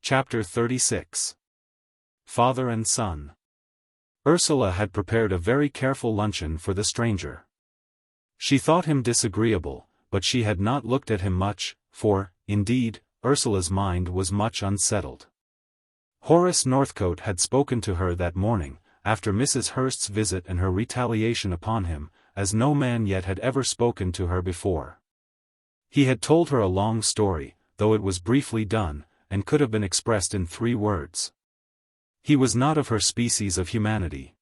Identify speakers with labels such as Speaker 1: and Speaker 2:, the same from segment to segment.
Speaker 1: Chapter 36. Father and Son. Ursula had prepared a very careful luncheon for the stranger. She thought him disagreeable, but she had not looked at him much, for, indeed, Ursula's mind was much unsettled. Horace Northcote had spoken to her that morning, after Mrs. Hurst's visit and her retaliation upon him, as no man yet had ever spoken to her before. He had told her a long story, though it was briefly done, and could have been expressed in 3 words. He was not of her species of humanity.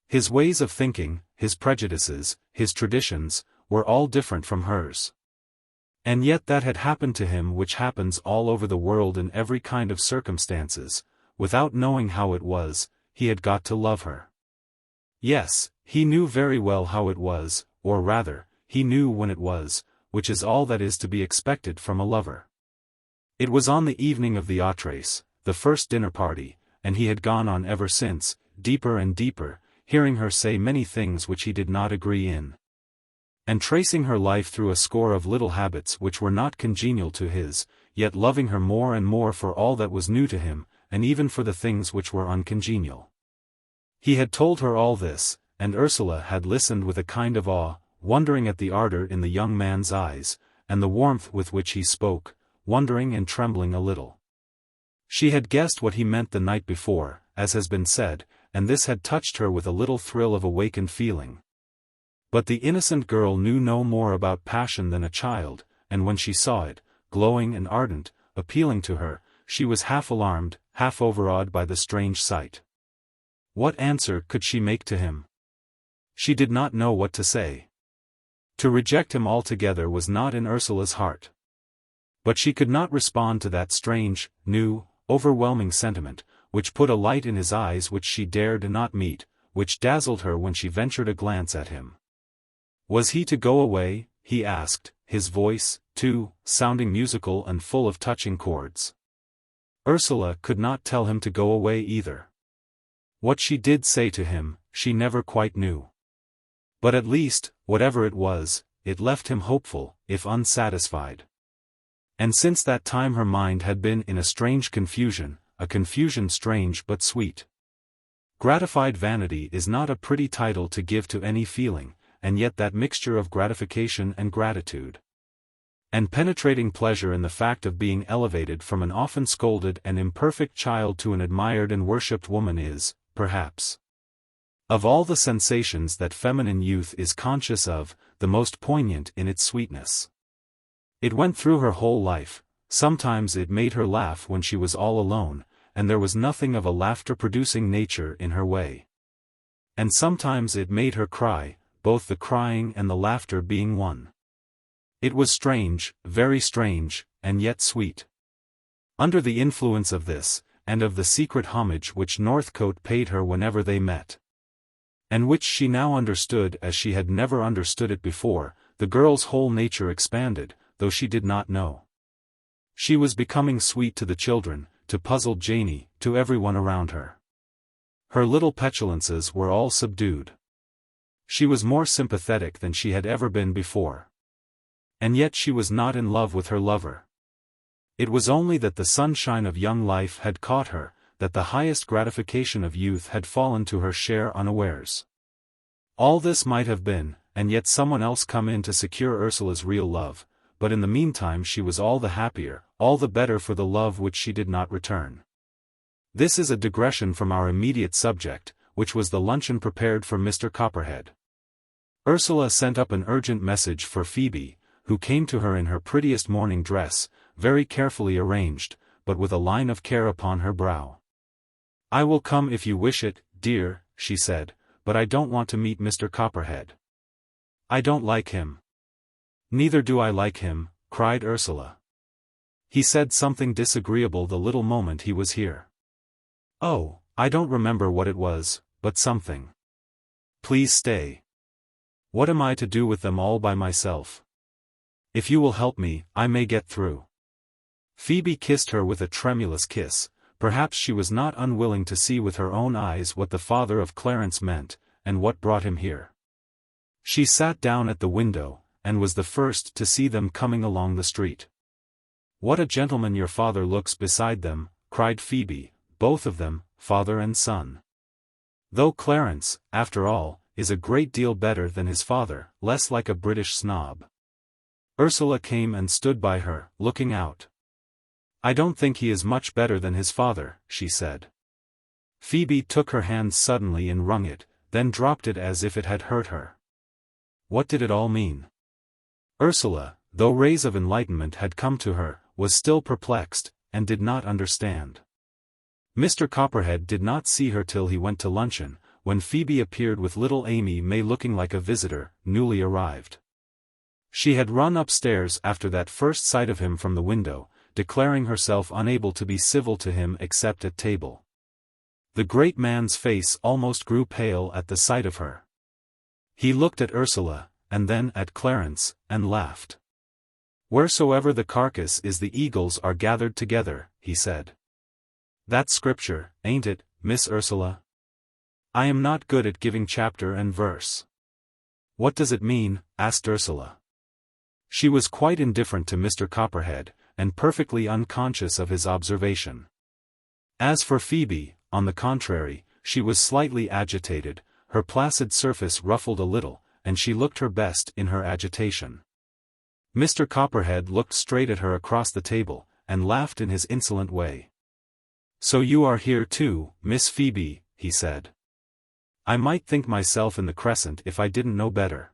Speaker 1: His ways of thinking, his prejudices, his traditions, were all different from hers. And yet that had happened to him which happens all over the world in every kind of circumstances, without knowing how it was, he had got to love her. Yes, he knew very well how it was, or rather, he knew when it was, which is all that is to be expected from a lover. It was on the evening of the autrace, the first dinner party, and he had gone on ever since, deeper and deeper, hearing her say many things which he did not agree in, and tracing her life through a score of little habits which were not congenial to his, yet loving her more and more for all that was new to him, and even for the things which were uncongenial. He had told her all this, and Ursula had listened with a kind of awe, wondering at the ardor in the young man's eyes, and the warmth with which he spoke, wondering and trembling a little. She had guessed what he meant the night before, as has been said, and this had touched her with a little thrill of awakened feeling. But the innocent girl knew no more about passion than a child, and when she saw it, glowing and ardent, appealing to her, she was half alarmed, half overawed by the strange sight. What answer could she make to him? She did not know what to say. To reject him altogether was not in Ursula's heart. But she could not respond to that strange, new, overwhelming sentiment, which put a light in his eyes which she dared not meet, which dazzled her when she ventured a glance at him. Was he to go away, he asked, his voice, too, sounding musical and full of touching chords. Ursula could not tell him to go away either. What she did say to him, she never quite knew. But at least, whatever it was, it left him hopeful, if unsatisfied. And since that time her mind had been in a strange confusion, a confusion strange but sweet. Gratified vanity is not a pretty title to give to any feeling, and yet that mixture of gratification and gratitude, and penetrating pleasure in the fact of being elevated from an often scolded and imperfect child to an admired and worshipped woman is, perhaps, of all the sensations that feminine youth is conscious of, the most poignant in its sweetness. It went through her whole life. Sometimes it made her laugh when she was all alone, and there was nothing of a laughter-producing nature in her way. And sometimes it made her cry, both the crying and the laughter being one. It was strange, very strange, and yet sweet. Under the influence of this, and of the secret homage which Northcote paid her whenever they met, and which she now understood as she had never understood it before, the girl's whole nature expanded, though she did not know. She was becoming sweet to the children, to puzzled Janey, to everyone around her. Her little petulances were all subdued. She was more sympathetic than she had ever been before. And yet she was not in love with her lover. It was only that the sunshine of young life had caught her, that the highest gratification of youth had fallen to her share unawares. All this might have been, and yet someone else come in to secure Ursula's real love, but in the meantime she was all the happier, all the better for the love which she did not return. This is a digression from our immediate subject, which was the luncheon prepared for Mr. Copperhead. Ursula sent up an urgent message for Phoebe, who came to her in her prettiest morning dress, very carefully arranged, but with a line of care upon her brow. "I will come if you wish it, dear," she said, "but I don't want to meet Mr. Copperhead. I don't like him." "Neither do I like him," cried Ursula. "He said something disagreeable the little moment he was here. Oh, I don't remember what it was, but something. Please stay. What am I to do with them all by myself? If you will help me, I may get through." Phoebe kissed her with a tremulous kiss. Perhaps she was not unwilling to see with her own eyes what the father of Clarence meant, and what brought him here. She sat down at the window, and was the first to see them coming along the street. "What a gentleman your father looks beside them," cried Phoebe, both of them, father and son. Though Clarence, after all, is a great deal better than his father, less like a British snob. Ursula came and stood by her, looking out. I don't think he is much better than his father, she said. Phoebe took her hand suddenly and wrung it, then dropped it as if it had hurt her. What did it all mean? Ursula, though rays of enlightenment had come to her, was still perplexed, and did not understand. Mr. Copperhead did not see her till he went to luncheon, when Phoebe appeared with little Amy May looking like a visitor, newly arrived. She had run upstairs after that first sight of him from the window, declaring herself unable to be civil to him except at table. The great man's face almost grew pale at the sight of her. He looked at Ursula, and then at Clarence, and laughed. Wheresoever the carcass is the eagles are gathered together, he said. That's scripture, ain't it, Miss Ursula? I am not good at giving chapter and verse. What does it mean? Asked Ursula. She was quite indifferent to Mr. Copperhead, and perfectly unconscious of his observation. As for Phoebe, on the contrary, she was slightly agitated, her placid surface ruffled a little, and she looked her best in her agitation. Mr. Copperhead looked straight at her across the table, and laughed in his insolent way. So you are here too, Miss Phoebe, he said. I might think myself in the Crescent if I didn't know better.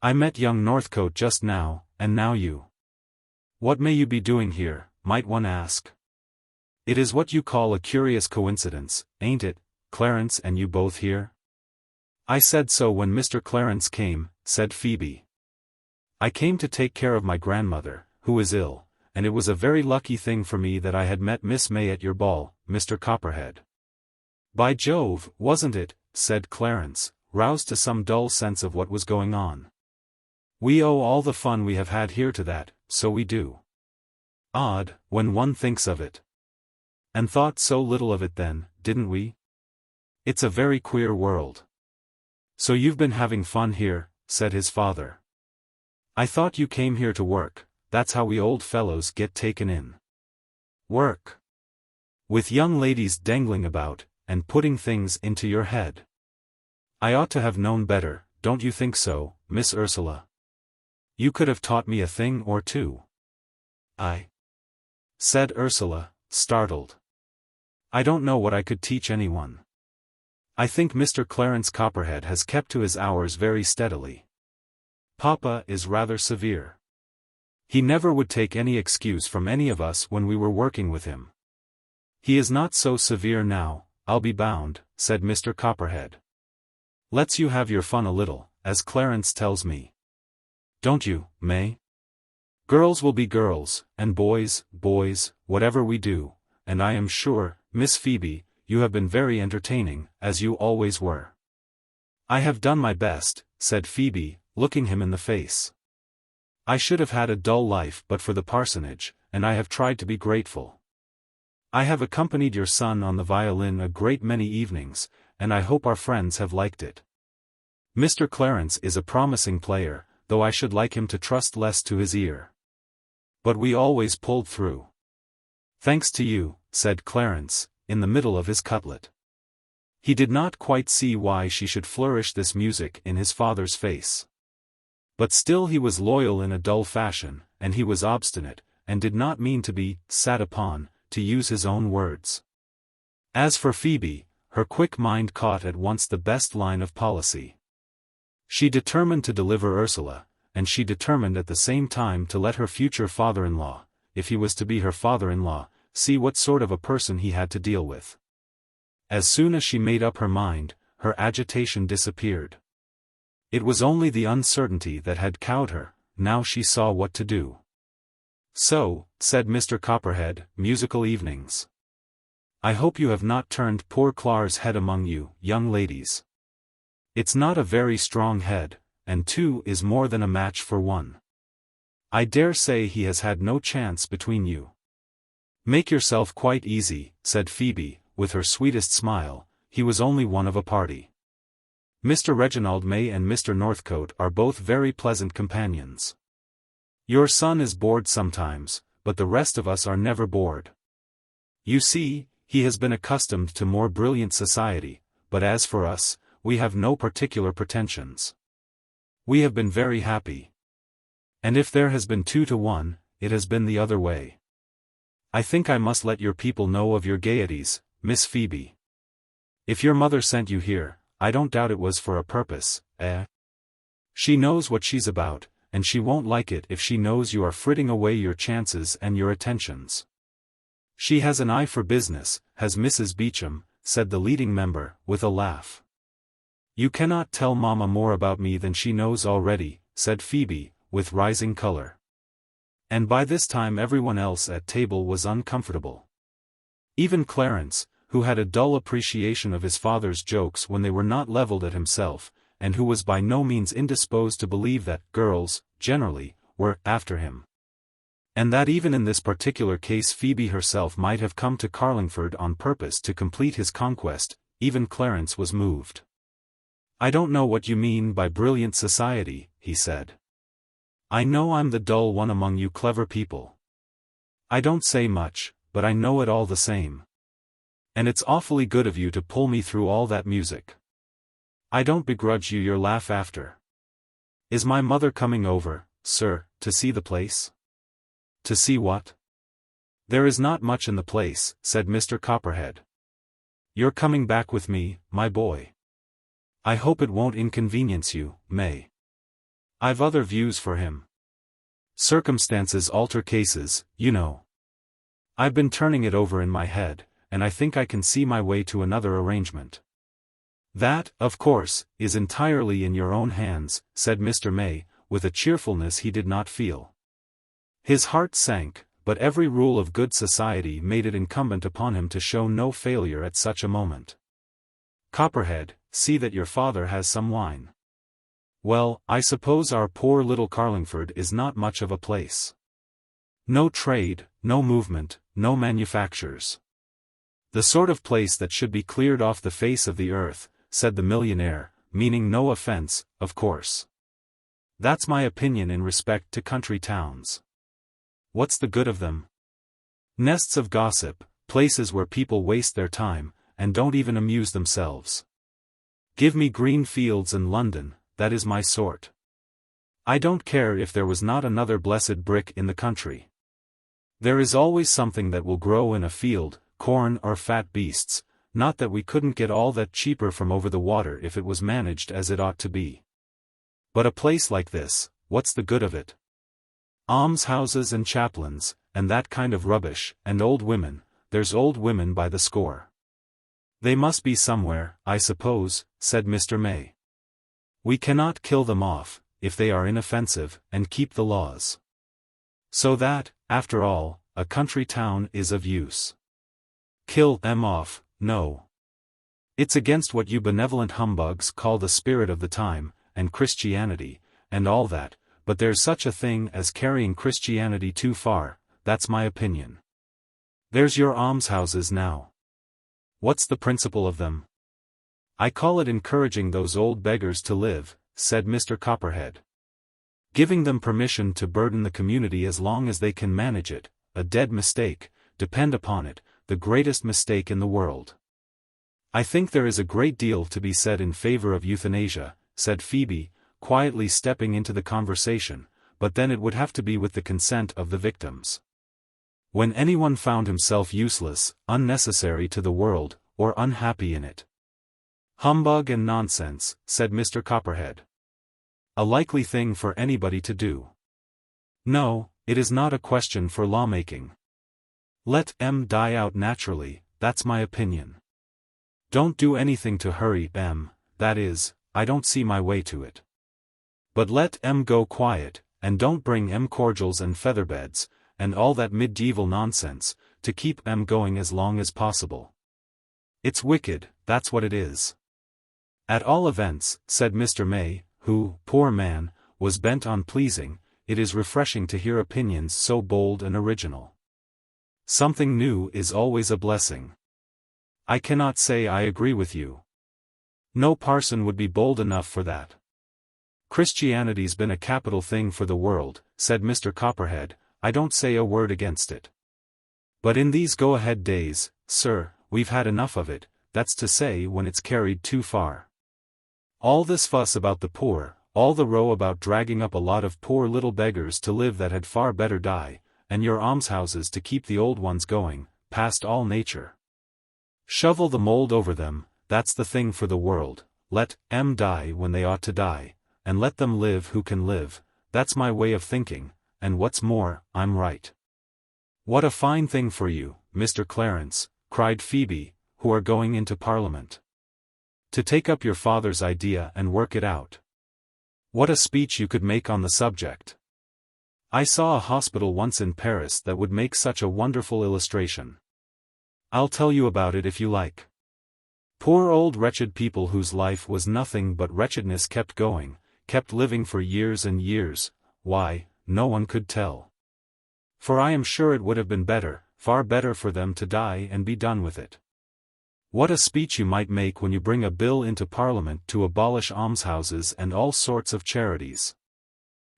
Speaker 1: I met young Northcote just now, and now you. What may you be doing here, might one ask? It is what you call a curious coincidence, ain't it, Clarence and you both here? I said so when Mr. Clarence came, said Phoebe. I came to take care of my grandmother, who is ill, and it was a very lucky thing for me that I had met Miss May at your ball, Mr. Copperhead. By Jove, wasn't it? Said Clarence, roused to some dull sense of what was going on. We owe all the fun we have had here to that, so we do. Odd, when one thinks of it. And thought so little of it then, didn't we? It's a very queer world. So you've been having fun here, said his father. I thought you came here to work, that's how we old fellows get taken in. Work. With young ladies dangling about, and putting things into your head. I ought to have known better, don't you think so, Miss Ursula? You could have taught me a thing or two. I? Said Ursula, startled. I don't know what I could teach anyone. I think Mr. Clarence Copperhead has kept to his hours very steadily. Papa is rather severe. He never would take any excuse from any of us when we were working with him. He is not so severe now, I'll be bound, said Mr. Copperhead. Lets you have your fun a little, as Clarence tells me. Don't you, May? Girls will be girls, and boys, boys, whatever we do, and I am sure, Miss Phoebe, you have been very entertaining, as you always were. I have done my best, said Phoebe, looking him in the face. I should have had a dull life but for the parsonage, and I have tried to be grateful. I have accompanied your son on the violin a great many evenings, and I hope our friends have liked it. Mr. Clarence is a promising player, though I should like him to trust less to his ear. But we always pulled through. Thanks to you, said Clarence, in the middle of his cutlet. He did not quite see why she should flourish this music in his father's face. But still he was loyal in a dull fashion, and he was obstinate, and did not mean to be sat upon, to use his own words. As for Phoebe, her quick mind caught at once the best line of policy. She determined to deliver Ursula, and she determined at the same time to let her future father-in-law, if he was to be her father-in-law, see what sort of a person he had to deal with. As soon as she made up her mind, her agitation disappeared. It was only the uncertainty that had cowed her, now she saw what to do. So, said Mr. Copperhead, musical evenings. I hope you have not turned poor Clara's head among you, young ladies. It's not a very strong head, and 2 is more than a match for 1. I dare say he has had no chance between you. Make yourself quite easy, said Phoebe, with her sweetest smile, he was only one of a party. Mr. Reginald May and Mr. Northcote are both very pleasant companions. Your son is bored sometimes, but the rest of us are never bored. You see, he has been accustomed to more brilliant society, but as for us, we have no particular pretensions. We have been very happy. And if there has been 2 to 1, it has been the other way. I think I must let your people know of your gaieties, Miss Phoebe. If your mother sent you here, I don't doubt it was for a purpose, eh? She knows what she's about, and she won't like it if she knows you are fritting away your chances and your attentions. She has an eye for business, has Mrs. Beecham, said the leading member, with a laugh. You cannot tell Mamma more about me than she knows already, said Phoebe, with rising color. And by this time everyone else at table was uncomfortable. Even Clarence, who had a dull appreciation of his father's jokes when they were not levelled at himself, and who was by no means indisposed to believe that girls, generally, were after him. And that even in this particular case Phoebe herself might have come to Carlingford on purpose to complete his conquest, even Clarence was moved. I don't know what you mean by brilliant society, he said. I know I'm the dull one among you clever people. I don't say much, but I know it all the same. And it's awfully good of you to pull me through all that music. I don't begrudge you your laugh after. Is my mother coming over, sir, to see the place? To see what? There is not much in the place, said Mr. Copperhead. You're coming back with me, my boy. I hope it won't inconvenience you, May. I've other views for him. Circumstances alter cases, you know. I've been turning it over in my head, and I think I can see my way to another arrangement. That, of course, is entirely in your own hands, said Mr. May, with a cheerfulness he did not feel. His heart sank, but every rule of good society made it incumbent upon him to show no failure at such a moment. Copperhead, see that your father has some wine. Well, I suppose our poor little Carlingford is not much of a place. No trade, no movement, no manufactures. The sort of place that should be cleared off the face of the earth, said the millionaire, meaning no offense, of course. That's my opinion in respect to country towns. What's the good of them? Nests of gossip, places where people waste their time, and don't even amuse themselves. Give me green fields and London, that is my sort. I don't care if there was not another blessed brick in the country. There is always something that will grow in a field, corn or fat beasts, not that we couldn't get all that cheaper from over the water if it was managed as it ought to be. But a place like this, what's the good of it? Almshouses and chaplains, and that kind of rubbish, and old women, there's old women by the score. They must be somewhere, I suppose, said Mr. May. We cannot kill them off, if they are inoffensive, and keep the laws. So that, after all, a country town is of use. Kill them off, no. It's against what you benevolent humbugs call the spirit of the time, and Christianity, and all that, but there's such a thing as carrying Christianity too far, that's my opinion. There's your almshouses now. What's the principle of them? I call it encouraging those old beggars to live, said Mr. Copperhead. Giving them permission to burden the community as long as they can manage it, a dead mistake, depend upon it, the greatest mistake in the world. I think there is a great deal to be said in favor of euthanasia, said Phoebe, quietly stepping into the conversation, but then it would have to be with the consent of the victims. When anyone found himself useless, unnecessary to the world, or unhappy in it. Humbug and nonsense, said Mr. Copperhead. A likely thing for anybody to do. No, it is not a question for lawmaking. Let M die out naturally, that's my opinion. Don't do anything to hurry M, that is, I don't see my way to it. But let M go quiet, and don't bring M cordials and featherbeds, and all that medieval nonsense, to keep M going as long as possible. It's wicked, that's what it is. At all events, said Mr. May, who, poor man, was bent on pleasing, it is refreshing to hear opinions so bold and original. Something new is always a blessing. I cannot say I agree with you. No parson would be bold enough for that. Christianity's been a capital thing for the world, said Mr. Copperhead, I don't say a word against it. But in these go-ahead days, sir, we've had enough of it, that's to say when it's carried too far. All this fuss about the poor, all the row about dragging up a lot of poor little beggars to live that had far better die, and your almshouses to keep the old ones going, past all nature. Shovel the mold over them, that's the thing for the world, let 'em die when they ought to die, and let them live who can live, that's my way of thinking, and what's more, I'm right. What a fine thing for you, Mr. Clarence, cried Phoebe, who are going into Parliament. To take up your father's idea and work it out. What a speech you could make on the subject. I saw a hospital once in Paris that would make such a wonderful illustration. I'll tell you about it if you like. Poor old wretched people whose life was nothing but wretchedness kept going, kept living for years and years, why, no one could tell. For I am sure it would have been better, far better for them to die and be done with it. What a speech you might make when you bring a bill into Parliament to abolish almshouses and all sorts of charities.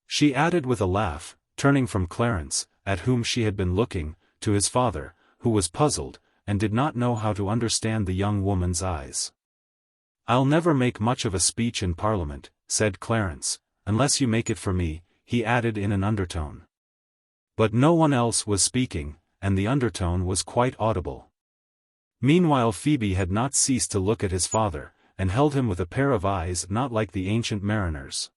Speaker 1: She added with a laugh, turning from Clarence, at whom she had been looking, to his father, who was puzzled, and did not know how to understand the young woman's eyes. I'll never make much of a speech in Parliament, said Clarence, unless you make it for me, he added in an undertone. But no one else was speaking, and the undertone was quite audible. Meanwhile Phoebe had not ceased to look at his father, and held him with a pair of eyes not like the ancient mariners.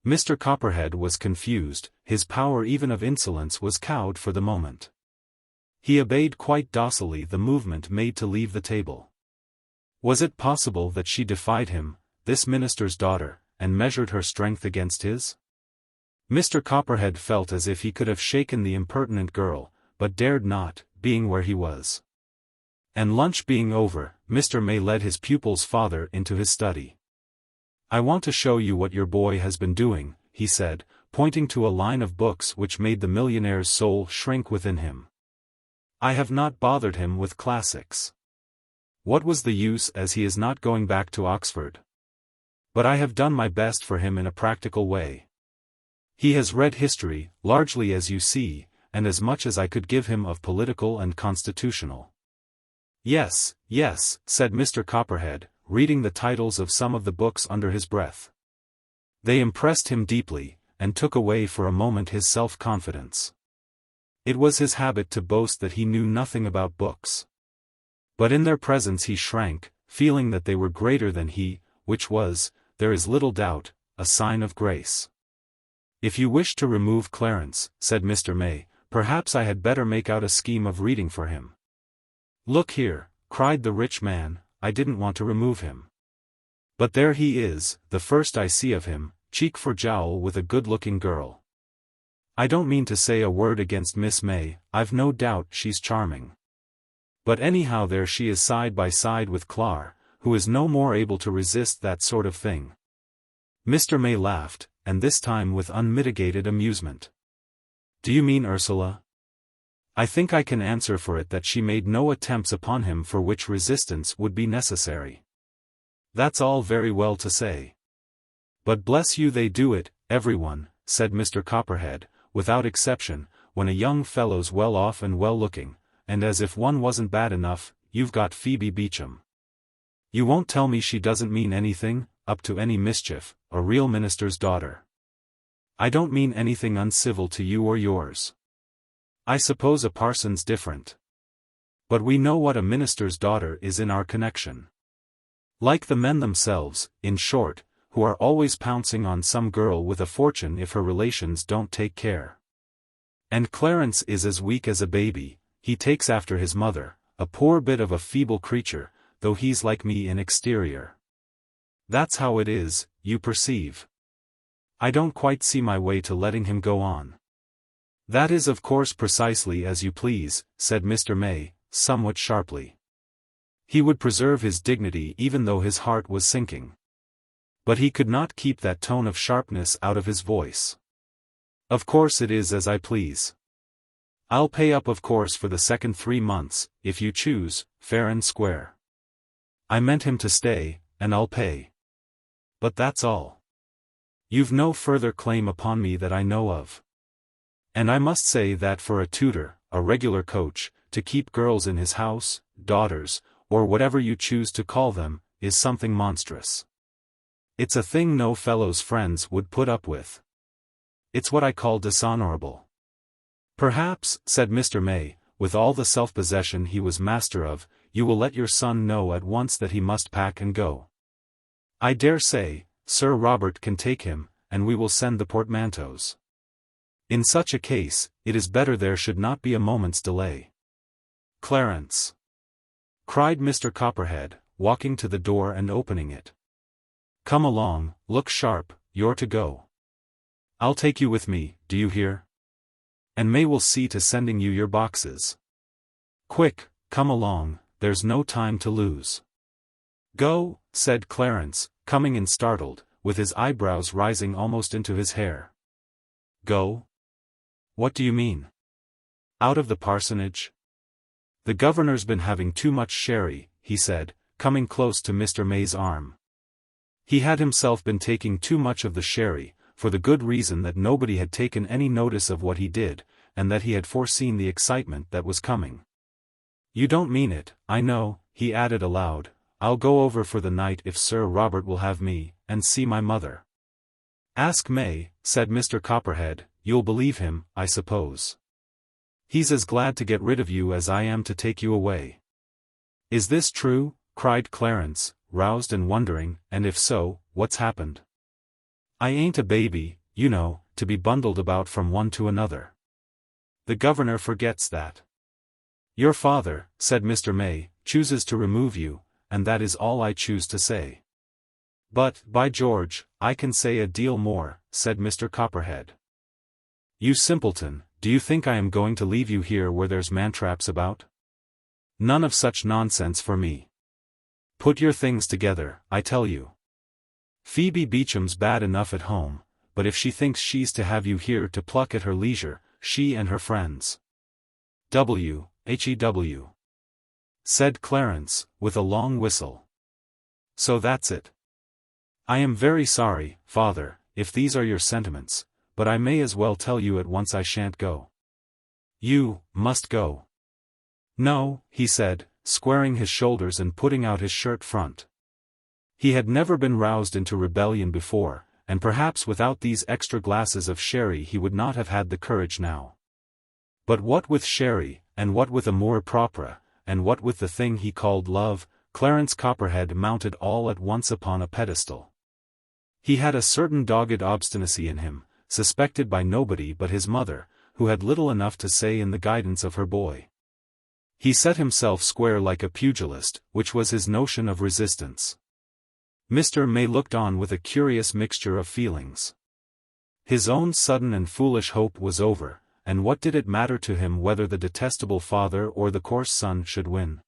Speaker 1: Mr. Copperhead was confused, his power even of insolence was cowed for the moment. He obeyed quite docilely the movement made to leave the table. Was it possible that she defied him, this minister's daughter, and measured her strength against his? Mr. Copperhead felt as if he could have shaken the impertinent girl, but dared not, being where he was. And lunch being over, Mr. May led his pupil's father into his study. I want to show you what your boy has been doing, he said, pointing to a line of books which made the millionaire's soul shrink within him. I have not bothered him with classics. What was the use as he is not going back to Oxford? But I have done my best for him in a practical way. He has read history, largely as you see, and as much as I could give him of political and constitutional. Yes, yes, said Mr. Copperhead, reading the titles of some of the books under his breath. They impressed him deeply, and took away for a moment his self-confidence. It was his habit to boast that he knew nothing about books. But in their presence he shrank, feeling that they were greater than he, which was, there is little doubt, a sign of grace. If you wish to remove Clarence, said Mr. May, perhaps I had better make out a scheme of reading for him. Look here, cried the rich man, I didn't want to remove him. But there he is, the first I see of him, cheek for jowl with a good-looking girl. I don't mean to say a word against Miss May, I've no doubt she's charming. But anyhow there she is side by side with Clar, who is no more able to resist that sort of thing. Mr. May laughed, and this time with unmitigated amusement. Do you mean Ursula? I think I can answer for it that she made no attempts upon him for which resistance would be necessary. That's all very well to say. But bless you they do it, everyone, said Mr. Copperhead, without exception, when a young fellow's well off and well looking, and as if one wasn't bad enough, you've got Phoebe Beecham. You won't tell me she doesn't mean anything, up to any mischief, a real minister's daughter. I don't mean anything uncivil to you or yours. I suppose a parson's different. But we know what a minister's daughter is in our connection. Like the men themselves, in short, who are always pouncing on some girl with a fortune if her relations don't take care. And Clarence is as weak as a baby, he takes after his mother, a poor bit of a feeble creature, though he's like me in exterior. That's how it is, you perceive. I don't quite see my way to letting him go on. That is of course precisely as you please, said Mr. May, somewhat sharply. He would preserve his dignity even though his heart was sinking. But he could not keep that tone of sharpness out of his voice. Of course it is as I please. I'll pay up of course for the second 3 months, if you choose, fair and square. I meant him to stay, and I'll pay. But that's all. You've no further claim upon me that I know of. And I must say that for a tutor, a regular coach, to keep girls in his house, daughters, or whatever you choose to call them, is something monstrous. It's a thing no fellow's friends would put up with. It's what I call dishonorable. Perhaps, said Mr. May, with all the self-possession he was master of, you will let your son know at once that he must pack and go. I dare say, Sir Robert can take him, and we will send the portmanteaus. In such a case, it is better there should not be a moment's delay. Clarence! Cried Mr. Copperhead, walking to the door and opening it. Come along, look sharp, you're to go. I'll take you with me, do you hear? And May will see to sending you your boxes. Quick, come along, there's no time to lose. Go, said Clarence, coming in startled, with his eyebrows rising almost into his hair. Go? What do you mean? Out of the parsonage? The governor's been having too much sherry, he said, coming close to Mr. May's arm. He had himself been taking too much of the sherry, for the good reason that nobody had taken any notice of what he did, and that he had foreseen the excitement that was coming. You don't mean it, I know, he added aloud. I'll go over for the night if Sir Robert will have me, and see my mother. Ask May, said Mr. Copperhead, you'll believe him, I suppose. He's as glad to get rid of you as I am to take you away. Is this true? Cried Clarence, roused and wondering, and if so, what's happened? I ain't a baby, you know, to be bundled about from one to another. The governor forgets that. Your father, said Mr. May, chooses to remove you, and that is all I choose to say. But, by George, I can say a deal more, said Mr. Copperhead. You simpleton, do you think I am going to leave you here where there's mantraps about? None of such nonsense for me. Put your things together, I tell you. Phoebe Beecham's bad enough at home, but if she thinks she's to have you here to pluck at her leisure, she and her friends. W.H.E.W. said Clarence, with a long whistle. So that's it. I am very sorry, father, if these are your sentiments, but I may as well tell you at once I shan't go. You must go. No, he said, squaring his shoulders and putting out his shirt front. He had never been roused into rebellion before, and perhaps without these extra glasses of sherry he would not have had the courage now. But what with sherry, and what with amour propre, and what with the thing he called love, Clarence Copperhead mounted all at once upon a pedestal. He had a certain dogged obstinacy in him, suspected by nobody but his mother, who had little enough to say in the guidance of her boy. He set himself square like a pugilist, which was his notion of resistance. Mr. May looked on with a curious mixture of feelings. His own sudden and foolish hope was over, and what did it matter to him whether the detestable father or the coarse son should win?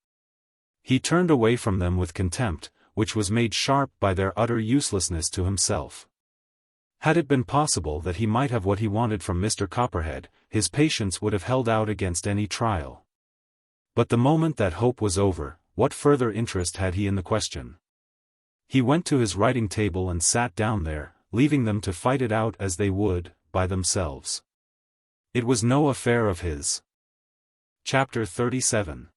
Speaker 1: He turned away from them with contempt, which was made sharp by their utter uselessness to himself. Had it been possible that he might have what he wanted from Mr. Copperhead, his patience would have held out against any trial. But the moment that hope was over, what further interest had he in the question? He went to his writing table and sat down there, leaving them to fight it out as they would, by themselves. It was no affair of his. Chapter 37.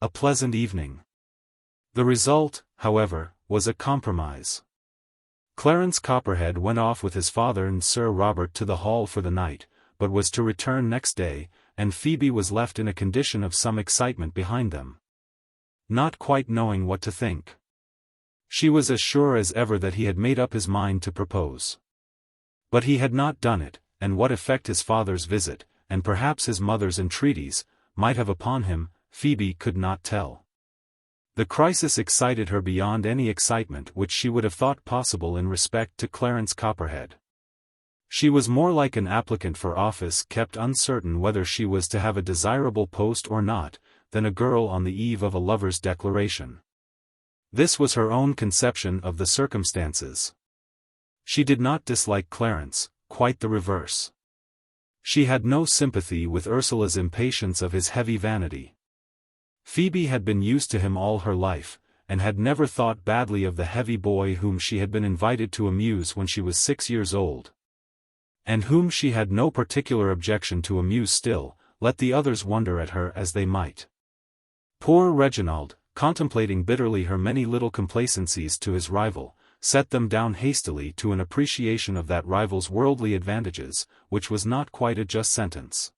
Speaker 1: A pleasant evening. The result, however, was a compromise. Clarence Copperhead went off with his father and Sir Robert to the hall for the night, but was to return next day, and Phoebe was left in a condition of some excitement behind them. Not quite knowing what to think. She was as sure as ever that he had made up his mind to propose. But he had not done it, and what effect his father's visit, and perhaps his mother's entreaties, might have upon him, Phoebe could not tell. The crisis excited her beyond any excitement which she would have thought possible in respect to Clarence Copperhead. She was more like an applicant for office kept uncertain whether she was to have a desirable post or not, than a girl on the eve of a lover's declaration. This was her own conception of the circumstances. She did not dislike Clarence, quite the reverse. She had no sympathy with Ursula's impatience of his heavy vanity. Phoebe had been used to him all her life, and had never thought badly of the heavy boy whom she had been invited to amuse when she was 6 years old. And whom she had no particular objection to amuse still, let the others wonder at her as they might. Poor Reginald, contemplating bitterly her many little complacencies to his rival, set them down hastily to an appreciation of that rival's worldly advantages, which was not quite a just sentence.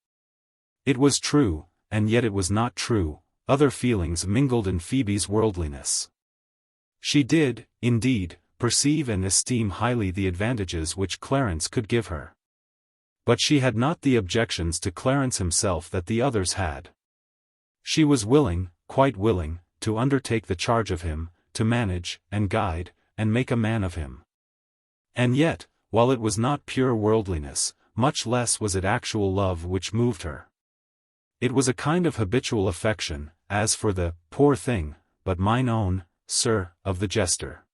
Speaker 1: It was true, and yet it was not true. Other feelings mingled in Phoebe's worldliness. She did, indeed, perceive and esteem highly the advantages which Clarence could give her. But she had not the objections to Clarence himself that the others had. She was willing, quite willing, to undertake the charge of him, to manage, and guide, and make a man of him. And yet, while it was not pure worldliness, much less was it actual love which moved her. It was a kind of habitual affection, as for the poor thing, but mine own, sir, of the jester.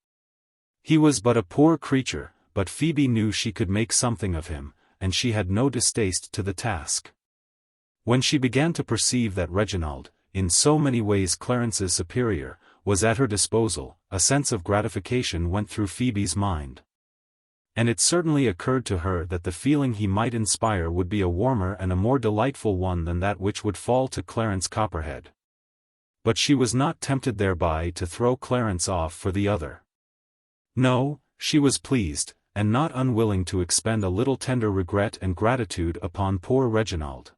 Speaker 1: He was but a poor creature, but Phoebe knew she could make something of him, and she had no distaste to the task. When she began to perceive that Reginald, in so many ways Clarence's superior, was at her disposal, a sense of gratification went through Phoebe's mind. And it certainly occurred to her that the feeling he might inspire would be a warmer and a more delightful one than that which would fall to Clarence Copperhead. But she was not tempted thereby to throw Clarence off for the other. No, she was pleased, and not unwilling to expend a little tender regret and gratitude upon poor Reginald.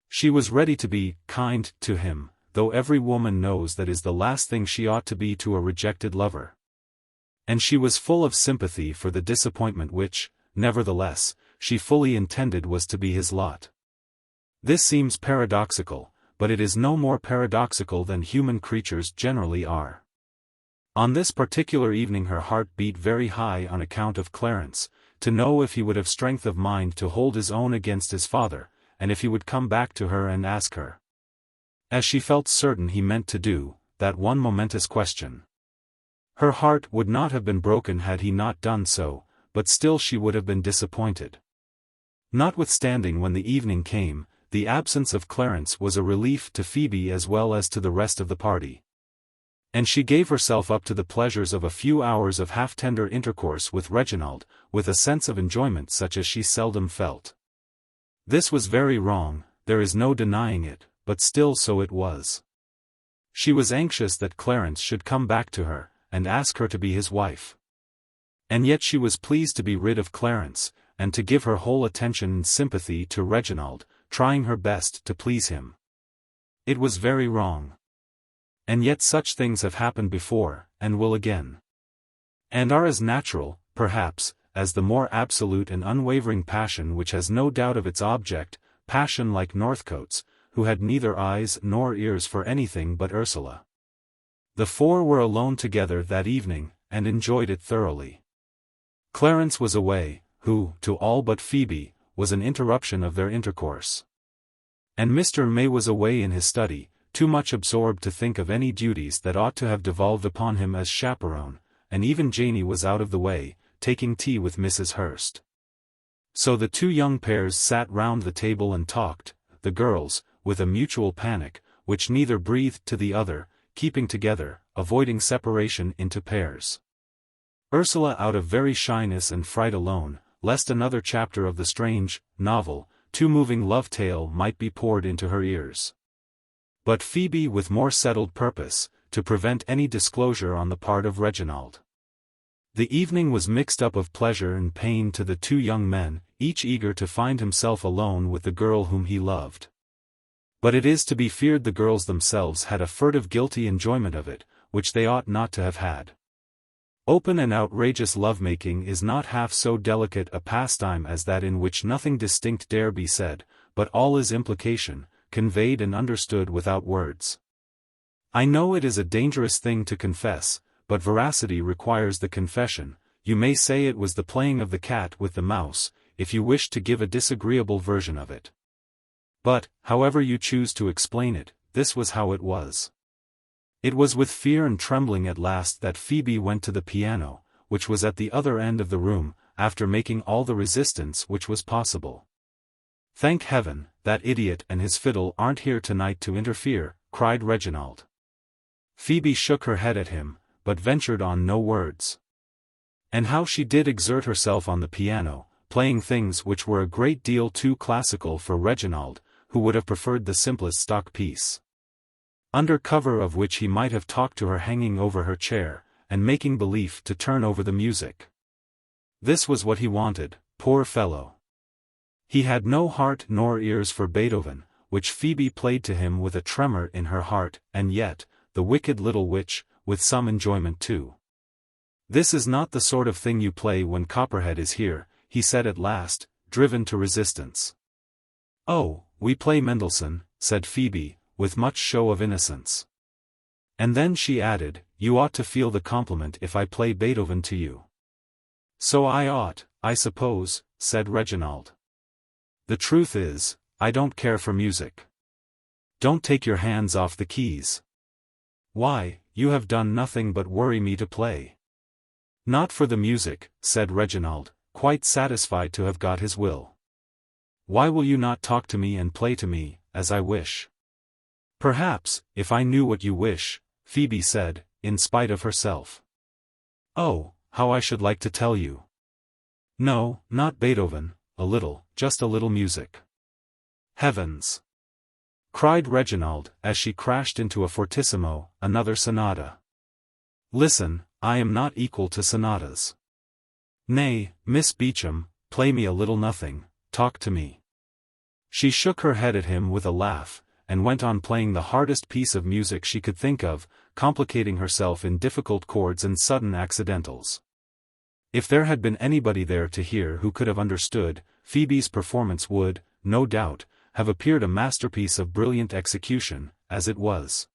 Speaker 1: She was ready to be kind to him, though every woman knows that is the last thing she ought to be to a rejected lover. And she was full of sympathy for the disappointment which, nevertheless, she fully intended was to be his lot. This seems paradoxical, but it is no more paradoxical than human creatures generally are. On this particular evening her heart beat very high on account of Clarence, to know if he would have strength of mind to hold his own against his father, and if he would come back to her and ask her, as she felt certain he meant to do, that one momentous question. Her heart would not have been broken had he not done so, but still she would have been disappointed. Notwithstanding, when the evening came, the absence of Clarence was a relief to Phoebe as well as to the rest of the party. And she gave herself up to the pleasures of a few hours of half-tender intercourse with Reginald, with a sense of enjoyment such as she seldom felt. This was very wrong, there is no denying it, but still so it was. She was anxious that Clarence should come back to her, and ask her to be his wife. And yet she was pleased to be rid of Clarence, and to give her whole attention and sympathy to Reginald, trying her best to please him. It was very wrong. And yet such things have happened before, and will again. And are as natural, perhaps, as the more absolute and unwavering passion which has no doubt of its object, passion like Northcote's, who had neither eyes nor ears for anything but Ursula. The four were alone together that evening, and enjoyed it thoroughly. Clarence was away, who, to all but Phoebe, was an interruption of their intercourse. And Mr. May was away in his study, too much absorbed to think of any duties that ought to have devolved upon him as chaperone, and even Janey was out of the way, taking tea with Mrs. Hurst. So the two young pairs sat round the table and talked, the girls, with a mutual panic, which neither breathed to the other, keeping together, avoiding separation into pairs. Ursula out of very shyness and fright alone, lest another chapter of the strange, novel, too moving love tale might be poured into her ears. But Phoebe with more settled purpose, to prevent any disclosure on the part of Reginald. The evening was mixed up of pleasure and pain to the two young men, each eager to find himself alone with the girl whom he loved. But it is to be feared the girls themselves had a furtive guilty enjoyment of it, which they ought not to have had. Open and outrageous lovemaking is not half so delicate a pastime as that in which nothing distinct dare be said, but all is implication, conveyed and understood without words. I know it is a dangerous thing to confess, but veracity requires the confession. You may say it was the playing of the cat with the mouse, if you wish to give a disagreeable version of it. But, however you choose to explain it, this was how it was. It was with fear and trembling at last that Phoebe went to the piano, which was at the other end of the room, after making all the resistance which was possible. "Thank heaven, that idiot and his fiddle aren't here tonight to interfere," cried Reginald. Phoebe shook her head at him, but ventured on no words. And how she did exert herself on the piano, playing things which were a great deal too classical for Reginald, who would have preferred the simplest stock piece, under cover of which he might have talked to her hanging over her chair, and making belief to turn over the music. This was what he wanted, poor fellow. He had no heart nor ears for Beethoven, which Phoebe played to him with a tremor in her heart, and yet, the wicked little witch, with some enjoyment too. "This is not the sort of thing you play when Copperhead is here," he said at last, driven to resistance. "Oh, we play Mendelssohn," said Phoebe, with much show of innocence. And then she added, "You ought to feel the compliment if I play Beethoven to you." "So I ought, I suppose," said Reginald. "The truth is, I don't care for music." "Don't take your hands off the keys." "Why, you have done nothing but worry me to play." "Not for the music," said Reginald, quite satisfied to have got his will. "Why will you not talk to me and play to me, as I wish?" "Perhaps, if I knew what you wish," Phoebe said, in spite of herself. "Oh, how I should like to tell you." "No, not Beethoven, just a little music." "Heavens!" cried Reginald, as she crashed into a fortissimo, another sonata. "Listen, I am not equal to sonatas." "Nay, Miss Beecham, play me a little nothing, talk to me." She shook her head at him with a laugh, and went on playing the hardest piece of music she could think of, complicating herself in difficult chords and sudden accidentals. If there had been anybody there to hear who could have understood, Phoebe's performance would, no doubt, have appeared a masterpiece of brilliant execution, as it was.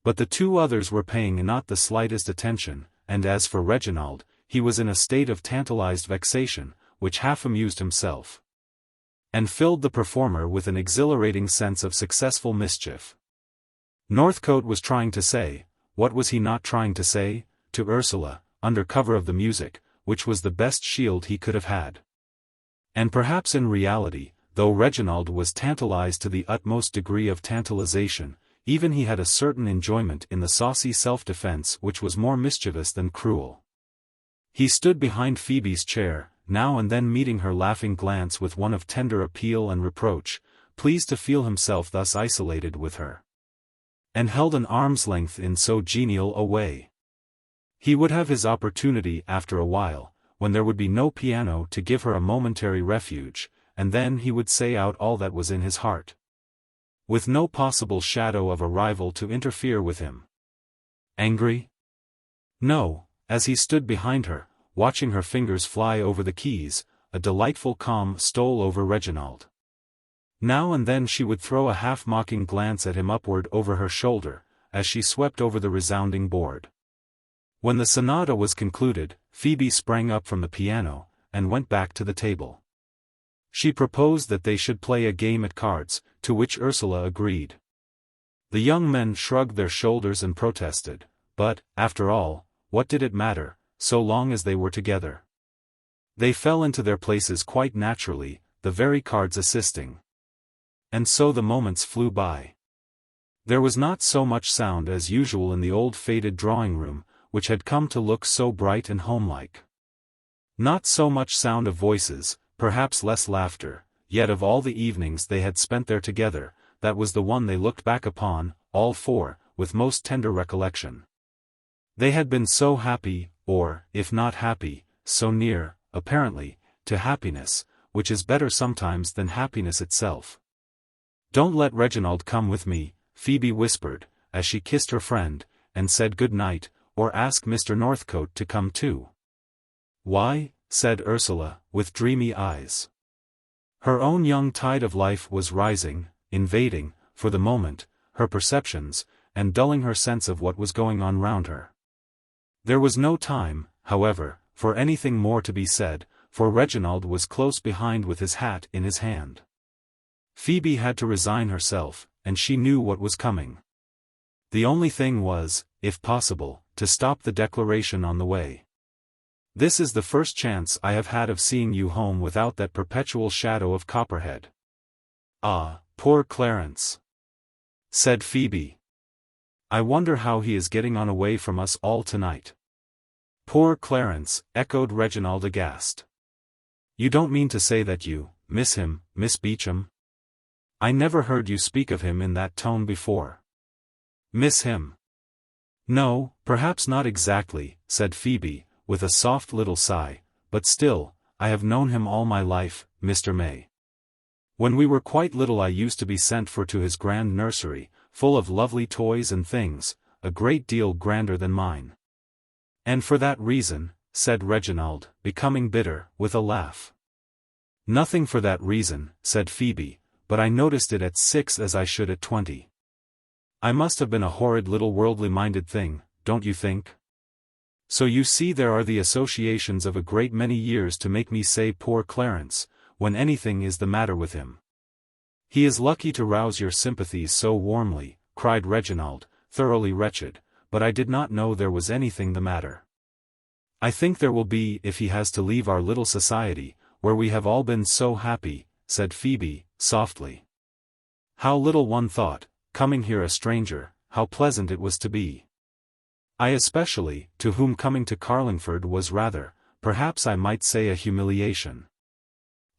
Speaker 1: But the two others were paying not the slightest attention, and as for Reginald, he was in a state of tantalized vexation, which half amused himself, and filled the performer with an exhilarating sense of successful mischief. Northcote was trying to say, what was he not trying to say, to Ursula, under cover of the music, which was the best shield he could have had. And perhaps in reality, though Reginald was tantalized to the utmost degree of tantalization, even he had a certain enjoyment in the saucy self-defense which was more mischievous than cruel. He stood behind Phoebe's chair, now and then meeting her laughing glance with one of tender appeal and reproach, pleased to feel himself thus isolated with her, and held an arm's length in so genial a way. He would have his opportunity after a while, when there would be no piano to give her a momentary refuge, and then he would say out all that was in his heart, with no possible shadow of a rival to interfere with him. Angry? No, as he stood behind her, watching her fingers fly over the keys, a delightful calm stole over Reginald. Now and then she would throw a half-mocking glance at him upward over her shoulder, as she swept over the resounding board. When the sonata was concluded, Phoebe sprang up from the piano, and went back to the table. She proposed that they should play a game at cards, to which Ursula agreed. The young men shrugged their shoulders and protested, but, after all, what did it matter, so long as they were together? They fell into their places quite naturally, the very cards assisting. And so the moments flew by. There was not so much sound as usual in the old faded drawing-room, which had come to look so bright and homelike. Not so much sound of voices, perhaps less laughter, yet of all the evenings they had spent there together, that was the one they looked back upon, all four, with most tender recollection. They had been so happy, or, if not happy, so near, apparently, to happiness, which is better sometimes than happiness itself. "Don't let Reginald come with me," Phoebe whispered, as she kissed her friend, and said good night, "or ask Mr. Northcote to come too." "Why?" said Ursula, with dreamy eyes. Her own young tide of life was rising, invading, for the moment, her perceptions, and dulling her sense of what was going on round her. There was no time, however, for anything more to be said, for Reginald was close behind with his hat in his hand. Phoebe had to resign herself, and she knew what was coming. The only thing was, if possible, to stop the declaration on the way. "This is the first chance I have had of seeing you home without that perpetual shadow of Copperhead." "Ah, poor Clarence," said Phoebe. "I wonder how he is getting on away from us all tonight." "Poor Clarence," echoed Reginald aghast. "You don't mean to say that you miss him, Miss Beecham?" I never heard you speak of him in that tone before. Miss him? No, perhaps not exactly, said Phoebe, with a soft little sigh, but still, I have known him all my life, Mr. May. When we were quite little I used to be sent for to his grand nursery, full of lovely toys and things, a great deal grander than mine. And for that reason, said Reginald, becoming bitter, with a laugh. Nothing for that reason, said Phoebe, but I noticed it at 6 as I should at 20. I must have been a horrid little worldly-minded thing, don't you think? So you see there are the associations of a great many years to make me say poor Clarence, when anything is the matter with him. He is lucky to rouse your sympathies so warmly, cried Reginald, thoroughly wretched, but I did not know there was anything the matter. I think there will be if he has to leave our little society, where we have all been so happy, said Phoebe, softly. How little one thought, coming here a stranger, how pleasant it was to be. I especially, to whom coming to Carlingford was rather, perhaps I might say a humiliation.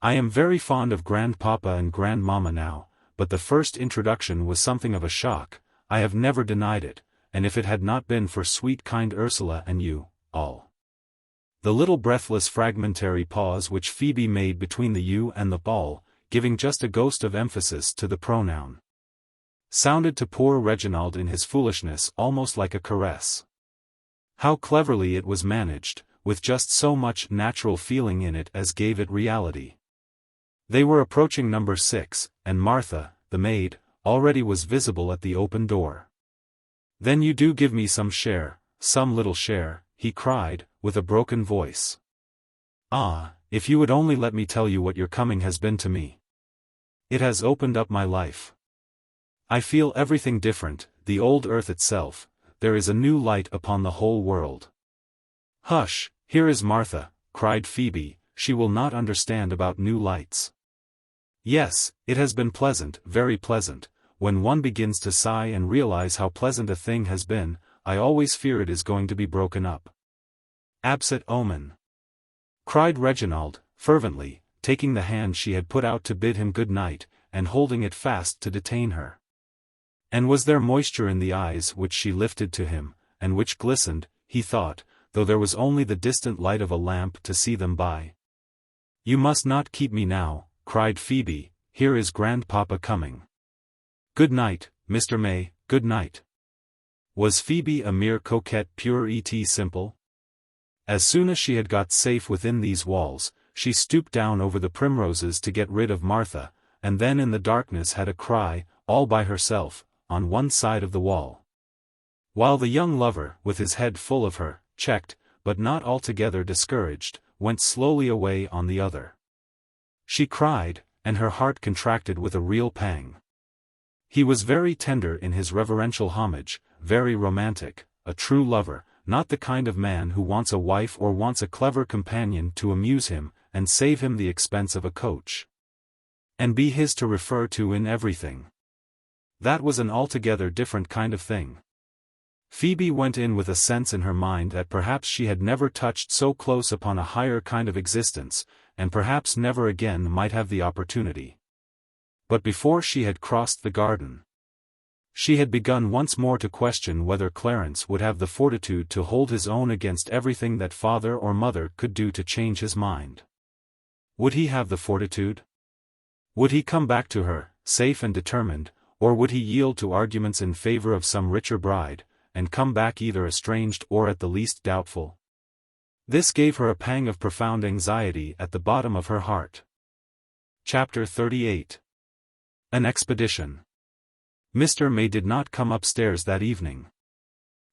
Speaker 1: I am very fond of grandpapa and grandmamma now, but the first introduction was something of a shock, I have never denied it, and if it had not been for sweet kind Ursula and you, all. The little breathless fragmentary pause which Phoebe made between the you and the all, giving just a ghost of emphasis to the pronoun, sounded to poor Reginald in his foolishness almost like a caress. How cleverly it was managed, with just so much natural feeling in it as gave it reality. They were approaching number 6, and Martha, the maid, already was visible at the open door. Then you do give me some little share, he cried, with a broken voice. Ah, if you would only let me tell you what your coming has been to me. It has opened up my life. I feel everything different, the old earth itself, there is a new light upon the whole world. Hush, here is Martha, cried Phoebe, she will not understand about new lights. Yes, it has been pleasant, very pleasant, when one begins to sigh and realize how pleasant a thing has been, I always fear it is going to be broken up. Absent omen! Cried Reginald, fervently, taking the hand she had put out to bid him good night, and holding it fast to detain her. And was there moisture in the eyes which she lifted to him, and which glistened, he thought, though there was only the distant light of a lamp to see them by. You must not keep me now, cried Phoebe, here is grandpapa coming. Good night, Mr. May, good night. Was Phoebe a mere coquette pure et simple? As soon as she had got safe within these walls, she stooped down over the primroses to get rid of Martha, and then in the darkness had a cry, all by herself, on one side of the wall. While the young lover, with his head full of her, checked, but not altogether discouraged, went slowly away on the other. She cried, and her heart contracted with a real pang. He was very tender in his reverential homage, very romantic, a true lover, not the kind of man who wants a wife or wants a clever companion to amuse him, and save him the expense of a coach. And be his to refer to in everything. That was an altogether different kind of thing. Phoebe went in with a sense in her mind that perhaps she had never touched so close upon a higher kind of existence, and perhaps never again might have the opportunity. But before she had crossed the garden, she had begun once more to question whether Clarence would have the fortitude to hold his own against everything that father or mother could do to change his mind. Would he have the fortitude? Would he come back to her, safe and determined, or would he yield to arguments in favor of some richer bride, and come back either estranged or at the least doubtful? This gave her a pang of profound anxiety at the bottom of her heart. Chapter 38. An expedition. Mr. May did not come upstairs that evening.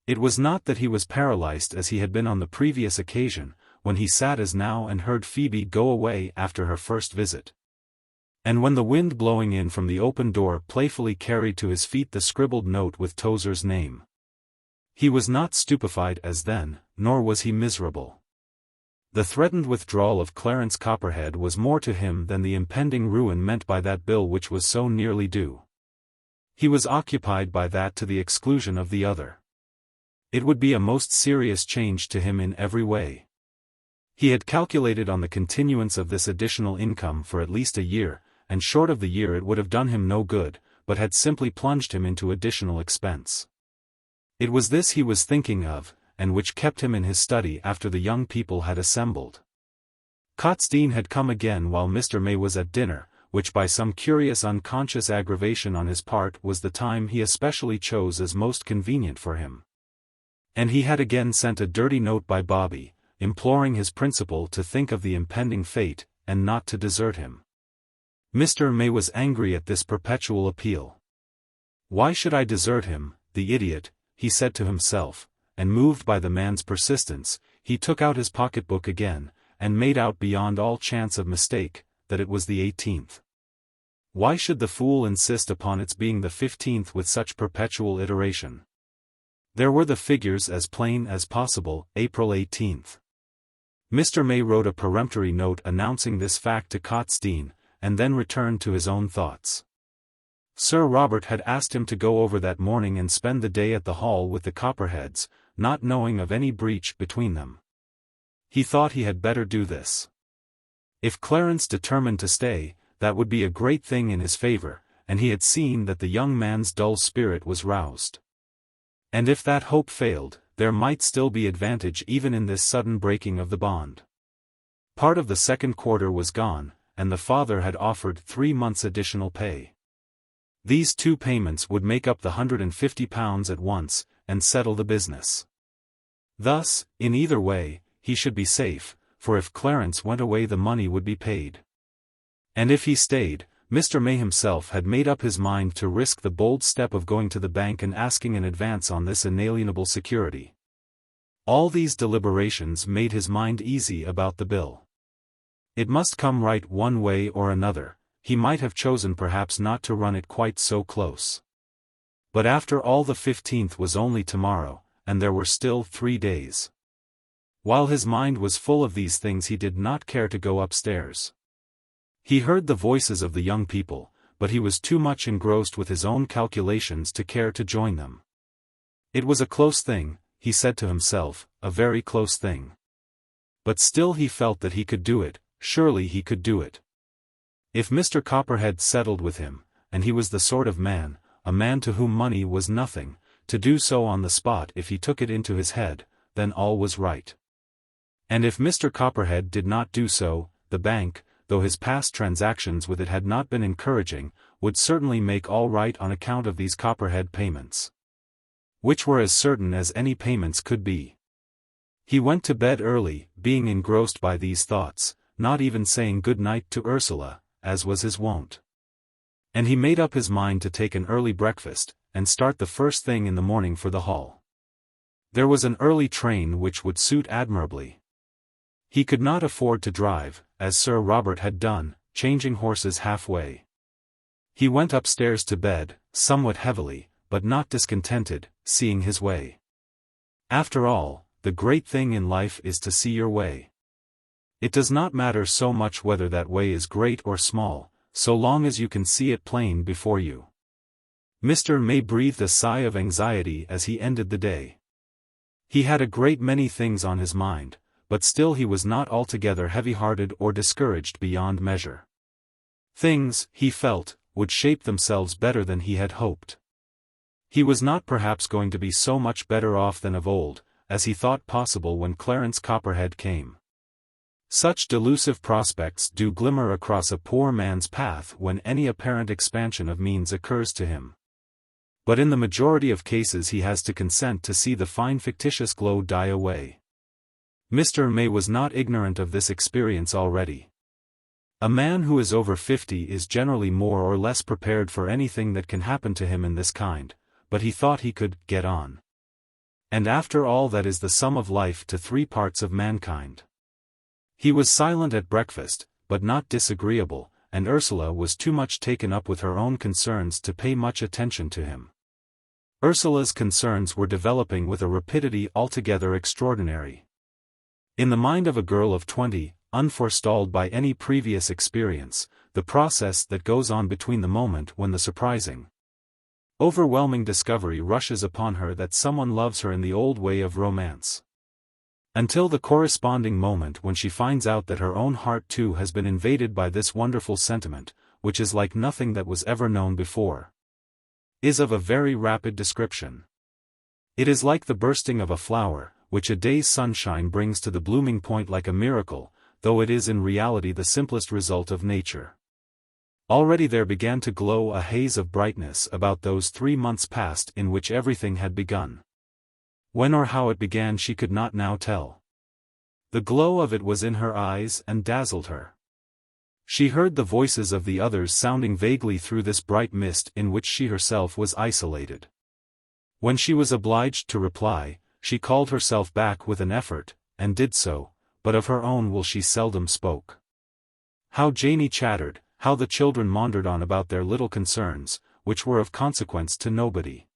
Speaker 1: It was not that he was paralyzed as he had been on the previous occasion, when he sat as now and heard Phoebe go away after her first visit. And when the wind blowing in from the open door playfully carried to his feet the scribbled note with Tozer's name. He was not stupefied as then, nor was he miserable. The threatened withdrawal of Clarence Copperhead was more to him than the impending ruin meant by that bill which was so nearly due. He was occupied by that to the exclusion of the other. It would be a most serious change to him in every way. He had calculated on the continuance of this additional income for at least a year, and short of the year it would have done him no good, but had simply plunged him into additional expense. It was this he was thinking of, and which kept him in his study after the young people had assembled. Catastrophe had come again while Mr. May was at dinner, which by some curious unconscious aggravation on his part was the time he especially chose as most convenient for him. And he had again sent a dirty note by Bobby, imploring his principal to think of the impending fate, and not to desert him. Mr. May was angry at this perpetual appeal. "Why should I desert him, the idiot?" he said to himself, and moved by the man's persistence, he took out his pocketbook again, and made out beyond all chance of mistake, that it was the 18th. Why should the fool insist upon its being the 15th with such perpetual iteration? There were the figures as plain as possible, April 18th. Mr. May wrote a peremptory note announcing this fact to Catastrophe, and then returned to his own thoughts. Sir Robert had asked him to go over that morning and spend the day at the hall with the Copperheads, not knowing of any breach between them. He thought he had better do this. If Clarence determined to stay, that would be a great thing in his favor, and he had seen that the young man's dull spirit was roused. And if that hope failed, there might still be advantage even in this sudden breaking of the bond. Part of the second quarter was gone, and the father had offered 3 months' additional pay. These 2 payments would make up the £150 at once, and settle the business. Thus, in either way, he should be safe, for if Clarence went away the money would be paid. And if he stayed, Mr. May himself had made up his mind to risk the bold step of going to the bank and asking an advance on this inalienable security. All these deliberations made his mind easy about the bill. It must come right one way or another. He might have chosen perhaps not to run it quite so close. But after all, the 15th was only tomorrow, and there were still 3 days. While his mind was full of these things he did not care to go upstairs. He heard the voices of the young people, but he was too much engrossed with his own calculations to care to join them. It was a close thing, he said to himself, a very close thing. But still he felt that he could do it, surely he could do it. If Mr. Copperhead settled with him, and he was the sort of man, a man to whom money was nothing, to do so on the spot if he took it into his head, then all was right. And if Mr. Copperhead did not do so, the bank, though his past transactions with it had not been encouraging, would certainly make all right on account of these Copperhead payments. Which were as certain as any payments could be. He went to bed early, being engrossed by these thoughts, not even saying good night to Ursula, as was his wont. And he made up his mind to take an early breakfast, and start the first thing in the morning for the hall. There was an early train which would suit admirably. He could not afford to drive, as Sir Robert had done, changing horses halfway. He went upstairs to bed, somewhat heavily, but not discontented, seeing his way. After all, the great thing in life is to see your way. It does not matter so much whether that way is great or small, so long as you can see it plain before you. Mr. May breathed a sigh of anxiety as he ended the day. He had a great many things on his mind, but still he was not altogether heavy-hearted or discouraged beyond measure. Things, he felt, would shape themselves better than he had hoped. He was not perhaps going to be so much better off than of old, as he thought possible when Clarence Copperhead came. Such delusive prospects do glimmer across a poor man's path when any apparent expansion of means occurs to him. But in the majority of cases he has to consent to see the fine fictitious glow die away. Mr. May was not ignorant of this experience already. A man who is over 50 is generally more or less prepared for anything that can happen to him in this kind, but he thought he could get on. And after all, that is the sum of life to 3 parts of mankind. He was silent at breakfast, but not disagreeable, and Ursula was too much taken up with her own concerns to pay much attention to him. Ursula's concerns were developing with a rapidity altogether extraordinary. In the mind of a girl of 20, unforestalled by any previous experience, the process that goes on between the moment when the surprising, overwhelming discovery rushes upon her that someone loves her in the old way of romance, until the corresponding moment when she finds out that her own heart too has been invaded by this wonderful sentiment, which is like nothing that was ever known before. Is of a very rapid description. It is like the bursting of a flower, which a day's sunshine brings to the blooming point like a miracle, though it is in reality the simplest result of nature. Already there began to glow a haze of brightness about those 3 months past in which everything had begun. When or how it began she could not now tell. The glow of it was in her eyes and dazzled her. She heard the voices of the others sounding vaguely through this bright mist in which she herself was isolated. When she was obliged to reply, she called herself back with an effort, and did so, but of her own will she seldom spoke. How Janey chattered, how the children maundered on about their little concerns, which were of consequence to nobody.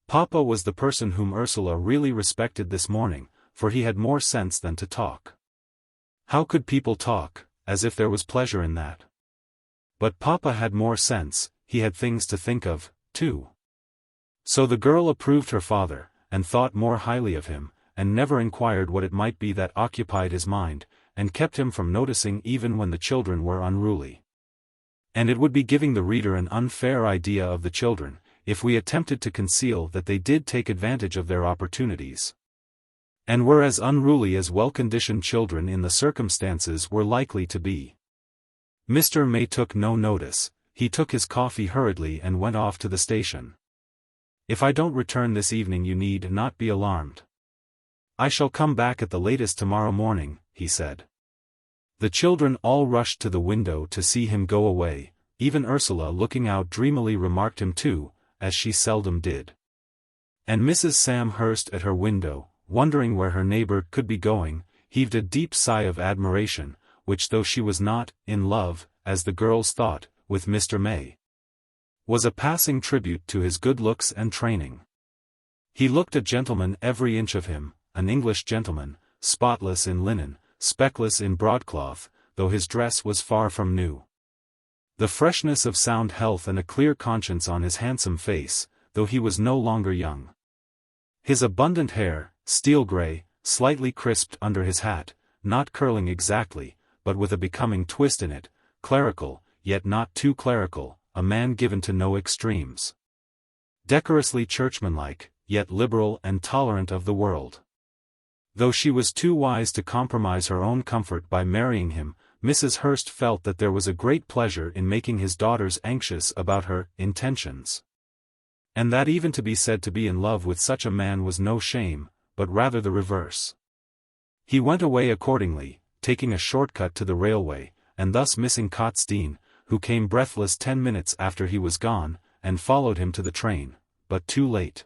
Speaker 1: Papa was the person whom Ursula really respected this morning, for he had more sense than to talk. How could people talk, as if there was pleasure in that? But Papa had more sense, he had things to think of, too. So the girl approved her father, and thought more highly of him, and never inquired what it might be that occupied his mind, and kept him from noticing even when the children were unruly. And it would be giving the reader an unfair idea of the children, if we attempted to conceal that they did take advantage of their opportunities, and were as unruly as well-conditioned children in the circumstances were likely to be. Mr. May took no notice, he took his coffee hurriedly and went off to the station. If I don't return this evening you need not be alarmed. I shall come back at the latest tomorrow morning, he said. The children all rushed to the window to see him go away, even Ursula looking out dreamily remarked him too, as she seldom did. And Mrs. Sam Hurst at her window, wondering where her neighbor could be going, heaved a deep sigh of admiration, which though she was not in love, as the girls thought, with Mr. May, was a passing tribute to his good looks and training. He looked a gentleman every inch of him, an English gentleman, spotless in linen, speckless in broadcloth, though his dress was far from new. The freshness of sound health and a clear conscience on his handsome face, though he was no longer young. His abundant hair, steel grey, slightly crisped under his hat, not curling exactly, but with a becoming twist in it, clerical, yet not too clerical, a man given to no extremes. Decorously churchmanlike, yet liberal and tolerant of the world. Though she was too wise to compromise her own comfort by marrying him, Mrs. Hurst felt that there was a great pleasure in making his daughters anxious about her intentions. And that even to be said to be in love with such a man was no shame, but rather the reverse. He went away accordingly, taking a short-cut to the railway, and thus missing Catastrophe, who came breathless 10 minutes after he was gone, and followed him to the train, but too late.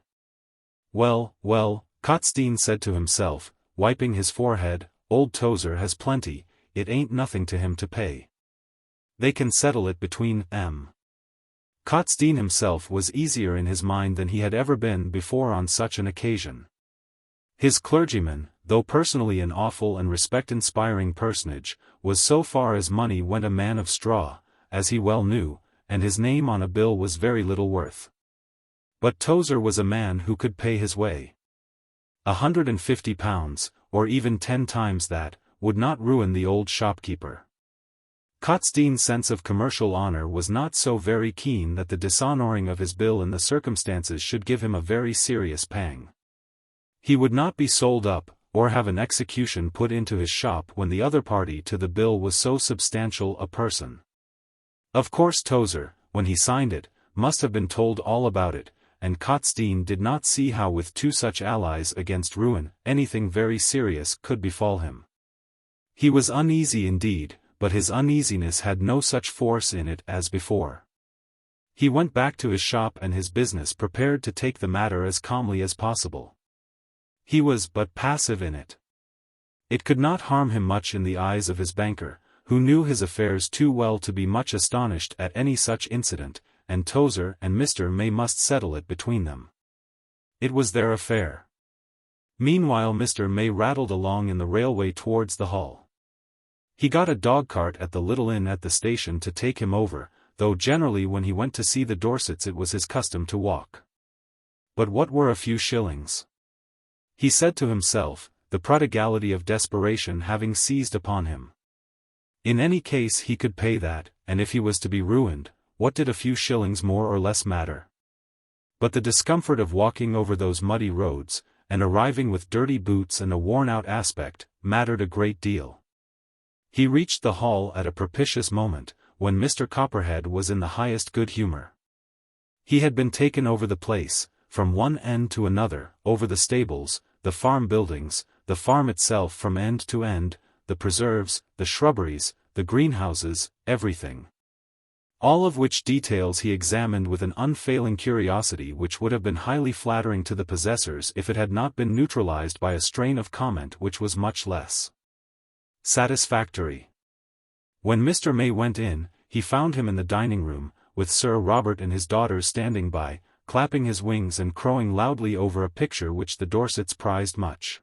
Speaker 1: Well, well, Catastrophe said to himself, wiping his forehead, old Tozer has plenty, it ain't nothing to him to pay. They can settle it between them. Catastrophe himself was easier in his mind than he had ever been before on such an occasion. His clergyman, though personally an awful and respect-inspiring personage, was so far as money went a man of straw, as he well knew, and his name on a bill was very little worth. But Tozer was a man who could pay his way. £150, or even 10 times that, would not ruin the old shopkeeper. Catstroph's sense of commercial honor was not so very keen that the dishonoring of his bill in the circumstances should give him a very serious pang. He would not be sold up, or have an execution put into his shop when the other party to the bill was so substantial a person. Of course Tozer, when he signed it, must have been told all about it, and Catastrophe did not see how with 2 such allies against ruin, anything very serious could befall him. He was uneasy indeed, but his uneasiness had no such force in it as before. He went back to his shop and his business prepared to take the matter as calmly as possible. He was but passive in it. It could not harm him much in the eyes of his banker, who knew his affairs too well to be much astonished at any such incident, and Tozer and Mr. May must settle it between them. It was their affair. Meanwhile Mr. May rattled along in the railway towards the Hall. He got a dog-cart at the little inn at the station to take him over, though generally when he went to see the Dorsets it was his custom to walk. But what were a few shillings? He said to himself, the prodigality of desperation having seized upon him. In any case he could pay that, and if he was to be ruined, what did a few shillings more or less matter? But the discomfort of walking over those muddy roads, and arriving with dirty boots and a worn-out aspect, mattered a great deal. He reached the hall at a propitious moment, when Mr. Copperhead was in the highest good humour. He had been taken over the place, from one end to another, over the stables, the farm buildings, the farm itself from end to end, the preserves, the shrubberies, the greenhouses, everything. All of which details he examined with an unfailing curiosity which would have been highly flattering to the possessors if it had not been neutralized by a strain of comment which was much less satisfactory. When Mr. May went in, he found him in the dining-room, with Sir Robert and his daughters standing by, clapping his wings and crowing loudly over a picture which the Dorsets prized much.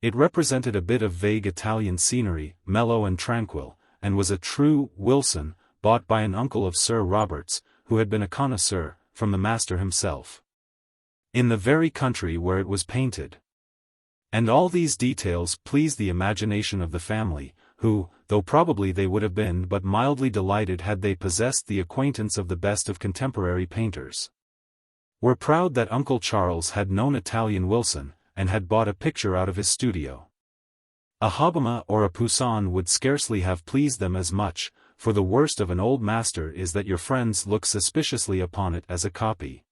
Speaker 1: It represented a bit of vague Italian scenery, mellow and tranquil, and was a true Wilson, bought by an uncle of Sir Robert's, who had been a connoisseur, from the master himself, in the very country where it was painted. And all these details pleased the imagination of the family, who, though probably they would have been but mildly delighted had they possessed the acquaintance of the best of contemporary painters, were proud that Uncle Charles had known Italian Wilson, and had bought a picture out of his studio. A Hobbema or a Poussin would scarcely have pleased them as much, for the worst of an old master is that your friends look suspiciously upon it as a copy.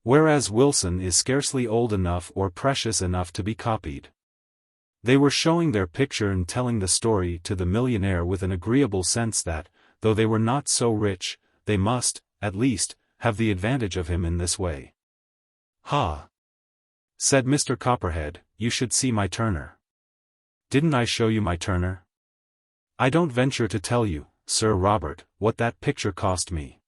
Speaker 1: Whereas Wilson is scarcely old enough or precious enough to be copied. They were showing their picture and telling the story to the millionaire with an agreeable sense that, though they were not so rich, they must, at least, have the advantage of him in this way. "Ha!" said Mr. Copperhead, "you should see my Turner." "Didn't I show you my Turner?" "I don't venture to tell you, Sir Robert, what that picture cost me.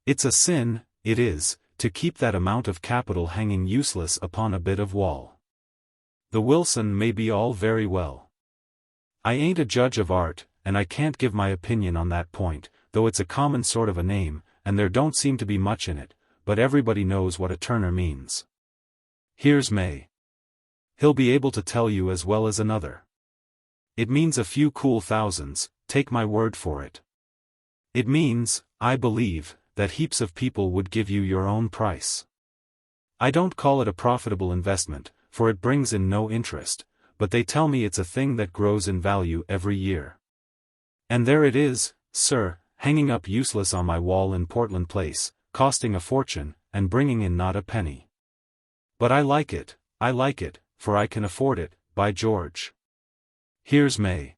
Speaker 1: It's a sin, it is, to keep that amount of capital hanging useless upon a bit of wall. The Wilson may be all very well. I ain't a judge of art, and I can't give my opinion on that point, though it's a common sort of a name, and there don't seem to be much in it, but everybody knows what a Turner means. Here's May. He'll be able to tell you as well as another. It means a few cool thousands, take my word for it. It means, I believe, that heaps of people would give you your own price. I don't call it a profitable investment, for it brings in no interest, but they tell me it's a thing that grows in value every year. And there it is, sir, hanging up useless on my wall in Portland Place, costing a fortune, and bringing in not a penny. But I like it, for I can afford it, by George. Here's May.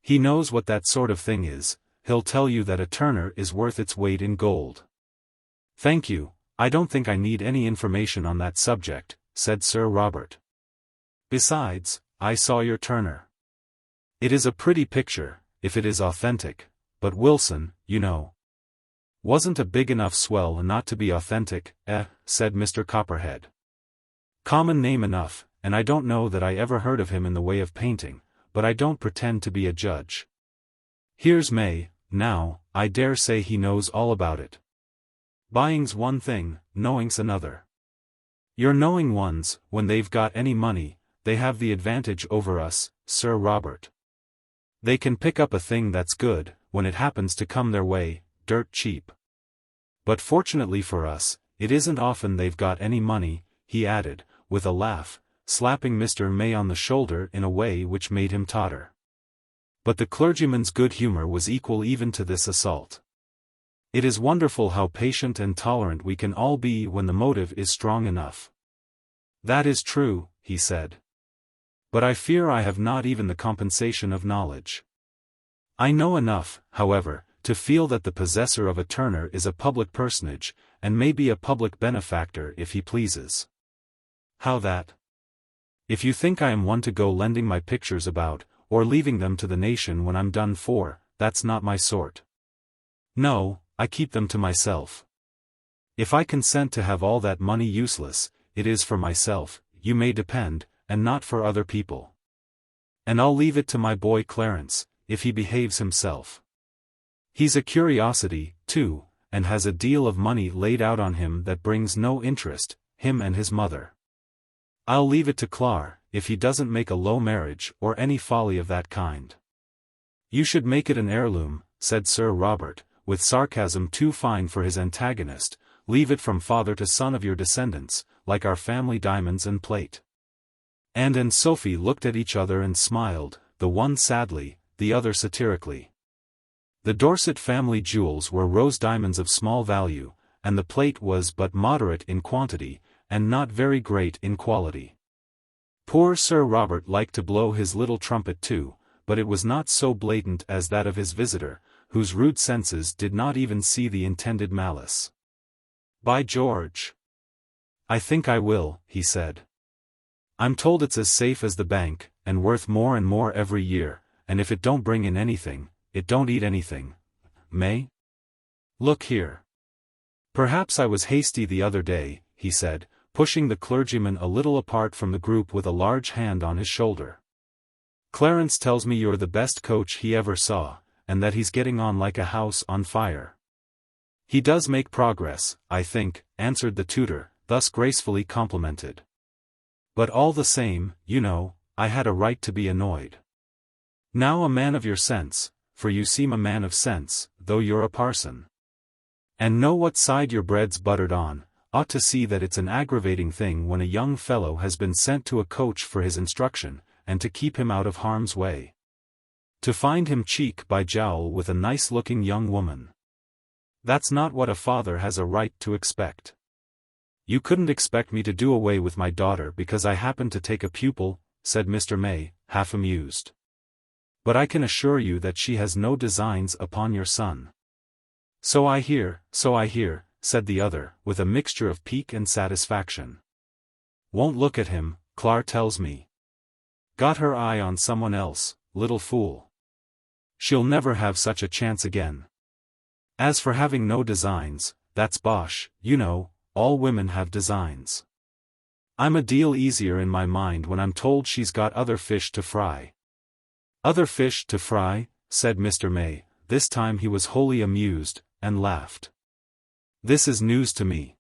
Speaker 1: He knows what that sort of thing is, he'll tell you that a Turner is worth its weight in gold." "Thank you, I don't think I need any information on that subject," said Sir Robert. "Besides, I saw your Turner. It is a pretty picture, if it is authentic, but Wilson, you know, wasn't a big enough swell not to be authentic, said Mr. Copperhead. "Common name enough, and I don't know that I ever heard of him in the way of painting, but I don't pretend to be a judge. Here's May, now, I dare say he knows all about it. Buying's one thing, knowing's another. Your knowing ones, when they've got any money, they have the advantage over us, Sir Robert. They can pick up a thing that's good, when it happens to come their way, dirt cheap. But fortunately for us, it isn't often they've got any money," he added, with a laugh, slapping Mr. May on the shoulder in a way which made him totter. But the clergyman's good humor was equal even to this assault. It is wonderful how patient and tolerant we can all be when the motive is strong enough. "That is true," he said. "But I fear I have not even the compensation of knowledge. I know enough, however, to feel that the possessor of a Turner is a public personage, and may be a public benefactor if he pleases." "How that?" "If you think I am one to go lending my pictures about, or leaving them to the nation when I'm done for, that's not my sort. No, I keep them to myself. If I consent to have all that money useless, it is for myself, you may depend, and not for other people. And I'll leave it to my boy Clarence, if he behaves himself. He's a curiosity, too, and has a deal of money laid out on him that brings no interest, him and his mother. I'll leave it to Clar, if he doesn't make a low marriage or any folly of that kind. You should make it an heirloom, said Sir Robert, with sarcasm too fine for his antagonist. Leave it from father to son of your descendants, like our family diamonds and plate. Anne and Sophie looked at each other and smiled, the one sadly, the other satirically. The Dorset family jewels were rose diamonds of small value, and the plate was but moderate in quantity, and not very great in quality. Poor Sir Robert liked to blow his little trumpet too, but it was not so blatant as that of his visitor, whose rude senses did not even see the intended malice. By George! I think I will, he said. I'm told it's as safe as the bank, and worth more and more every year, and if it don't bring in anything, it don't eat anything. May? Look here. Perhaps I was hasty the other day, he said, pushing the clergyman a little apart from the group with a large hand on his shoulder. Clarence tells me you're the best coach he ever saw, and that he's getting on like a house on fire. He does make progress, I think, answered the tutor, thus gracefully complimented. But all the same, you know, I had a right to be annoyed. Now a man of your sense, for you seem a man of sense, though you're a parson, and know what side your bread's buttered on, ought to see that it's an aggravating thing when a young fellow has been sent to a coach for his instruction, and to keep him out of harm's way. To find him cheek by jowl with a nice-looking young woman. That's not what a father has a right to expect. You couldn't expect me to do away with my daughter because I happen to take a pupil, said Mr. May, half amused. But I can assure you that she has no designs upon your son. So I hear, said the other, with a mixture of pique and satisfaction. Won't look at him, Clar tells me. Got her eye on someone else, little fool. She'll never have such a chance again. As for having no designs, that's bosh, you know, all women have designs. I'm a deal easier in my mind when I'm told she's got other fish to fry. Other fish to fry, said Mr. May, this time he was wholly amused, and laughed. This is news to me.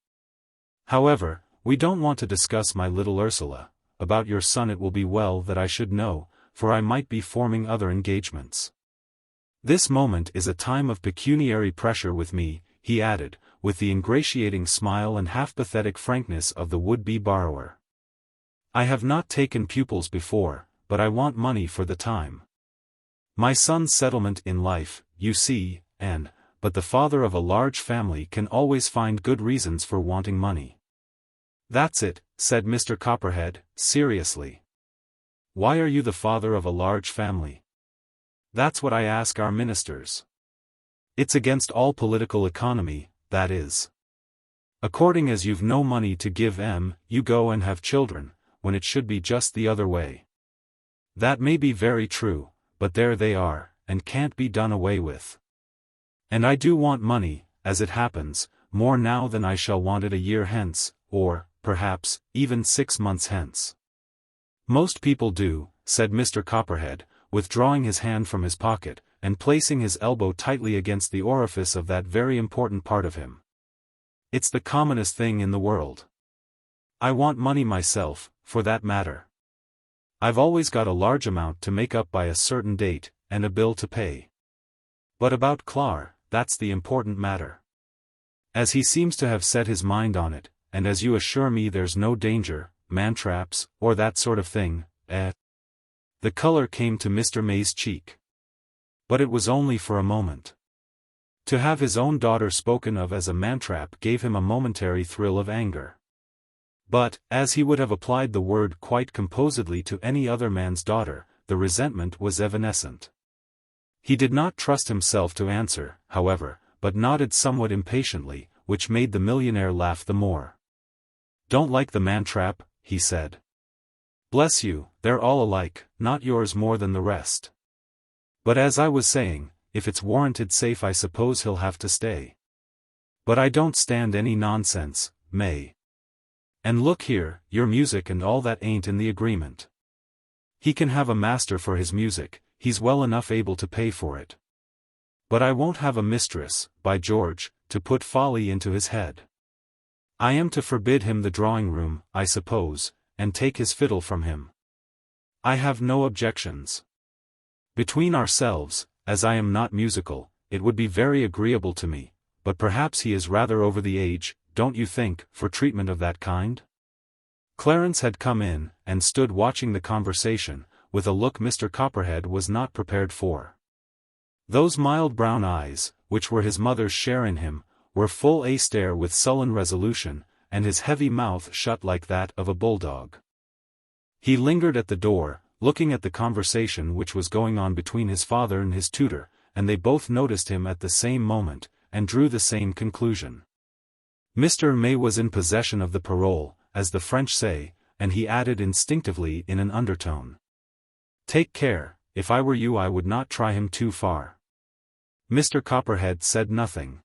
Speaker 1: However, we don't want to discuss my little Ursula. About your son it will be well that I should know, for I might be forming other engagements. This moment is a time of pecuniary pressure with me, he added, with the ingratiating smile and half-pathetic frankness of the would-be borrower. I have not taken pupils before, but I want money for the time. My son's settlement in life, you see, but the father of a large family can always find good reasons for wanting money. That's it, said Mr. Copperhead, seriously. Why are you the father of a large family? That's what I ask our ministers. It's against all political economy, that is. According as you've no money to give you go and have children, when it should be just the other way. That may be very true, but there they are, and can't be done away with. And I do want money, as it happens, more now than I shall want it a year hence, or, perhaps, even 6 months hence. Most people do, said Mr. Copperhead, withdrawing his hand from his pocket, and placing his elbow tightly against the orifice of that very important part of him. It's the commonest thing in the world. I want money myself, for that matter. I've always got a large amount to make up by a certain date, and a bill to pay. But about Clar, that's the important matter. As he seems to have set his mind on it, and as you assure me there's no danger, man-traps, or that sort of thing, The color came to Mr. May's cheek. But it was only for a moment. To have his own daughter spoken of as a man-trap gave him a momentary thrill of anger. But, as he would have applied the word quite composedly to any other man's daughter, the resentment was evanescent. He did not trust himself to answer, however, but nodded somewhat impatiently, which made the millionaire laugh the more. Don't like the man-trap, he said. Bless you, they're all alike, not yours more than the rest. But as I was saying, if it's warranted safe I suppose he'll have to stay. But I don't stand any nonsense, May. And look here, your music and all that ain't in the agreement. He can have a master for his music, he's well enough able to pay for it. But I won't have a mistress, by George, to put folly into his head. I am to forbid him the drawing-room, I suppose, and take his fiddle from him. I have no objections. Between ourselves, as I am not musical, it would be very agreeable to me, but perhaps he is rather over the age, don't you think, for treatment of that kind?" Clarence had come in, and stood watching the conversation, with a look Mr. Copperhead was not prepared for. Those mild brown eyes, which were his mother's share in him, were full a stare with sullen resolution, and his heavy mouth shut like that of a bulldog. He lingered at the door, looking at the conversation which was going on between his father and his tutor, and they both noticed him at the same moment, and drew the same conclusion. Mr. May was in possession of the parole, as the French say, and he added instinctively in an undertone, "Take care, if I were you I would not try him too far." Mr. Copperhead said nothing.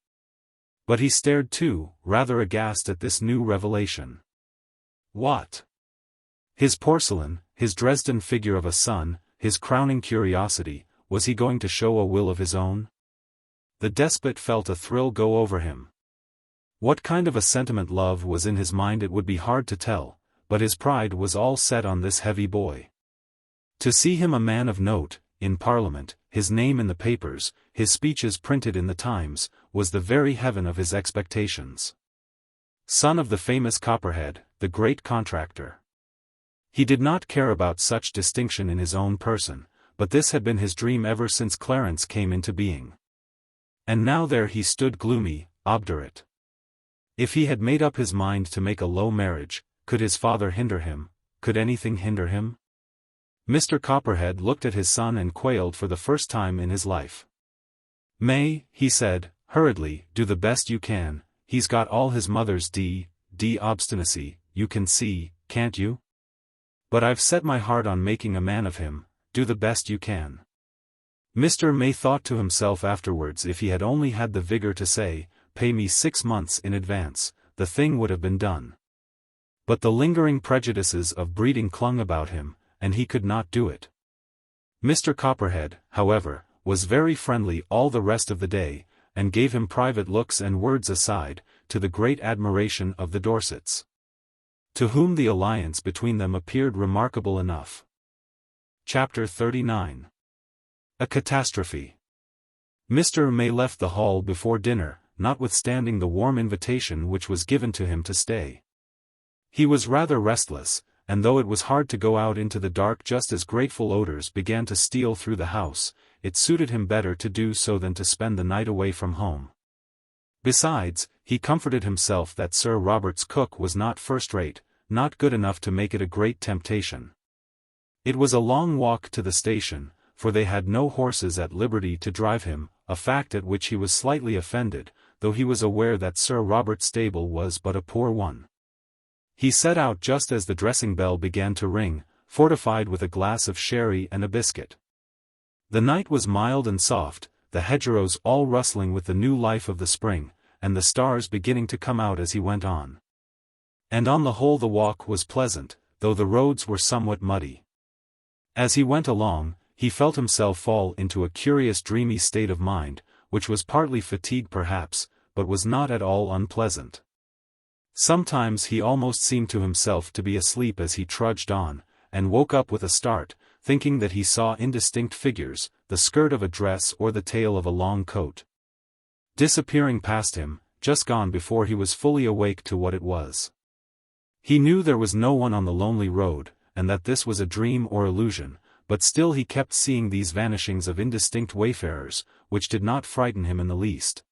Speaker 1: But he stared too, rather aghast at this new revelation. What? His porcelain, his Dresden figure of a son, his crowning curiosity, was he going to show a will of his own? The despot felt a thrill go over him. What kind of a sentiment love was in his mind it would be hard to tell, but his pride was all set on this heavy boy. To see him a man of note, in Parliament, his name in the papers, his speeches printed in the Times, was the very heaven of his expectations. Son of the famous Copperhead, the great contractor. He did not care about such distinction in his own person, but this had been his dream ever since Clarence came into being. And now there he stood gloomy, obdurate. If he had made up his mind to make a low marriage, could his father hinder him? Could anything hinder him? Mr. Copperhead looked at his son and quailed for the first time in his life. "May," he said, hurriedly, "do the best you can, he's got all his mother's d obstinacy, you can see, can't you? But I've set my heart on making a man of him, do the best you can." Mr. May thought to himself afterwards if he had only had the vigor to say, "Pay me 6 months in advance," the thing would have been done. But the lingering prejudices of breeding clung about him, and he could not do it. Mr. Copperhead, however, was very friendly all the rest of the day, and gave him private looks and words aside, to the great admiration of the Dorsets, to whom the alliance between them appeared remarkable enough. Chapter 39. A Catastrophe. Mr. May left the hall before dinner, notwithstanding the warm invitation which was given to him to stay. He was rather restless, and though it was hard to go out into the dark just as grateful odors began to steal through the house, it suited him better to do so than to spend the night away from home. Besides, he comforted himself that Sir Robert's cook was not first-rate, not good enough to make it a great temptation. It was a long walk to the station, for they had no horses at liberty to drive him, a fact at which he was slightly offended, though he was aware that Sir Robert's stable was but a poor one. He set out just as the dressing bell began to ring, fortified with a glass of sherry and a biscuit. The night was mild and soft, the hedgerows all rustling with the new life of the spring, and the stars beginning to come out as he went on. And on the whole the walk was pleasant, though the roads were somewhat muddy. As he went along, he felt himself fall into a curious dreamy state of mind, which was partly fatigue perhaps, but was not at all unpleasant. Sometimes he almost seemed to himself to be asleep as he trudged on, and woke up with a start, thinking that he saw indistinct figures, the skirt of a dress or the tail of a long coat, disappearing past him, just gone before he was fully awake to what it was. He knew there was no one on the lonely road, and that this was a dream or illusion, but still he kept seeing these vanishings of indistinct wayfarers, which did not frighten him in the least,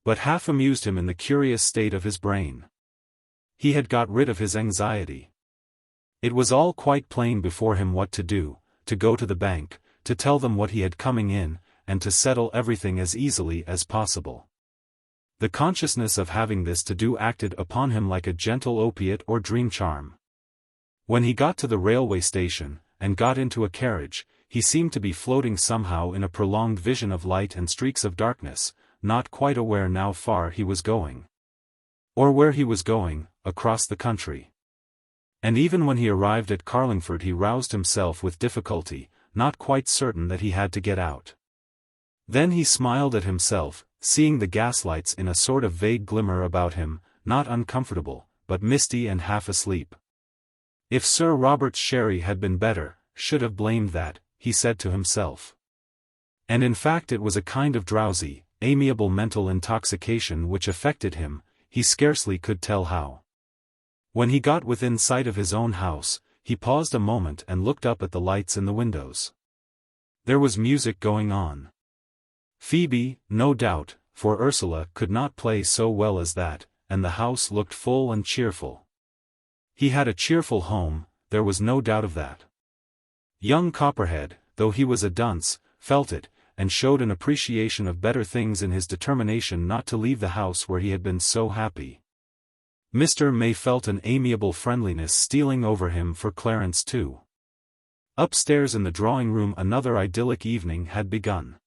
Speaker 1: but half amused him in the curious state of his brain. He had got rid of his anxiety. It was all quite plain before him what to do, to go to the bank, to tell them what he had coming in, and to settle everything as easily as possible. The consciousness of having this to do acted upon him like a gentle opiate or dream charm. When he got to the railway station, and got into a carriage, he seemed to be floating somehow in a prolonged vision of light and streaks of darkness, not quite aware how far he was going, or where he was going, across the country. And even when he arrived at Carlingford he roused himself with difficulty, not quite certain that he had to get out. Then he smiled at himself, seeing the gaslights in a sort of vague glimmer about him, not uncomfortable, but misty and half asleep. If Sir Robert's sherry had been better, should have blamed that, he said to himself. And in fact it was a kind of drowsy, amiable mental intoxication which affected him, he scarcely could tell how. When he got within sight of his own house, he paused a moment and looked up at the lights in the windows. There was music going on. Phoebe, no doubt, for Ursula could not play so well as that, and the house looked full and cheerful. He had a cheerful home, there was no doubt of that. Young Copperhead, though he was a dunce, felt it, and showed an appreciation of better things in his determination not to leave the house where he had been so happy. Mr. May felt an amiable friendliness stealing over him for Clarence too. Upstairs in the drawing-room another idyllic evening had begun.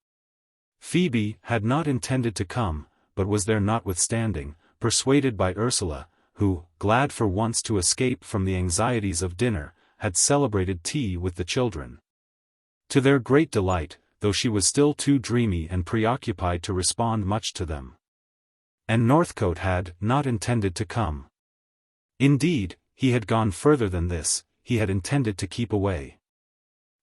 Speaker 1: Phoebe had not intended to come, but was there notwithstanding, persuaded by Ursula, who, glad for once to escape from the anxieties of dinner, had celebrated tea with the children. To their great delight, though she was still too dreamy and preoccupied to respond much to them. And Northcote had not intended to come. Indeed, he had gone further than this, he had intended to keep away.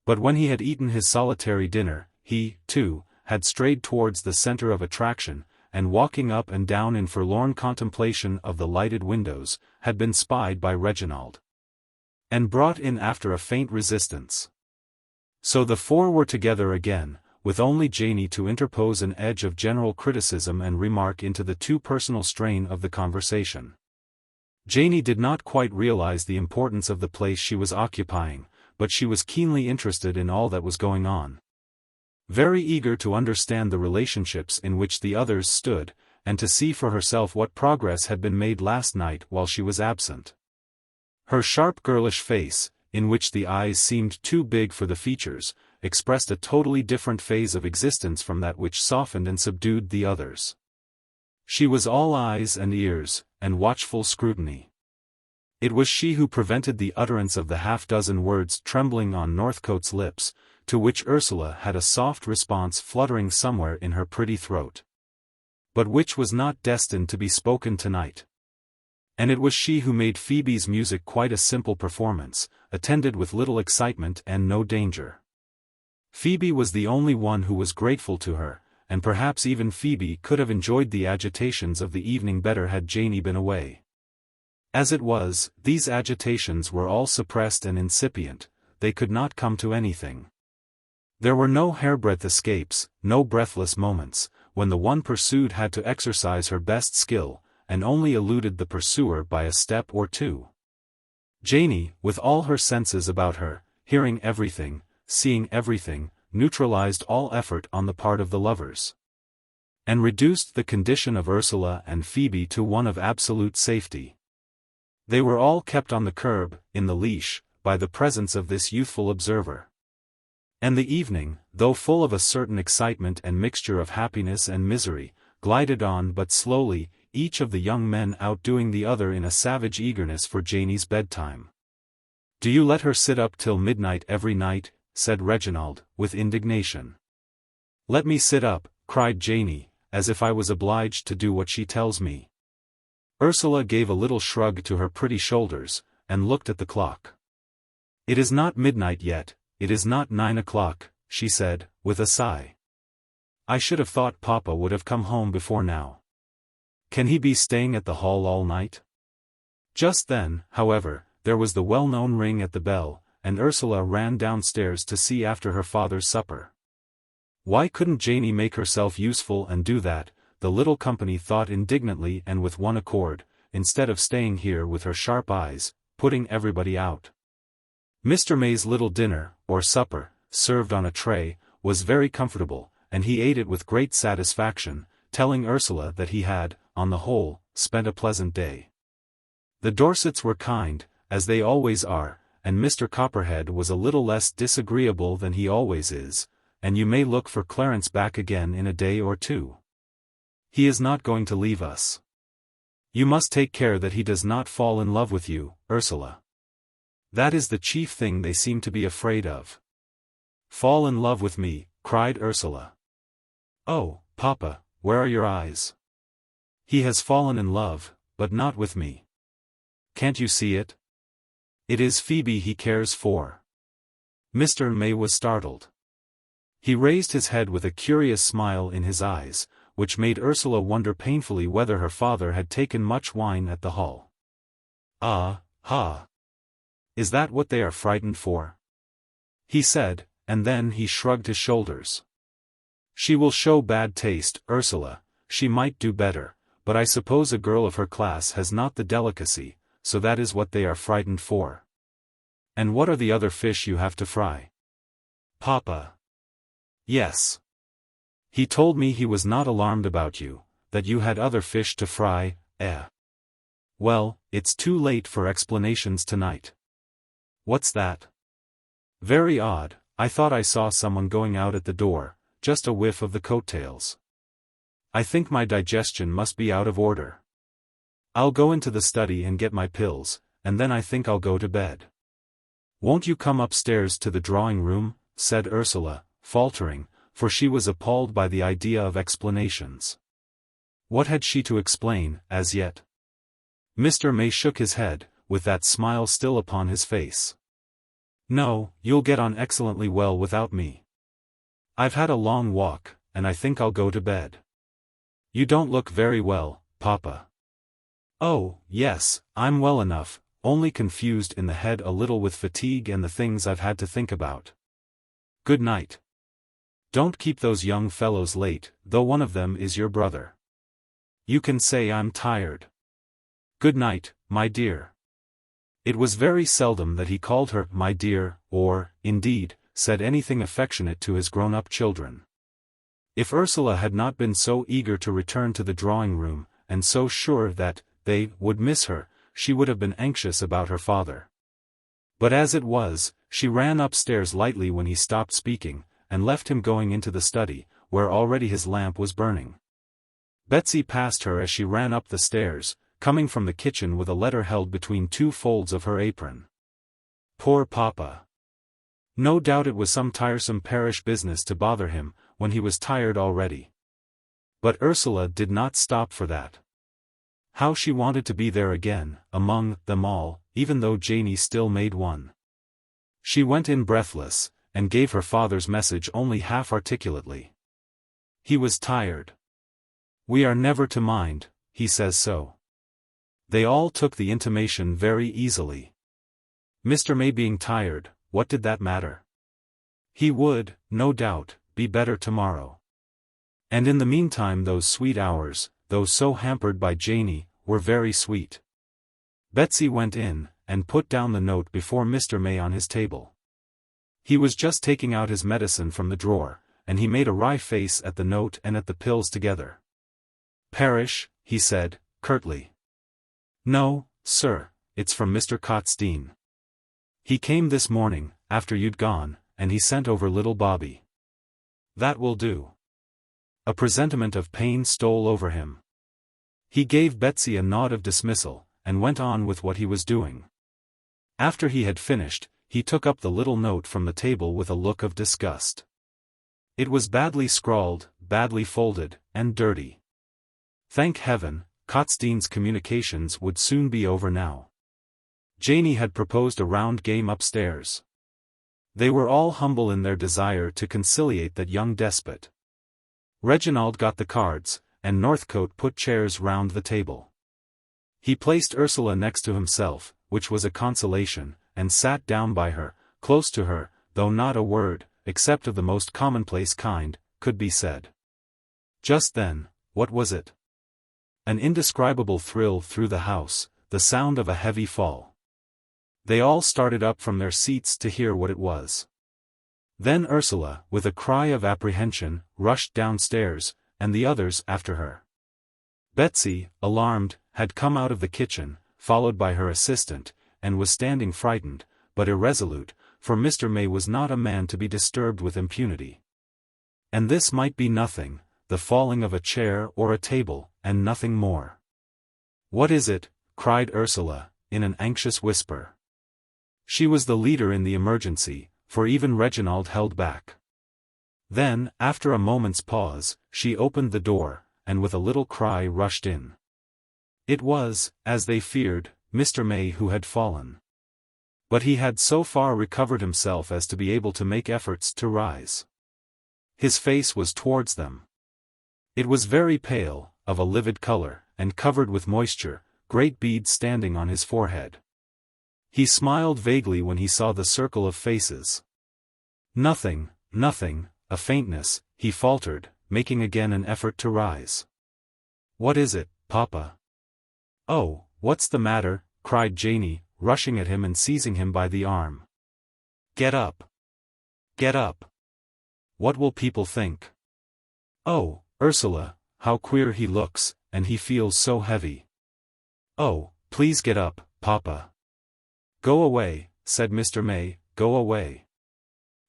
Speaker 1: But when he had eaten his solitary dinner, he, too, had strayed towards the center of attraction, and walking up and down in forlorn contemplation of the lighted windows, had been spied by Reginald. And brought in after a faint resistance. So the four were together again, with only Janey to interpose an edge of general criticism and remark into the too personal strain of the conversation. Janey did not quite realize the importance of the place she was occupying, but she was keenly interested in all that was going on. Very eager to understand the relationships in which the others stood, and to see for herself what progress had been made last night while she was absent. Her sharp girlish face, in which the eyes seemed too big for the features, expressed a totally different phase of existence from that which softened and subdued the others. She was all eyes and ears, and watchful scrutiny. It was she who prevented the utterance of the half-dozen words trembling on Northcote's lips, to which Ursula had a soft response fluttering somewhere in her pretty throat. But which was not destined to be spoken tonight. And it was she who made Phoebe's music quite a simple performance, attended with little excitement and no danger. Phoebe was the only one who was grateful to her, and perhaps even Phoebe could have enjoyed the agitations of the evening better had Janey been away. As it was, these agitations were all suppressed and incipient, they could not come to anything. There were no hairbreadth escapes, no breathless moments, when the one pursued had to exercise her best skill, and only eluded the pursuer by a step or two. Janey, with all her senses about her, hearing everything, seeing everything, neutralized all effort on the part of the lovers. And reduced the condition of Ursula and Phoebe to one of absolute safety. They were all kept on the curb, in the leash, by the presence of this youthful observer. And the evening, though full of a certain excitement and mixture of happiness and misery, glided on but slowly, each of the young men outdoing the other in a savage eagerness for Janey's bedtime. "Do you let her sit up till midnight every night?" said Reginald, with indignation. "Let me sit up," cried Janey, "as if I was obliged to do what she tells me." Ursula gave a little shrug to her pretty shoulders, and looked at the clock. "It is not midnight yet, it is not 9 o'clock, she said, with a sigh. "I should have thought Papa would have come home before now. Can he be staying at the Hall all night?" Just then, however, there was the well-known ring at the bell, and Ursula ran downstairs to see after her father's supper. Why couldn't Janey make herself useful and do that, the little company thought indignantly and with one accord, instead of staying here with her sharp eyes, putting everybody out. Mr. May's little dinner, or supper, served on a tray, was very comfortable, and he ate it with great satisfaction, telling Ursula that he had, on the whole, spent a pleasant day. The Dorsets were kind, as they always are, and Mr. Copperhead was a little less disagreeable than he always is, and you may look for Clarence back again in a day or two. He is not going to leave us. You must take care that he does not fall in love with you, Ursula. That is the chief thing they seem to be afraid of." "Fall in love with me," cried Ursula. "Oh, Papa, where are your eyes? He has fallen in love, but not with me. Can't you see it? It is Phoebe he cares for." Mr. May was startled. He raised his head with a curious smile in his eyes, which made Ursula wonder painfully whether her father had taken much wine at the hall. "Ah, ha! Is that what they are frightened for?" he said, and then he shrugged his shoulders. "She will show bad taste, Ursula. She might do better, but I suppose a girl of her class has not the delicacy, so that is what they are frightened for." "And what are the other fish you have to fry?" "Papa." "Yes. He told me he was not alarmed about you, that you had other fish to fry, eh? Well, it's too late for explanations tonight." "What's that?" "Very odd, I thought I saw someone going out at the door, just a whiff of the coattails. I think my digestion must be out of order. I'll go into the study and get my pills, and then I think I'll go to bed." "Won't you come upstairs to the drawing room?" said Ursula, faltering, for she was appalled by the idea of explanations. What had she to explain, as yet? Mr. May shook his head, with that smile still upon his face. "No, you'll get on excellently well without me. I've had a long walk, and I think I'll go to bed." "You don't look very well, Papa." "Oh, yes, I'm well enough, only confused in the head a little with fatigue and the things I've had to think about. Good night. Don't keep those young fellows late, though one of them is your brother. You can say I'm tired. Good night, my dear." It was very seldom that he called her my dear, or, indeed, said anything affectionate to his grown-up children. If Ursula had not been so eager to return to the drawing-room, and so sure that they would miss her, she would have been anxious about her father. But as it was, she ran upstairs lightly when he stopped speaking, and left him going into the study, where already his lamp was burning. Betsy passed her as she ran up the stairs, coming from the kitchen with a letter held between two folds of her apron. Poor Papa! No doubt it was some tiresome parish business to bother him, when he was tired already. But Ursula did not stop for that. How she wanted to be there again, among them all, even though Janey still made one. She went in breathless, and gave her father's message only half articulately. He was tired. "We are never to mind, he says so." They all took the intimation very easily. Mr. May being tired, what did that matter? He would, no doubt, be better tomorrow. And in the meantime those sweet hours, though so hampered by Janey, were very sweet. Betsy went in, and put down the note before Mr. May on his table. He was just taking out his medicine from the drawer, and he made a wry face at the note and at the pills together. "Parish," he said, curtly. "No, sir, it's from Mr. Cotstein. He came this morning, after you'd gone, and he sent over little Bobby." "That will do." A presentiment of pain stole over him. He gave Betsy a nod of dismissal, and went on with what he was doing. After he had finished, he took up the little note from the table with a look of disgust. It was badly scrawled, badly folded, and dirty. Thank heaven, Cotstein's communications would soon be over now. Janey had proposed a round game upstairs. They were all humble in their desire to conciliate that young despot. Reginald got the cards, and Northcote put chairs round the table. He placed Ursula next to himself, which was a consolation, and sat down by her, close to her, though not a word, except of the most commonplace kind, could be said. Just then, what was it? An indescribable thrill through the house, the sound of a heavy fall. They all started up from their seats to hear what it was. Then Ursula, with a cry of apprehension, rushed downstairs, and the others after her. Betsy, alarmed, had come out of the kitchen, followed by her assistant, and was standing frightened, but irresolute, for Mr. May was not a man to be disturbed with impunity. And this might be nothing, the falling of a chair or a table, and nothing more. "What is it?" cried Ursula, in an anxious whisper. She was the leader in the emergency, for even Reginald held back. Then, after a moment's pause, she opened the door, and with a little cry rushed in. It was, as they feared, Mr. May who had fallen. But he had so far recovered himself as to be able to make efforts to rise. His face was towards them. It was very pale, of a livid color, and covered with moisture, great beads standing on his forehead. He smiled vaguely when he saw the circle of faces. Nothing, a faintness, he faltered, making again an effort to rise. What is it, Papa? Oh, what's the matter? Cried Janey, rushing at him and seizing him by the arm. Get up. Get up. What will people think? Oh, Ursula, how queer he looks, and he feels so heavy. Oh, please get up, Papa. Go away, said Mr. May, go away.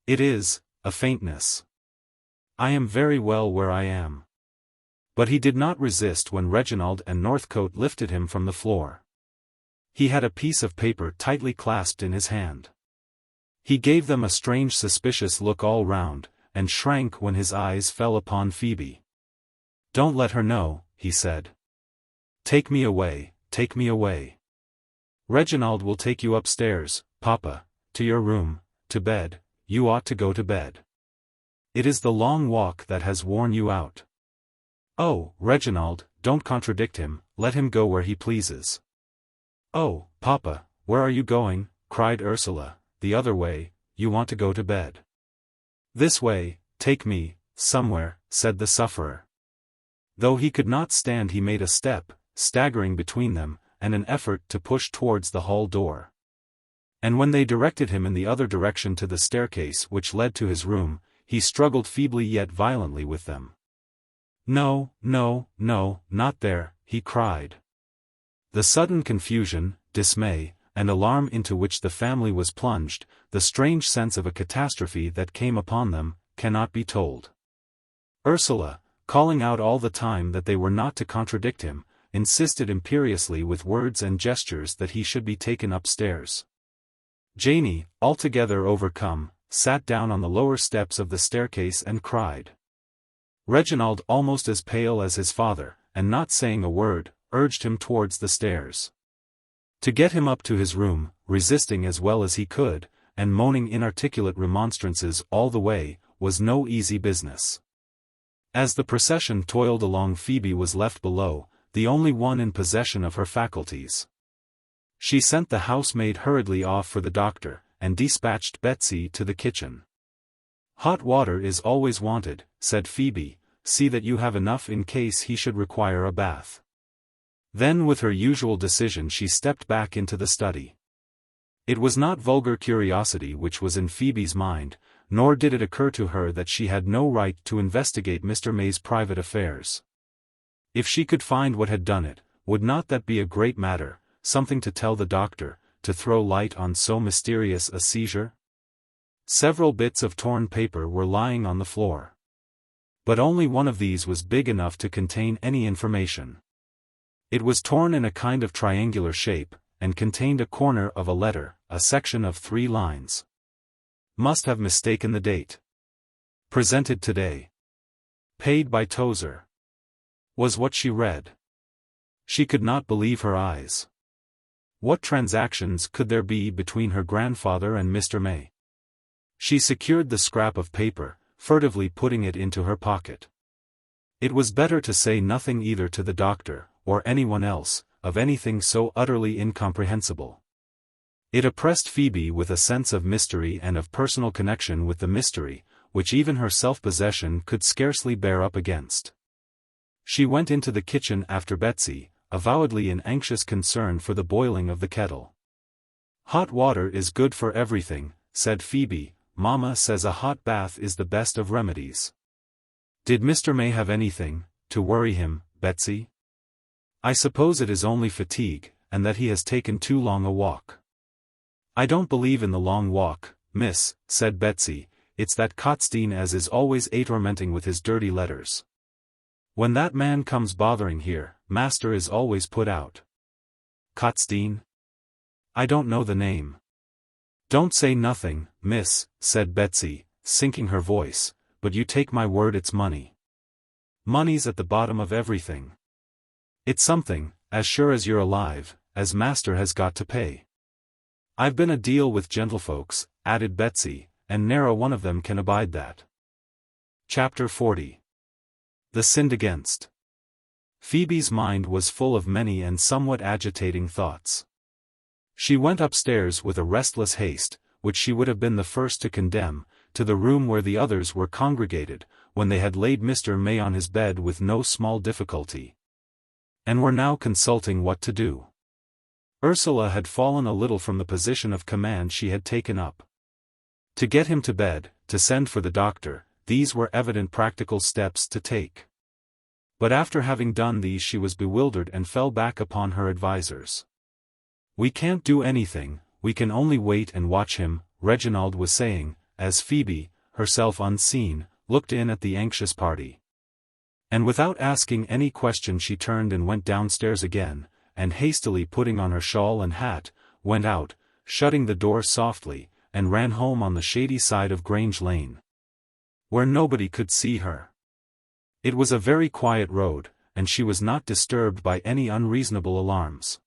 Speaker 1: It is a faintness. I am very well where I am. But he did not resist when Reginald and Northcote lifted him from the floor. He had a piece of paper tightly clasped in his hand. He gave them a strange suspicious look all round, and shrank when his eyes fell upon Phoebe. Don't let her know, he said. Take me away, take me away. Reginald will take you upstairs, Papa, to your room, to bed. You ought to go to bed. It is the long walk that has worn you out. Oh, Reginald, don't contradict him, let him go where he pleases. Oh, Papa, where are you going? Cried Ursula. The other way, you want to go to bed. This way, take me, somewhere, said the sufferer. Though he could not stand, he made a step, staggering between them, and an effort to push towards the hall door. And when they directed him in the other direction to the staircase which led to his room, he struggled feebly yet violently with them. No, not there, he cried. The sudden confusion, dismay, and alarm into which the family was plunged, the strange sense of a catastrophe that came upon them, cannot be told. Ursula, calling out all the time that they were not to contradict him, insisted imperiously with words and gestures that he should be taken upstairs. Janey, altogether overcome, sat down on the lower steps of the staircase and cried. Reginald, almost as pale as his father, and not saying a word, urged him towards the stairs. To get him up to his room, resisting as well as he could, and moaning inarticulate remonstrances all the way, was no easy business. As the procession toiled along, Phoebe was left below, the only one in possession of her faculties. She sent the housemaid hurriedly off for the doctor, and dispatched Betsy to the kitchen. Hot water is always wanted, said Phoebe, see that you have enough in case he should require a bath. Then with her usual decision she stepped back into the study. It was not vulgar curiosity which was in Phoebe's mind, nor did it occur to her that she had no right to investigate Mr. May's private affairs. If she could find what had done it, would not that be a great matter, something to tell the doctor, to throw light on so mysterious a seizure? Several bits of torn paper were lying on the floor. But only one of these was big enough to contain any information. It was torn in a kind of triangular shape, and contained a corner of a letter, a section of 3 lines. Must have mistaken the date. Presented today. Paid by Tozer. Was what she read. She could not believe her eyes. What transactions could there be between her grandfather and Mr. May? She secured the scrap of paper, furtively putting it into her pocket. It was better to say nothing either to the doctor, or anyone else, of anything so utterly incomprehensible. It oppressed Phoebe with a sense of mystery and of personal connection with the mystery, which even her self-possession could scarcely bear up against. She went into the kitchen after Betsy, avowedly in anxious concern for the boiling of the kettle. Hot water is good for everything, said Phoebe. Mamma says a hot bath is the best of remedies. Did Mr. May have anything to worry him, Betsy? I suppose it is only fatigue, and that he has taken too long a walk. I don't believe in the long walk, miss, said Betsy, it's that Cotstein as is always tormenting with his dirty letters. When that man comes bothering here, master is always put out. Cotstein? I don't know the name. Don't say nothing, miss, said Betsy, sinking her voice, but you take my word it's money. Money's at the bottom of everything. It's something, as sure as you're alive, as master has got to pay. I've been a deal with gentlefolks, added Betsy, and ne'er a one of them can abide that. Chapter 40. The Sinned Against. Phoebe's mind was full of many and somewhat agitating thoughts. She went upstairs with a restless haste, which she would have been the first to condemn, to the room where the others were congregated, when they had laid Mr. May on his bed with no small difficulty, and were now consulting what to do. Ursula had fallen a little from the position of command she had taken up. To get him to bed, to send for the doctor, these were evident practical steps to take. But after having done these she was bewildered and fell back upon her advisers. "We can't do anything, we can only wait and watch him," Reginald was saying, as Phoebe, herself unseen, looked in at the anxious party. And without asking any question she turned and went downstairs again, and hastily putting on her shawl and hat, went out, shutting the door softly, and ran home on the shady side of Grange Lane, where nobody could see her. It was a very quiet road, and she was not disturbed by any unreasonable alarms.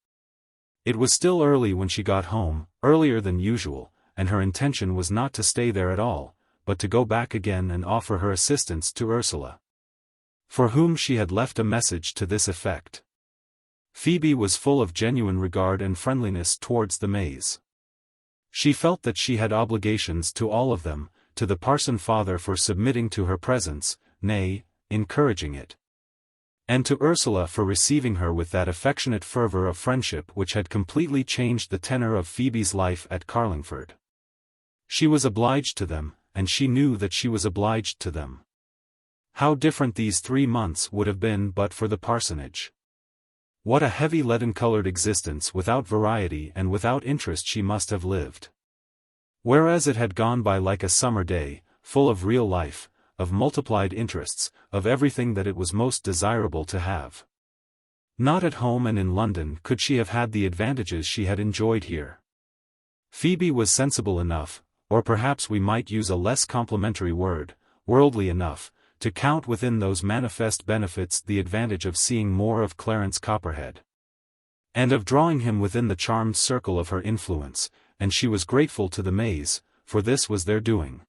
Speaker 1: It was still early when she got home, earlier than usual, and her intention was not to stay there at all, but to go back again and offer her assistance to Ursula, for whom she had left a message to this effect. Phoebe was full of genuine regard and friendliness towards the Mays. She felt that she had obligations to all of them, to the parson father for submitting to her presence, nay, encouraging it, and to Ursula for receiving her with that affectionate fervour of friendship which had completely changed the tenor of Phoebe's life at Carlingford. She was obliged to them, and she knew that she was obliged to them. How different these 3 months would have been but for the parsonage. What a heavy leaden-coloured existence without variety and without interest she must have lived. Whereas it had gone by like a summer day, full of real life, of multiplied interests, of everything that it was most desirable to have. Not at home and in London could she have had the advantages she had enjoyed here. Phoebe was sensible enough, or perhaps we might use a less complimentary word, worldly enough, to count within those manifest benefits the advantage of seeing more of Clarence Copperhead, and of drawing him within the charmed circle of her influence, and she was grateful to the Mays, for this was their doing.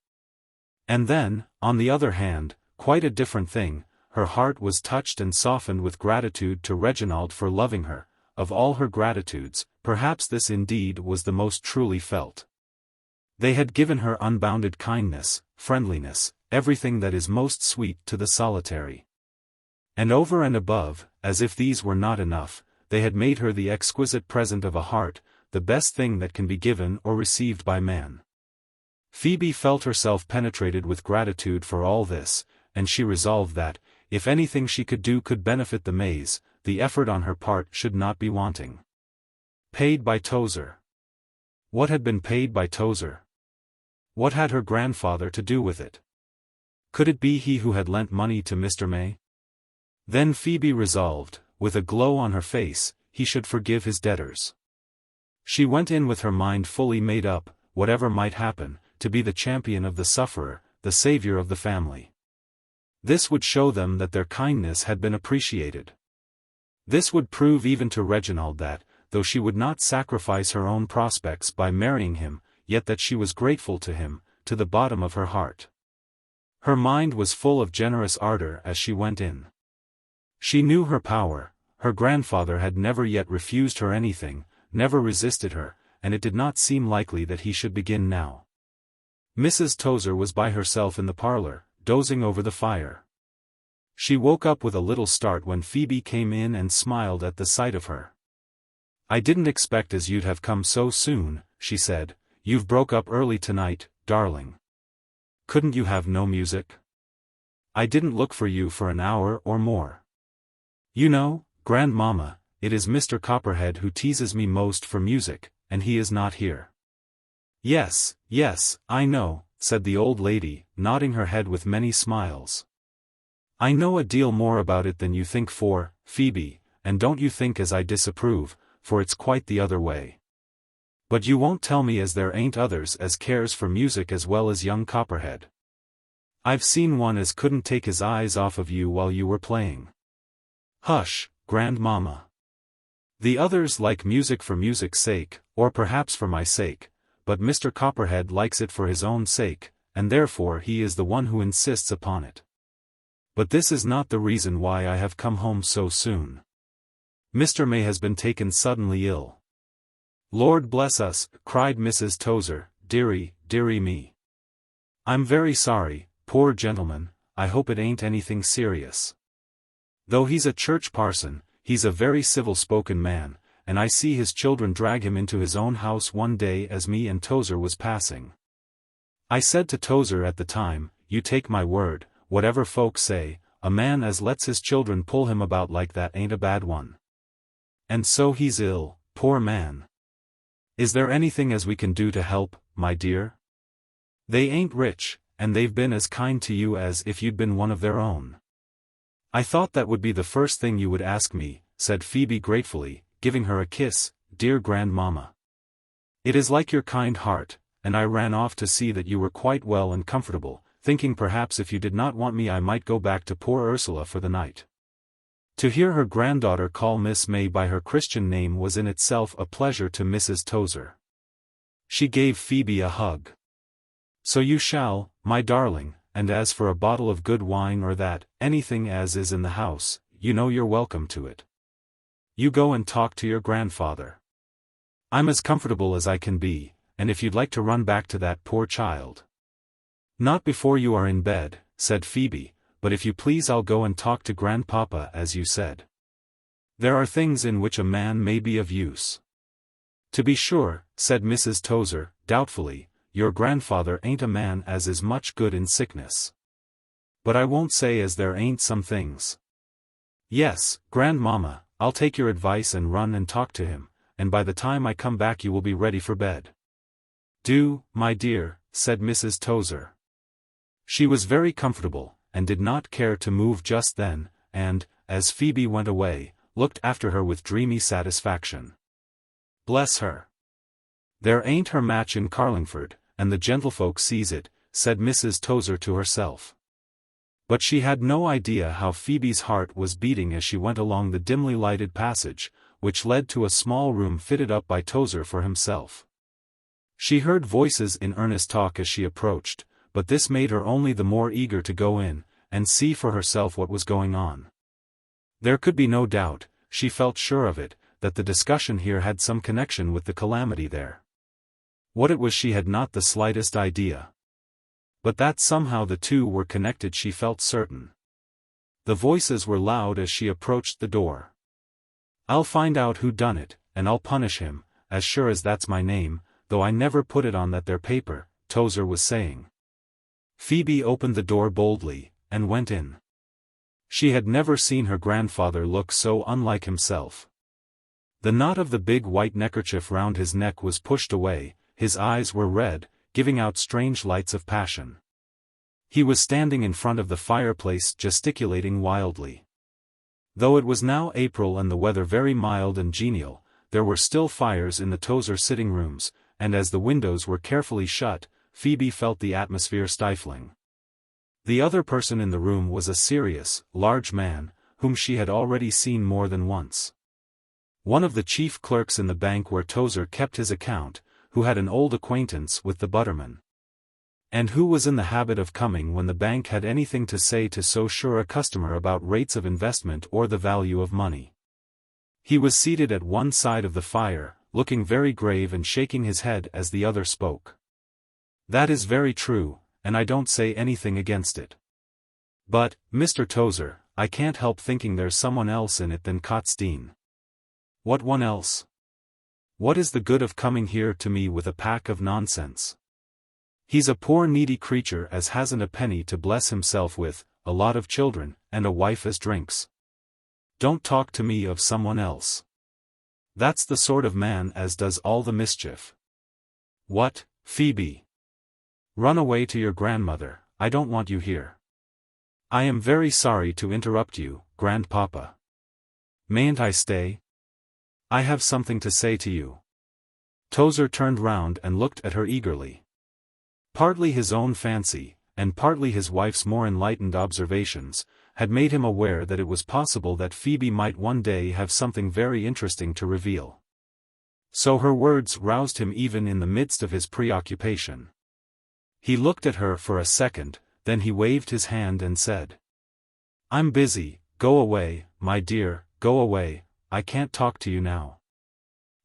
Speaker 1: And then, on the other hand, quite a different thing, her heart was touched and softened with gratitude to Reginald for loving her. Of all her gratitudes, perhaps this indeed was the most truly felt. They had given her unbounded kindness, friendliness, everything that is most sweet to the solitary. And over and above, as if these were not enough, they had made her the exquisite present of a heart, the best thing that can be given or received by man. Phoebe felt herself penetrated with gratitude for all this, and she resolved that, if anything she could do could benefit the Mays, the effort on her part should not be wanting. Paid by Tozer. What had been paid by Tozer? What had her grandfather to do with it? Could it be he who had lent money to Mr. May? Then Phoebe resolved, with a glow on her face, he should forgive his debtors. She went in with her mind fully made up, whatever might happen, to be the champion of the sufferer, the saviour of the family. This would show them that their kindness had been appreciated. This would prove even to Reginald that, though she would not sacrifice her own prospects by marrying him, yet that she was grateful to him, to the bottom of her heart. Her mind was full of generous ardour as she went in. She knew her power, her grandfather had never yet refused her anything, never resisted her, and it did not seem likely that he should begin now. Mrs. Tozer was by herself in the parlour, dozing over the fire. She woke up with a little start when Phoebe came in and smiled at the sight of her. "I didn't expect as you'd have come so soon," she said. "You've broke up early tonight, darling. Couldn't you have no music? I didn't look for you for an hour or more. You know, Grandmamma, it is Mr. Copperhead who teases me most for music, and he is not here." "Yes, yes, I know," said the old lady, nodding her head with many smiles. "I know a deal more about it than you think for, Phoebe, and don't you think as I disapprove, for it's quite the other way. But you won't tell me as there ain't others as cares for music as well as young Copperhead. I've seen one as couldn't take his eyes off of you while you were playing." "Hush, Grandmamma. The others like music for music's sake, or perhaps for my sake, but Mr. Copperhead likes it for his own sake, and therefore he is the one who insists upon it. But this is not the reason why I have come home so soon. Mr. May has been taken suddenly ill." "Lord bless us," cried Mrs. Tozer, "dearie, dearie me. I'm very sorry, poor gentleman. I hope it ain't anything serious. Though he's a church parson, he's a very civil-spoken man, and I see his children drag him into his own house one day as me and Tozer was passing. I said to Tozer at the time, you take my word, whatever folks say, a man as lets his children pull him about like that ain't a bad one. And so he's ill, poor man. Is there anything as we can do to help, my dear? They ain't rich, and they've been as kind to you as if you'd been one of their own." "I thought that would be the first thing you would ask me," said Phoebe gratefully, giving her a kiss, "dear grandmamma. It is like your kind heart, and I ran off to see that you were quite well and comfortable, thinking perhaps if you did not want me I might go back to poor Ursula for the night." To hear her granddaughter call Miss May by her Christian name was in itself a pleasure to Mrs. Tozer. She gave Phoebe a hug. "So you shall, my darling, and as for a bottle of good wine or that, anything as is in the house, you know you're welcome to it. You go and talk to your grandfather. I'm as comfortable as I can be, and if you'd like to run back to that poor child—" "Not before you are in bed," said Phoebe, "but if you please I'll go and talk to grandpapa as you said. There are things in which a man may be of use." "To be sure," said Mrs. Tozer, doubtfully, "your grandfather ain't a man as is much good in sickness. But I won't say as there ain't some things. Yes, grandmamma, I'll take your advice and run and talk to him, and by the time I come back you will be ready for bed." "Do, my dear," said Mrs. Tozer. She was very comfortable, and did not care to move just then, and, as Phoebe went away, looked after her with dreamy satisfaction. "Bless her! There ain't her match in Carlingford, and the gentlefolk sees it," said Mrs. Tozer to herself. But she had no idea how Phoebe's heart was beating as she went along the dimly lighted passage, which led to a small room fitted up by Tozer for himself. She heard voices in earnest talk as she approached, but this made her only the more eager to go in, and see for herself what was going on. There could be no doubt, she felt sure of it, that the discussion here had some connection with the calamity there. What it was she had not the slightest idea. But that somehow the two were connected she felt certain. The voices were loud as she approached the door. "I'll find out who done it, and I'll punish him, as sure as that's my name, though I never put it on that there paper," Tozer was saying. Phoebe opened the door boldly, and went in. She had never seen her grandfather look so unlike himself. The knot of the big white neckerchief round his neck was pushed away, his eyes were red, giving out strange lights of passion. He was standing in front of the fireplace gesticulating wildly. Though it was now April and the weather very mild and genial, there were still fires in the Tozer sitting rooms, and as the windows were carefully shut, Phoebe felt the atmosphere stifling. The other person in the room was a serious, large man, whom she had already seen more than once. One of the chief clerks in the bank where Tozer kept his account, who had an old acquaintance with the butterman, and who was in the habit of coming when the bank had anything to say to so sure a customer about rates of investment or the value of money. He was seated at one side of the fire, looking very grave and shaking his head as the other spoke. "That is very true, and I don't say anything against it. But, Mr. Tozer, I can't help thinking there's someone else in it than Catastrophe." "What one else? What is the good of coming here to me with a pack of nonsense? He's a poor needy creature as hasn't a penny to bless himself with, a lot of children, and a wife as drinks. Don't talk to me of someone else. That's the sort of man as does all the mischief." "What, Phoebe? Run away to your grandmother, I don't want you here." "I am very sorry to interrupt you, grandpapa. Mayn't I stay? I have something to say to you." Tozer turned round and looked at her eagerly. Partly his own fancy, and partly his wife's more enlightened observations, had made him aware that it was possible that Phoebe might one day have something very interesting to reveal. So her words roused him even in the midst of his preoccupation. He looked at her for a second, then he waved his hand and said, "I'm busy, go away, my dear, go away, I can't talk to you now."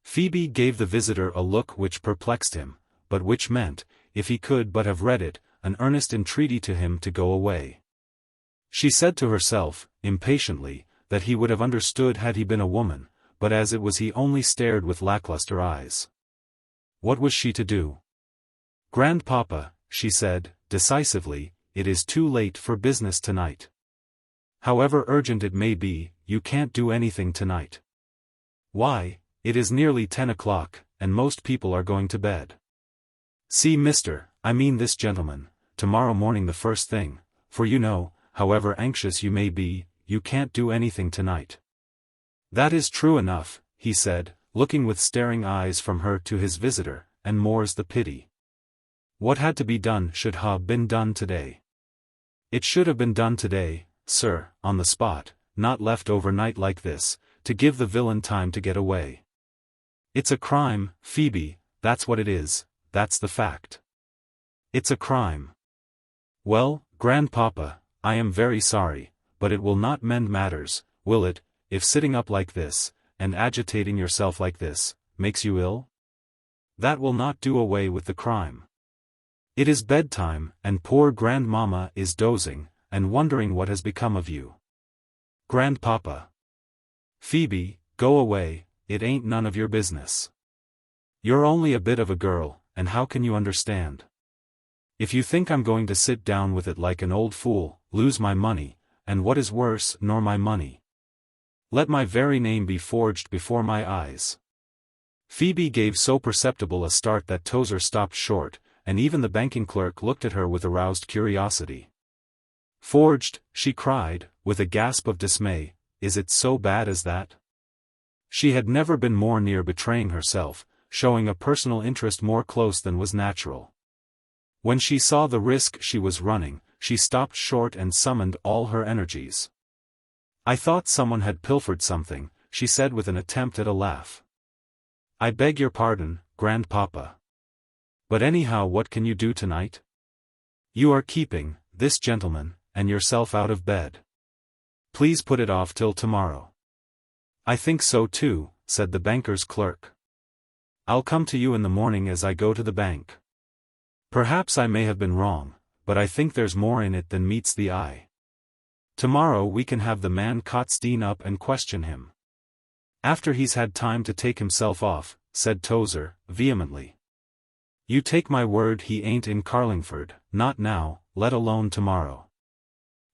Speaker 1: Phoebe gave the visitor a look which perplexed him, but which meant, if he could but have read it, an earnest entreaty to him to go away. She said to herself, impatiently, that he would have understood had he been a woman, but as it was he only stared with lackluster eyes. What was she to do? "Grandpapa," she said, decisively, "it is too late for business tonight. However urgent it may be, you can't do anything tonight. Why, it is nearly 10 o'clock, and most people are going to bed. See I mean this gentleman, tomorrow morning the first thing, for you know, however anxious you may be, you can't do anything tonight." "That is true enough," he said, looking with staring eyes from her to his visitor, "and more's the pity. What had to be done should ha' been done today. It should have been done today, sir, on the spot, not left overnight like this, to give the villain time to get away. It's a crime, Phoebe, that's what it is, that's the fact. It's a crime. Well, grandpapa, I am very sorry, but it will not mend matters, will it, if sitting up like this, and agitating yourself like this, makes you ill? That will not do away with the crime. It is bedtime, and poor grandmamma is dozing, and wondering what has become of you. Grandpapa. Phoebe, go away, it ain't none of your business. You're only a bit of a girl, and how can you understand? If you think I'm going to sit down with it like an old fool, lose my money, and what is worse nor my money. Let my very name be forged before my eyes." Phoebe gave so perceptible a start that Tozer stopped short, and even the banking clerk looked at her with aroused curiosity. "Forged," she cried, with a gasp of dismay, "is it so bad as that?" She had never been more near betraying herself, showing a personal interest more close than was natural. When she saw the risk she was running, she stopped short and summoned all her energies. "I thought someone had pilfered something," she said with an attempt at a laugh. "I beg your pardon, grandpapa. But anyhow, what can you do tonight? You are keeping this gentleman and yourself out of bed. Please put it off till tomorrow." "I think so too," said the banker's clerk. "I'll come to you in the morning as I go to the bank. Perhaps I may have been wrong, but I think there's more in it than meets the eye. Tomorrow we can have the man Catastrophe up and question him. After he's had time to take himself off," said Tozer, vehemently. "You take my word he ain't in Carlingford, not now, let alone tomorrow."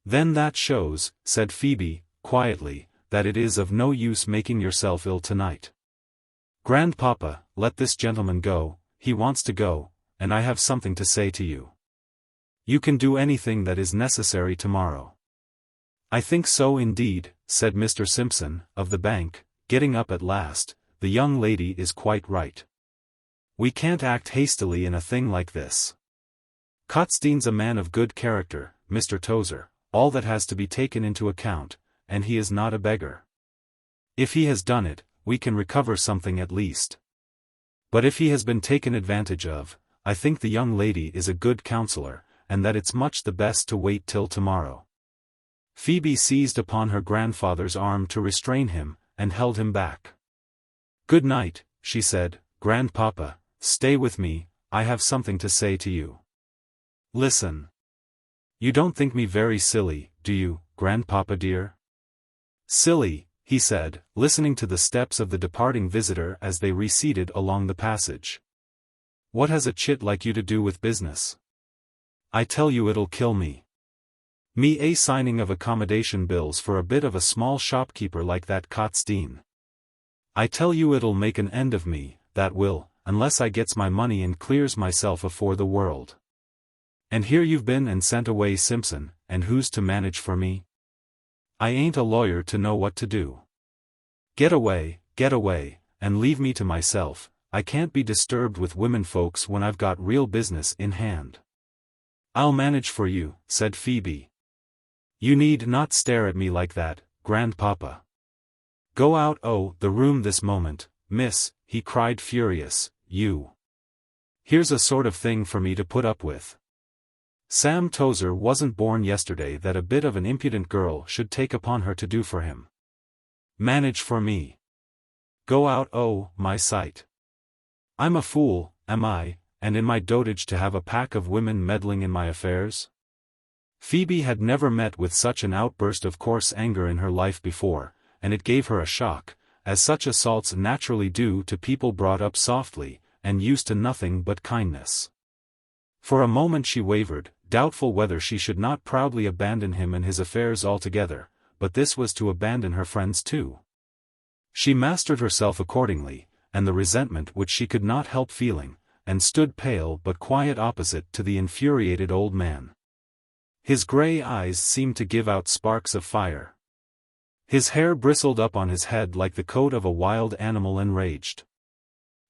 Speaker 1: "Then that shows," said Phoebe, quietly, "that it is of no use making yourself ill tonight. Grandpapa, let this gentleman go, he wants to go, and I have something to say to you. You can do anything that is necessary tomorrow." "I think so indeed," said Mr. Simpson, of the bank, getting up at last, "the young lady is quite right. We can't act hastily in a thing like this. Catastrophe's a man of good character, Mr. Tozer, all that has to be taken into account, and he is not a beggar. If he has done it, we can recover something at least. But if he has been taken advantage of, I think the young lady is a good counsellor, and that it's much the best to wait till tomorrow." Phoebe seized upon her grandfather's arm to restrain him, and held him back. "Good night," she said, "grandpapa, stay with me, I have something to say to you. Listen. You don't think me very silly, do you, grandpapa dear?" "Silly," he said, listening to the steps of the departing visitor as they receded along the passage. "What has a chit like you to do with business? I tell you it'll kill me. Me a signing of accommodation bills for a bit of a small shopkeeper like that Catastrophe. I tell you it'll make an end of me, that will, unless I gets my money and clears myself afore the world. And here you've been and sent away Simpson, and who's to manage for me? I ain't a lawyer to know what to do. Get away, and leave me to myself. I can't be disturbed with women folks when I've got real business in hand." "I'll manage for you," said Phoebe. "You need not stare at me like that, grandpapa. Go out the room this moment, miss," he cried furious, "you. Here's a sort of thing for me to put up with. Sam Tozer wasn't born yesterday that a bit of an impudent girl should take upon her to do for him. Manage for me. Go out, oh, my sight. I'm a fool, am I, and in my dotage to have a pack of women meddling in my affairs? Phoebe had never met with such an outburst of coarse anger in her life before, and it gave her a shock, as such assaults naturally do to people brought up softly, and used to nothing but kindness. For a moment she wavered, doubtful whether she should not proudly abandon him and his affairs altogether, but this was to abandon her friends too. She mastered herself accordingly, and the resentment which she could not help feeling, and stood pale but quiet opposite to the infuriated old man. His grey eyes seemed to give out sparks of fire. His hair bristled up on his head like the coat of a wild animal enraged.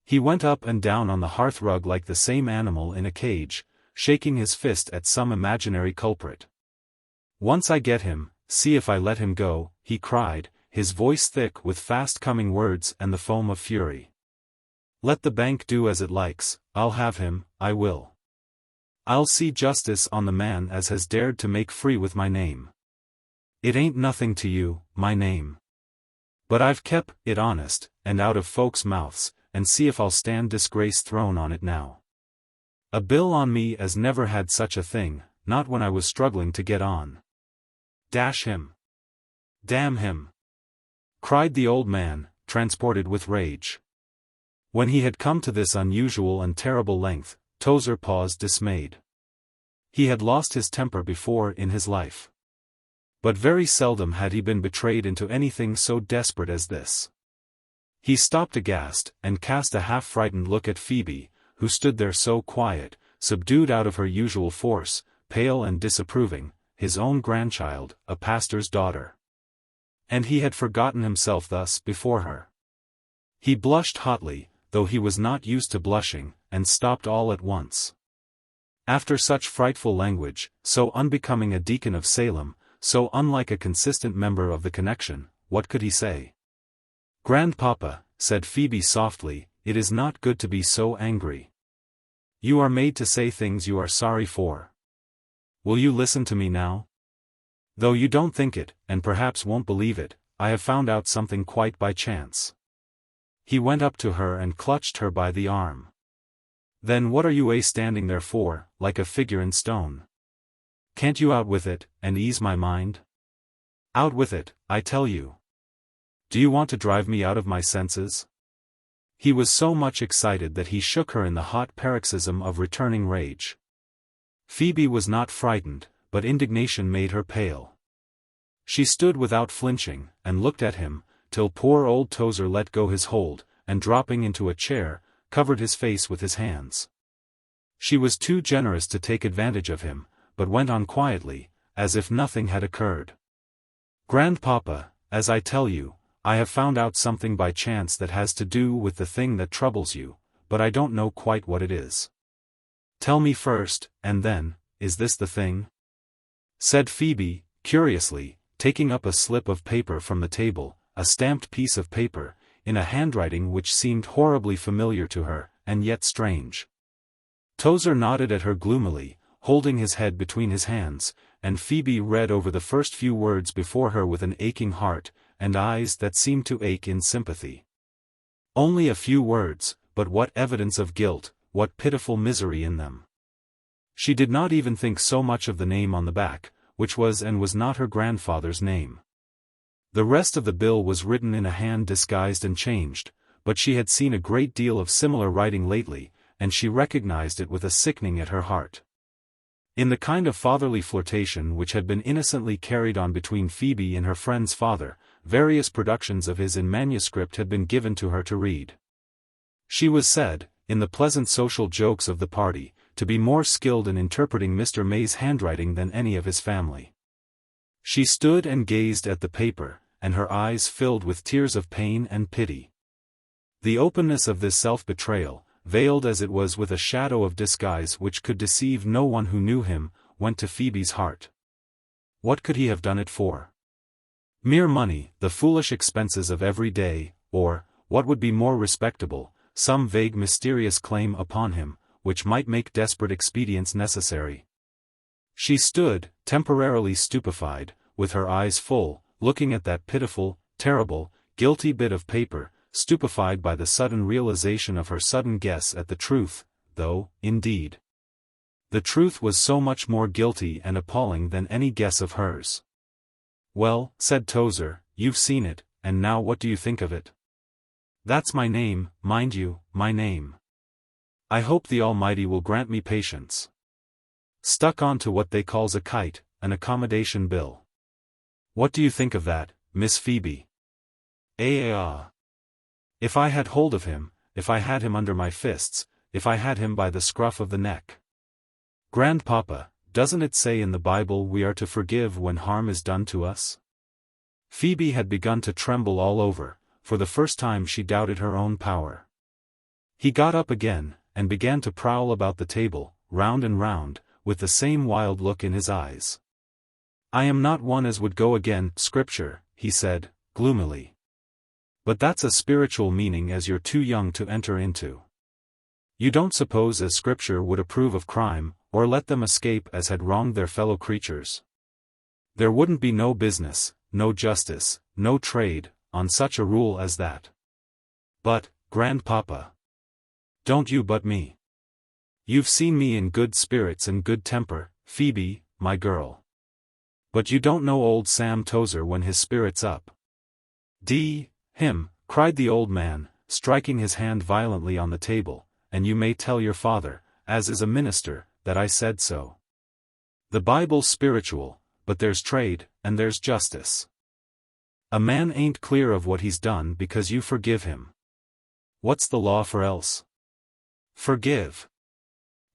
Speaker 1: He went up and down on the hearthrug like the same animal in a cage, shaking his fist at some imaginary culprit. "Once I get him, see if I let him go," he cried, his voice thick with fast-coming words and the foam of fury. "Let the bank do as it likes, I'll have him, I will. I'll see justice on the man as has dared to make free with my name. It ain't nothing to you, my name. But I've kep' it honest, and out of folks' mouths, and see if I'll stand disgrace thrown on it now. A bill on me as never had such a thing, not when I was struggling to get on. Dash him! Damn him!" cried the old man, transported with rage. When he had come to this unusual and terrible length, Tozer paused dismayed. He had lost his temper before in his life. But very seldom had he been betrayed into anything so desperate as this. He stopped aghast, and cast a half-frightened look at Phoebe, who stood there so quiet, subdued out of her usual force, pale and disapproving, his own grandchild, a pastor's daughter. And he had forgotten himself thus before her. He blushed hotly, though he was not used to blushing, and stopped all at once. After such frightful language, so unbecoming a deacon of Salem, so unlike a consistent member of the connection, what could he say? "Grandpapa," said Phoebe softly, "it is not good to be so angry. You are made to say things you are sorry for. Will you listen to me now? Though you don't think it, and perhaps won't believe it, I have found out something quite by chance." He went up to her and clutched her by the arm. "Then what are you standing there for, like a figure in stone? Can't you out with it, and ease my mind? Out with it, I tell you. Do you want to drive me out of my senses?" He was so much excited that he shook her in the hot paroxysm of returning rage. Phoebe was not frightened, but indignation made her pale. She stood without flinching, and looked at him, till poor old Tozer let go his hold, and dropping into a chair, covered his face with his hands. She was too generous to take advantage of him, but went on quietly, as if nothing had occurred. "Grandpapa, as I tell you, I have found out something by chance that has to do with the thing that troubles you, but I don't know quite what it is." "Tell me first, and then, is this the thing?" said Phoebe, curiously, taking up a slip of paper from the table, a stamped piece of paper, in a handwriting which seemed horribly familiar to her, and yet strange. Tozer nodded at her gloomily, holding his head between his hands, and Phoebe read over the first few words before her with an aching heart, and eyes that seemed to ache in sympathy. Only a few words, but what evidence of guilt, what pitiful misery in them. She did not even think so much of the name on the back, which was and was not her grandfather's name. The rest of the bill was written in a hand disguised and changed, but she had seen a great deal of similar writing lately, and she recognized it with a sickening at her heart. In the kind of fatherly flirtation which had been innocently carried on between Phoebe and her friend's father, various productions of his in manuscript had been given to her to read. She was said, in the pleasant social jokes of the party, to be more skilled in interpreting Mr. May's handwriting than any of his family. She stood and gazed at the paper, and her eyes filled with tears of pain and pity. The openness of this self-betrayal, veiled as it was with a shadow of disguise which could deceive no one who knew him, went to Phoebe's heart. What could he have done it for? Mere money, the foolish expenses of every day, or, what would be more respectable, some vague mysterious claim upon him, which might make desperate expedients necessary. She stood, temporarily stupefied, with her eyes full, looking at that pitiful, terrible, guilty bit of paper, stupefied by the sudden realization of her sudden guess at the truth, though, indeed, the truth was so much more guilty and appalling than any guess of hers. "Well," said Tozer, "you've seen it, and now what do you think of it?" "That's my name, mind you, my name. I hope the Almighty will grant me patience. Stuck on to what they calls a kite, an accommodation bill. What do you think of that, Miss Phoebe?" If I had hold of him, if I had him under my fists, if I had him by the scruff of the neck. Grandpapa, doesn't it say in the Bible we are to forgive when harm is done to us? Phoebe had begun to tremble all over. For the first time she doubted her own power. He got up again, and began to prowl about the table, round and round, with the same wild look in his eyes. "I am not one as would go again Scripture," he said, gloomily. "But that's a spiritual meaning as you're too young to enter into. You don't suppose as Scripture would approve of crime, or let them escape as had wronged their fellow creatures? There wouldn't be no business, no justice, no trade, on such a rule as that. But, Grandpapa, don't you but me. You've seen me in good spirits and good temper, Phoebe, my girl. But you don't know old Sam Tozer when his spirit's up." Him," cried the old man, striking his hand violently on the table, "and you may tell your father, as is a minister, that I said so. The Bible's spiritual, but there's trade, and there's justice. A man ain't clear of what he's done because you forgive him. What's the law for else? Forgive.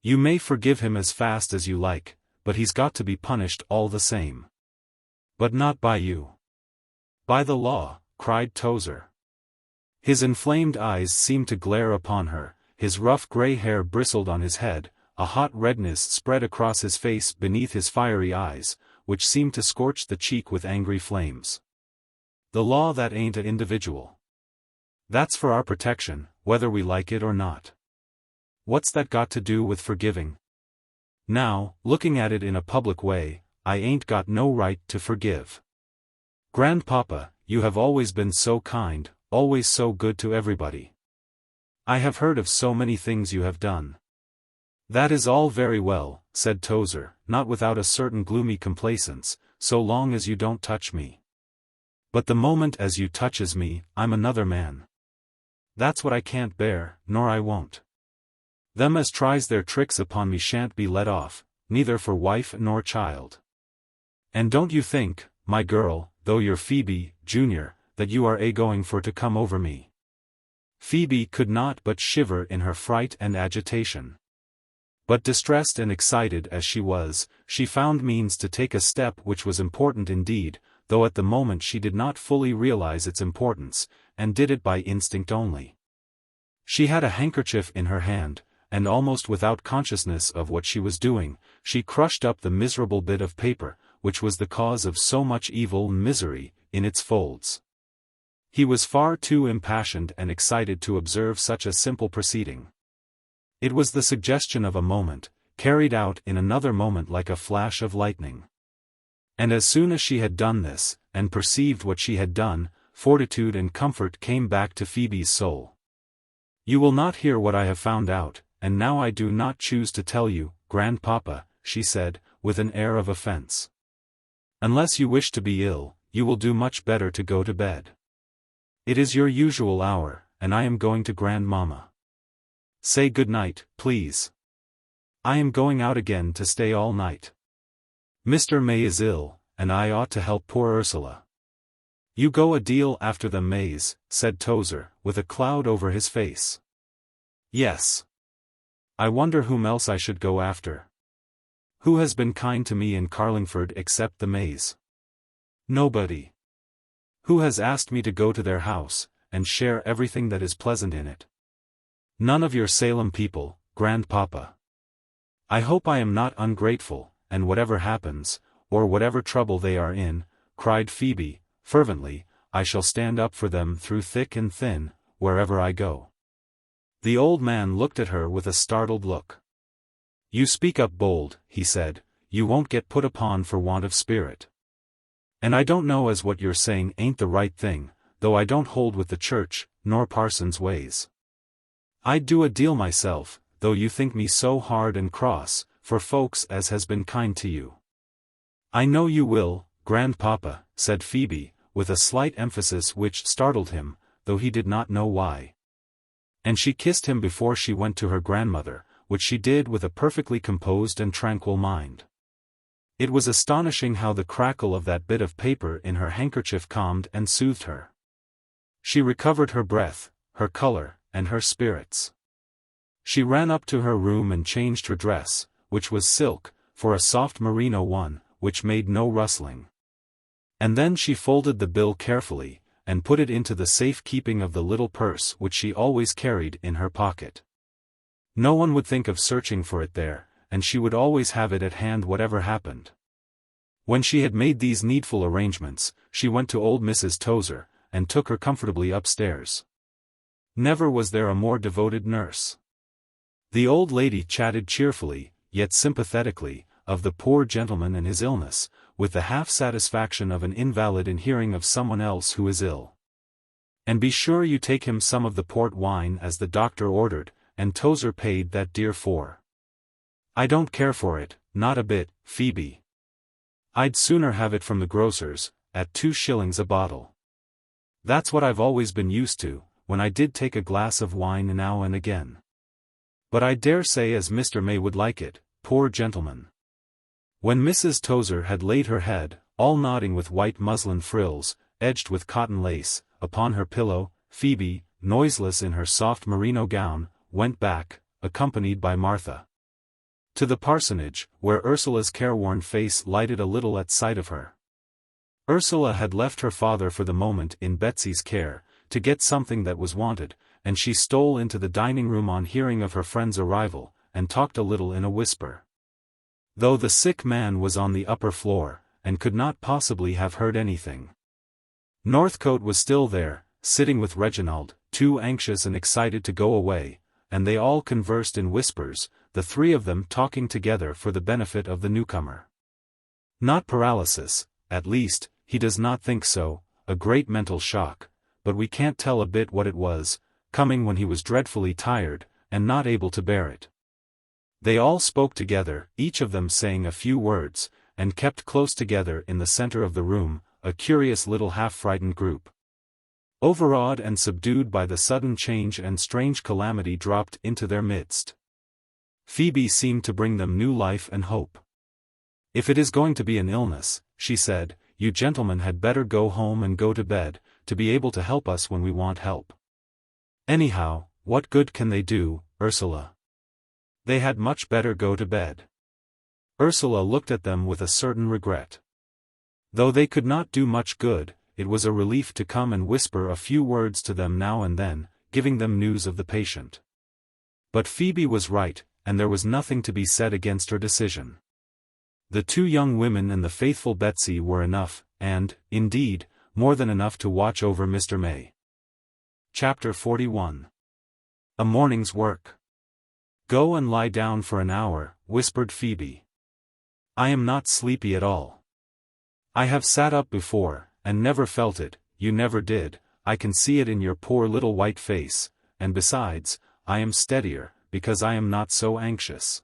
Speaker 1: You may forgive him as fast as you like, but he's got to be punished all the same. But not by you. By the law," cried Tozer. His inflamed eyes seemed to glare upon her, his rough grey hair bristled on his head, a hot redness spread across his face beneath his fiery eyes, which seemed to scorch the cheek with angry flames. "The law that ain't a individual. That's for our protection, whether we like it or not. What's that got to do with forgiving? Now, looking at it in a public way, I ain't got no right to forgive. Grandpapa, you have always been so kind, always so good to everybody. I have heard of so many things you have done." "That is all very well," said Tozer, not without a certain gloomy complacence, "so long as you don't touch me. But the moment as you touches me, I'm another man. That's what I can't bear, nor I won't. Them as tries their tricks upon me shan't be let off, neither for wife nor child. And don't you think, my girl, though you're Phoebe, Junior, that you are going for to come over me?" Phoebe could not but shiver in her fright and agitation. But distressed and excited as she was, she found means to take a step which was important indeed, though at the moment she did not fully realize its importance, and did it by instinct only. She had a handkerchief in her hand, and almost without consciousness of what she was doing, she crushed up the miserable bit of paper, which was the cause of so much evil and misery, in its folds. He was far too impassioned and excited to observe such a simple proceeding. It was the suggestion of a moment, carried out in another moment like a flash of lightning. And as soon as she had done this, and perceived what she had done, fortitude and comfort came back to Phoebe's soul. "You will not hear what I have found out, and now I do not choose to tell you, Grandpapa," she said, with an air of offense. "Unless you wish to be ill, you will do much better to go to bed. It is your usual hour, and I am going to Grandmamma. Say good night, please. I am going out again to stay all night. Mr. May is ill, and I ought to help poor Ursula." "You go a deal after them Mays," said Tozer, with a cloud over his face. "Yes. I wonder whom else I should go after. Who has been kind to me in Carlingford except the Mays? Nobody. Who has asked me to go to their house, and share everything that is pleasant in it? None of your Salem people, Grandpapa. I hope I am not ungrateful, and whatever happens, or whatever trouble they are in," cried Phoebe, fervently, "I shall stand up for them through thick and thin, wherever I go." The old man looked at her with a startled look. "You speak up bold," he said, you won't get put upon for want of spirit. And I don't know as what you're saying ain't the right thing, though I don't hold with the church, nor parsons' ways. I'd do a deal myself, though you think me so hard and cross, for folks as has been kind to you. I know you will, grandpapa, said Phoebe, with a slight emphasis which startled him, though he did not know why. And she kissed him before she went to her grandmother, which she did with a perfectly composed and tranquil mind. It was astonishing how the crackle of that bit of paper in her handkerchief calmed and soothed her. She recovered her breath, her color, and her spirits. She ran up to her room and changed her dress, which was silk, for a soft merino one, which made no rustling. And then she folded the bill carefully, and put it into the safe keeping of the little purse which she always carried in her pocket. No one would think of searching for it there, and she would always have it at hand whatever happened. When she had made these needful arrangements, she went to old Mrs. Tozer, and took her comfortably upstairs. Never was there a more devoted nurse. The old lady chatted cheerfully, yet sympathetically, of the poor gentleman and his illness, with the half-satisfaction of an invalid in hearing of someone else who is ill. And be sure you take him some of the port wine as the doctor ordered, and Tozer paid that dear for. I don't care for it, not a bit, Phoebe. I'd sooner have it from the grocer's, at 2 shillings a bottle. That's what I've always been used to, when I did take a glass of wine now and again. But I dare say as Mr. May would like it, poor gentleman. When Mrs. Tozer had laid her head, all nodding with white muslin frills, edged with cotton lace, upon her pillow, Phoebe, noiseless in her soft merino gown, went back, accompanied by Martha, to the parsonage, where Ursula's careworn face lighted a little at sight of her. Ursula had left her father for the moment in Betsy's care, to get something that was wanted, and she stole into the dining-room on hearing of her friend's arrival, and talked a little in a whisper. Though the sick man was on the upper floor, and could not possibly have heard anything. Northcote was still there, sitting with Reginald, too anxious and excited to go away, and they all conversed in whispers, the 3 of them talking together for the benefit of the newcomer. Not paralysis, at least, he does not think so, a great mental shock, but we can't tell a bit what it was, coming when he was dreadfully tired, and not able to bear it. They all spoke together, each of them saying a few words, and kept close together in the center of the room, a curious little half-frightened group. Overawed and subdued by the sudden change and strange calamity dropped into their midst. Phoebe seemed to bring them new life and hope. If it is going to be an illness, she said, you gentlemen had better go home and go to bed, to be able to help us when we want help. Anyhow, what good can they do, Ursula? They had much better go to bed. Ursula looked at them with a certain regret. Though they could not do much good, it was a relief to come and whisper a few words to them now and then, giving them news of the patient. But Phoebe was right, and there was nothing to be said against her decision. The 2 young women and the faithful Betsy were enough, and, indeed, more than enough to watch over Mr. May. Chapter 41. A morning's work. Go and lie down for an hour, whispered Phoebe. I am not sleepy at all. I have sat up before, and never felt it, you never did, I can see it in your poor little white face, and besides, I am steadier, because I am not so anxious.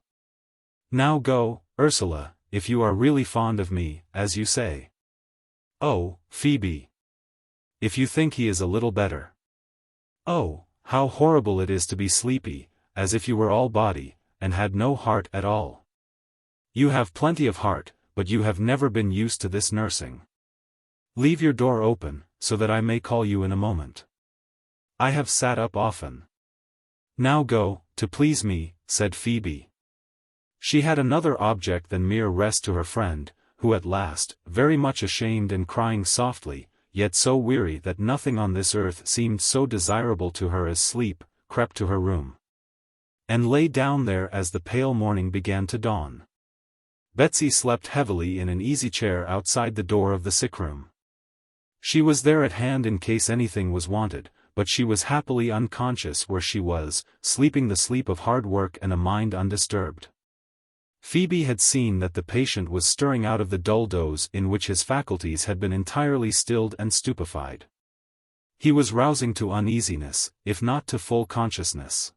Speaker 1: Now go, Ursula, if you are really fond of me, as you say. Oh, Phoebe. If you think he is a little better. Oh, how horrible it is to be sleepy, as if you were all body, and had no heart at all. You have plenty of heart, but you have never been used to this nursing. Leave your door open, so that I may call you in a moment. I have sat up often. Now go, to please me, said Phoebe. She had another object than mere rest to her friend, who at last, very much ashamed and crying softly, yet so weary that nothing on this earth seemed so desirable to her as sleep, crept to her room. And lay down there as the pale morning began to dawn. Betsy slept heavily in an easy chair outside the door of the sick-room. She was there at hand in case anything was wanted, but she was happily unconscious where she was, sleeping the sleep of hard work and a mind undisturbed. Phoebe had seen that the patient was stirring out of the dull doze in which his faculties had been entirely stilled and stupefied. He was rousing to uneasiness, if not to full consciousness.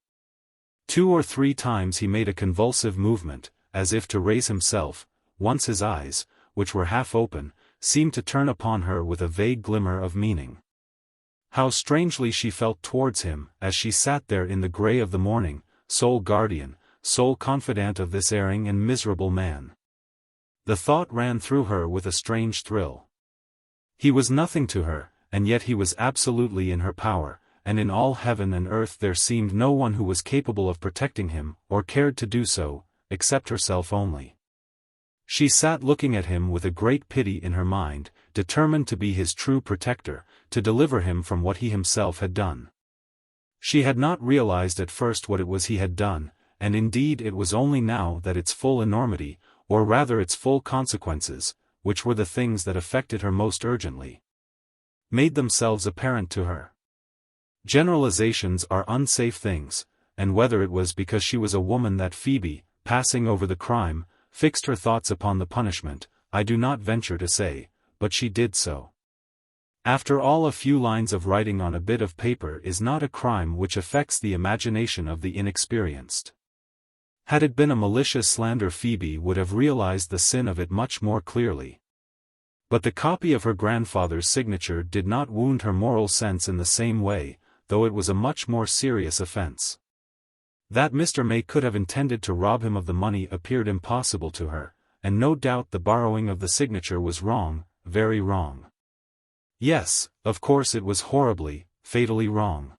Speaker 1: 2 or 3 times he made a convulsive movement, as if to raise himself. Once his eyes, which were half open, seemed to turn upon her with a vague glimmer of meaning. How strangely she felt towards him, as she sat there in the grey of the morning, sole guardian, sole confidant of this erring and miserable man. The thought ran through her with a strange thrill. He was nothing to her, and yet he was absolutely in her power, and in all heaven and earth there seemed no one who was capable of protecting him, or cared to do so, except herself only. She sat looking at him with a great pity in her mind, determined to be his true protector, to deliver him from what he himself had done. She had not realized at first what it was he had done, and indeed it was only now that its full enormity, or rather its full consequences, which were the things that affected her most urgently, made themselves apparent to her. Generalizations are unsafe things, and whether it was because she was a woman that Phoebe, passing over the crime, fixed her thoughts upon the punishment, I do not venture to say, but she did so. After all, a few lines of writing on a bit of paper is not a crime which affects the imagination of the inexperienced. Had it been a malicious slander, Phoebe would have realized the sin of it much more clearly. But the copy of her grandfather's signature did not wound her moral sense in the same way, though it was a much more serious offense. That Mr. May could have intended to rob him of the money appeared impossible to her, and no doubt the borrowing of the signature was wrong, very wrong. Yes, of course it was horribly, fatally wrong.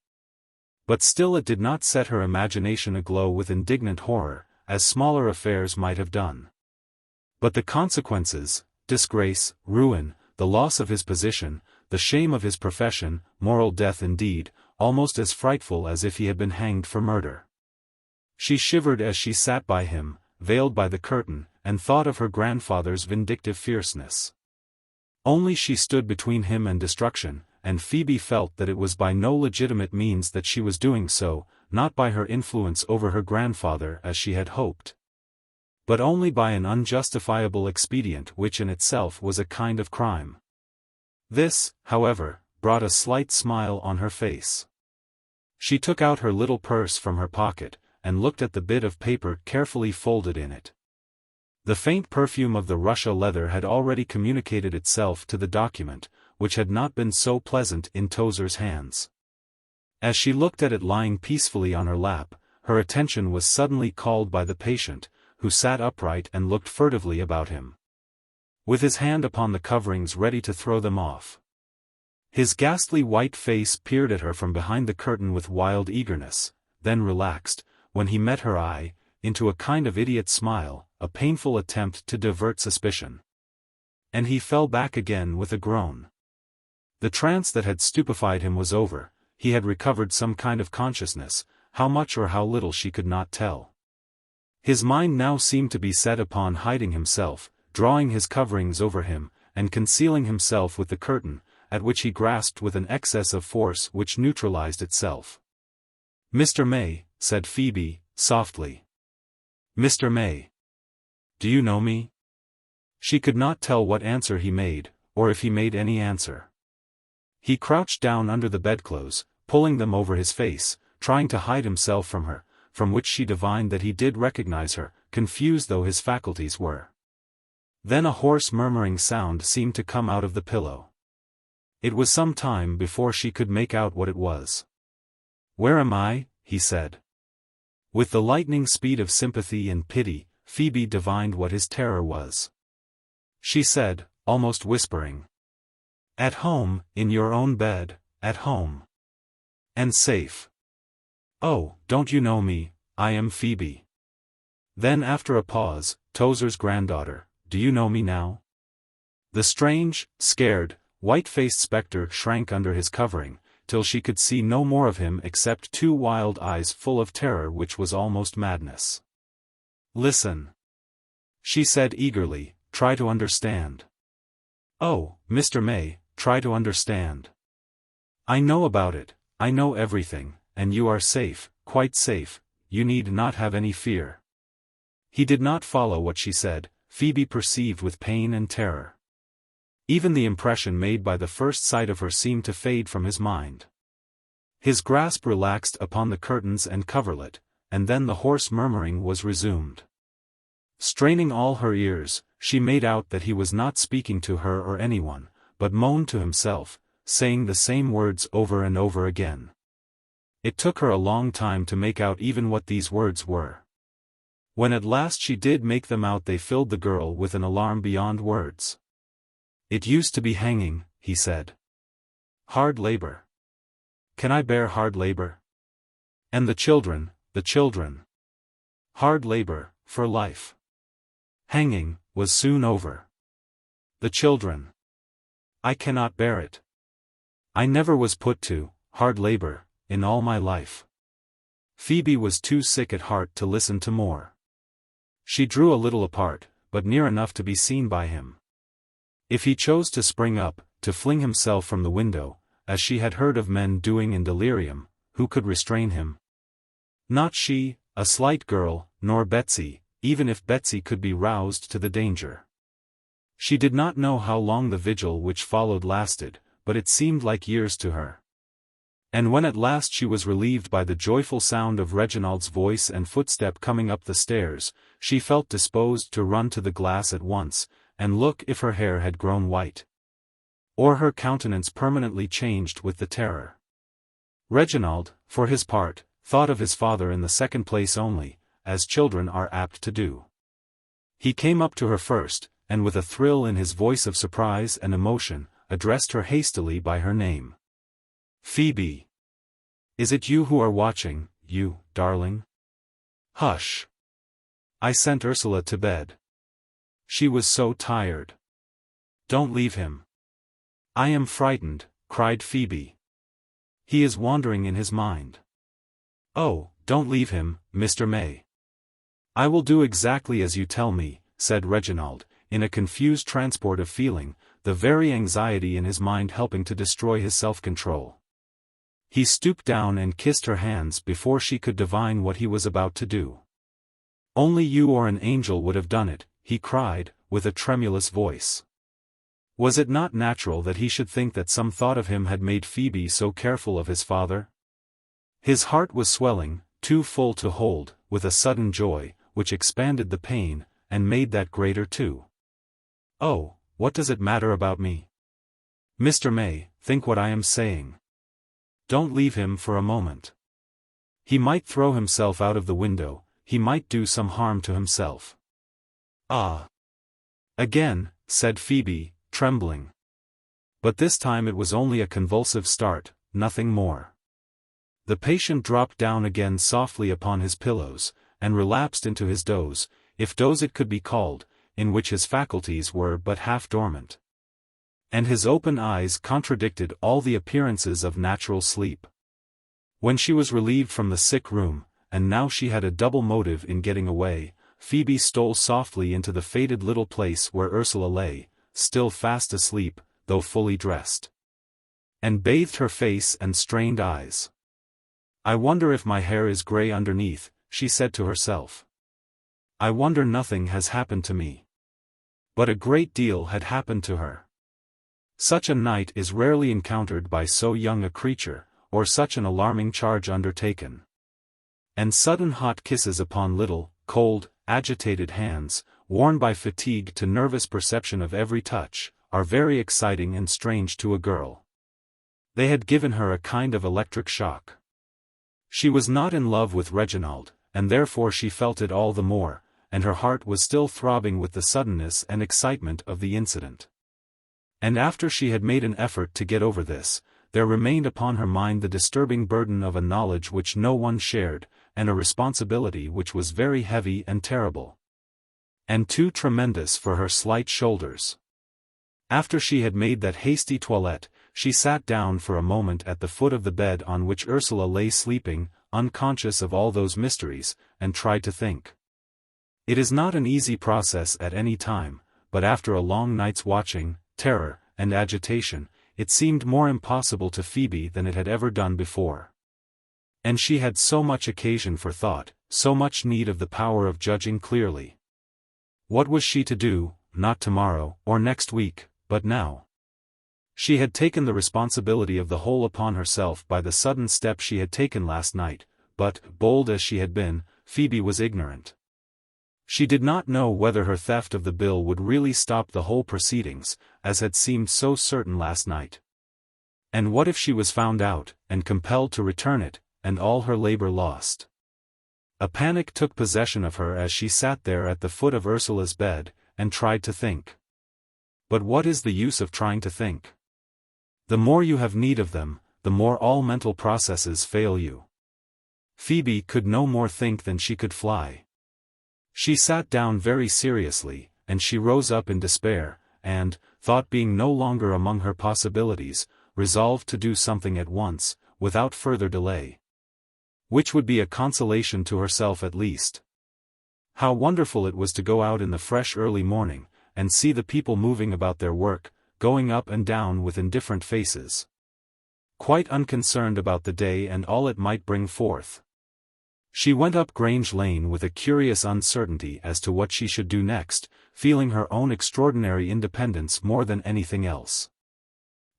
Speaker 1: But still it did not set her imagination aglow with indignant horror, as smaller affairs might have done. But the consequences, disgrace, ruin, the loss of his position, the shame of his profession, moral death indeed, almost as frightful as if he had been hanged for murder. She shivered as she sat by him, veiled by the curtain, and thought of her grandfather's vindictive fierceness. Only she stood between him and destruction, and Phoebe felt that it was by no legitimate means that she was doing so, not by her influence over her grandfather as she had hoped, but only by an unjustifiable expedient which in itself was a kind of crime. This, however, brought a slight smile on her face. She took out her little purse from her pocket, and looked at the bit of paper carefully folded in it. The faint perfume of the Russia leather had already communicated itself to the document, which had not been so pleasant in Tozer's hands. As she looked at it lying peacefully on her lap, her attention was suddenly called by the patient, who sat upright and looked furtively about him, with his hand upon the coverings ready to throw them off. His ghastly white face peered at her from behind the curtain with wild eagerness, then relaxed, when he met her eye, into a kind of idiot smile, a painful attempt to divert suspicion. And he fell back again with a groan. The trance that had stupefied him was over, he had recovered some kind of consciousness, how much or how little she could not tell. His mind now seemed to be set upon hiding himself, drawing his coverings over him, and concealing himself with the curtain, at which he grasped with an excess of force which neutralized itself. "Mr. May," said Phoebe, softly. "Mr. May. Do you know me?" She could not tell what answer he made, or if he made any answer. He crouched down under the bedclothes, pulling them over his face, trying to hide himself from her, from which she divined that he did recognize her, confused though his faculties were. Then a hoarse murmuring sound seemed to come out of the pillow. It was some time before she could make out what it was. "Where am I?" he said. With the lightning speed of sympathy and pity, Phoebe divined what his terror was. She said, almost whispering, "At home, in your own bed, at home. And safe. Oh, don't you know me? I am Phoebe." Then after a pause, "Tozer's granddaughter, do you know me now?" The strange, scared, white-faced spectre shrank under his covering, till she could see no more of him except 2 wild eyes full of terror which was almost madness. "Listen," she said eagerly, "try to understand. Oh, Mr. May, try to understand. I know about it, I know everything, and you are safe, quite safe, you need not have any fear." He did not follow what she said, Phoebe perceived with pain and terror. Even the impression made by the first sight of her seemed to fade from his mind. His grasp relaxed upon the curtains and coverlet, and then the hoarse murmuring was resumed. Straining all her ears, she made out that he was not speaking to her or anyone, but moaned to himself, saying the same words over and over again. It took her a long time to make out even what these words were. When at last she did make them out, they filled the girl with an alarm beyond words. "It used to be hanging," he said. "Hard labor. Can I bear hard labor? And the children, the children. Hard labor, for life. Hanging, was soon over. The children. I cannot bear it. I never was put to hard labor in all my life." Phoebe was too sick at heart to listen to more. She drew a little apart, but near enough to be seen by him. If he chose to spring up, to fling himself from the window, as she had heard of men doing in delirium, who could restrain him? Not she, a slight girl, nor Betsy, even if Betsy could be roused to the danger. She did not know how long the vigil which followed lasted, but it seemed like years to her. And when at last she was relieved by the joyful sound of Reginald's voice and footstep coming up the stairs, she felt disposed to run to the glass at once, and look if her hair had grown white, or her countenance permanently changed with the terror. Reginald, for his part, thought of his father in the second place only, as children are apt to do. He came up to her first, and with a thrill in his voice of surprise and emotion, addressed her hastily by her name. "Phoebe! Is it you who are watching, you, darling? Hush! I sent Ursula to bed. She was so tired. Don't leave him." "I am frightened," cried Phoebe. "He is wandering in his mind." "Oh, don't leave him, Mr. May." "I will do exactly as you tell me," said Reginald, in a confused transport of feeling, the very anxiety in his mind helping to destroy his self-control. He stooped down and kissed her hands before she could divine what he was about to do. "Only you or an angel would have done it," he cried, with a tremulous voice. Was it not natural that he should think that some thought of him had made Phoebe so careful of his father? His heart was swelling, too full to hold, with a sudden joy, which expanded the pain, and made that greater too. "Oh, what does it matter about me? Mr. May, think what I am saying. Don't leave him for a moment. He might throw himself out of the window, he might do some harm to himself." "Ah!" again, said Phoebe, trembling. But this time it was only a convulsive start, nothing more. The patient dropped down again softly upon his pillows, and relapsed into his doze, if doze it could be called, in which his faculties were but half dormant. And his open eyes contradicted all the appearances of natural sleep. When she was relieved from the sick room, and now she had a double motive in getting away, Phoebe stole softly into the faded little place where Ursula lay, still fast asleep, though fully dressed, and bathed her face and strained eyes. "I wonder if my hair is grey underneath," she said to herself. "I wonder nothing has happened to me." But a great deal had happened to her. Such a night is rarely encountered by so young a creature, or such an alarming charge undertaken. And sudden hot kisses upon little, cold, agitated hands, worn by fatigue to nervous perception of every touch, are very exciting and strange to a girl. They had given her a kind of electric shock. She was not in love with Reginald, and therefore she felt it all the more, and her heart was still throbbing with the suddenness and excitement of the incident. And after she had made an effort to get over this, there remained upon her mind the disturbing burden of a knowledge which no one shared, and a responsibility which was very heavy and terrible, and too tremendous for her slight shoulders. After she had made that hasty toilette, she sat down for a moment at the foot of the bed on which Ursula lay sleeping, unconscious of all those mysteries, and tried to think. It is not an easy process at any time, but after a long night's watching, terror, and agitation, it seemed more impossible to Phoebe than it had ever done before. And she had so much occasion for thought, so much need of the power of judging clearly. What was she to do, not tomorrow, or next week, but now? She had taken the responsibility of the whole upon herself by the sudden step she had taken last night, but, bold as she had been, Phoebe was ignorant. She did not know whether her theft of the bill would really stop the whole proceedings, as had seemed so certain last night. And what if she was found out, and compelled to return it, and all her labor lost? A panic took possession of her as she sat there at the foot of Ursula's bed, and tried to think. But what is the use of trying to think? The more you have need of them, the more all mental processes fail you. Phoebe could no more think than she could fly. She sat down very seriously, and she rose up in despair, and, thought being no longer among her possibilities, resolved to do something at once, without further delay. Which would be a consolation to herself at least. How wonderful it was to go out in the fresh early morning, and see the people moving about their work, going up and down with indifferent faces, quite unconcerned about the day and all it might bring forth. She went up Grange Lane with a curious uncertainty as to what she should do next, feeling her own extraordinary independence more than anything else.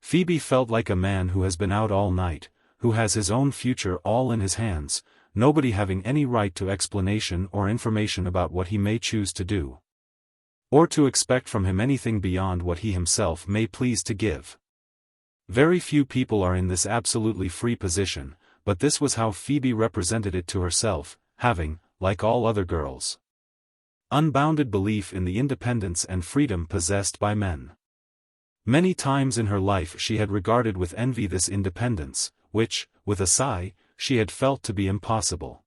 Speaker 1: Phoebe felt like a man who has been out all night, who has his own future all in his hands, nobody having any right to explanation or information about what he may choose to do, or to expect from him anything beyond what he himself may please to give. Very few people are in this absolutely free position, but this was how Phoebe represented it to herself, having, like all other girls, unbounded belief in the independence and freedom possessed by men. Many times in her life she had regarded with envy this independence, which, with a sigh, she had felt to be impossible.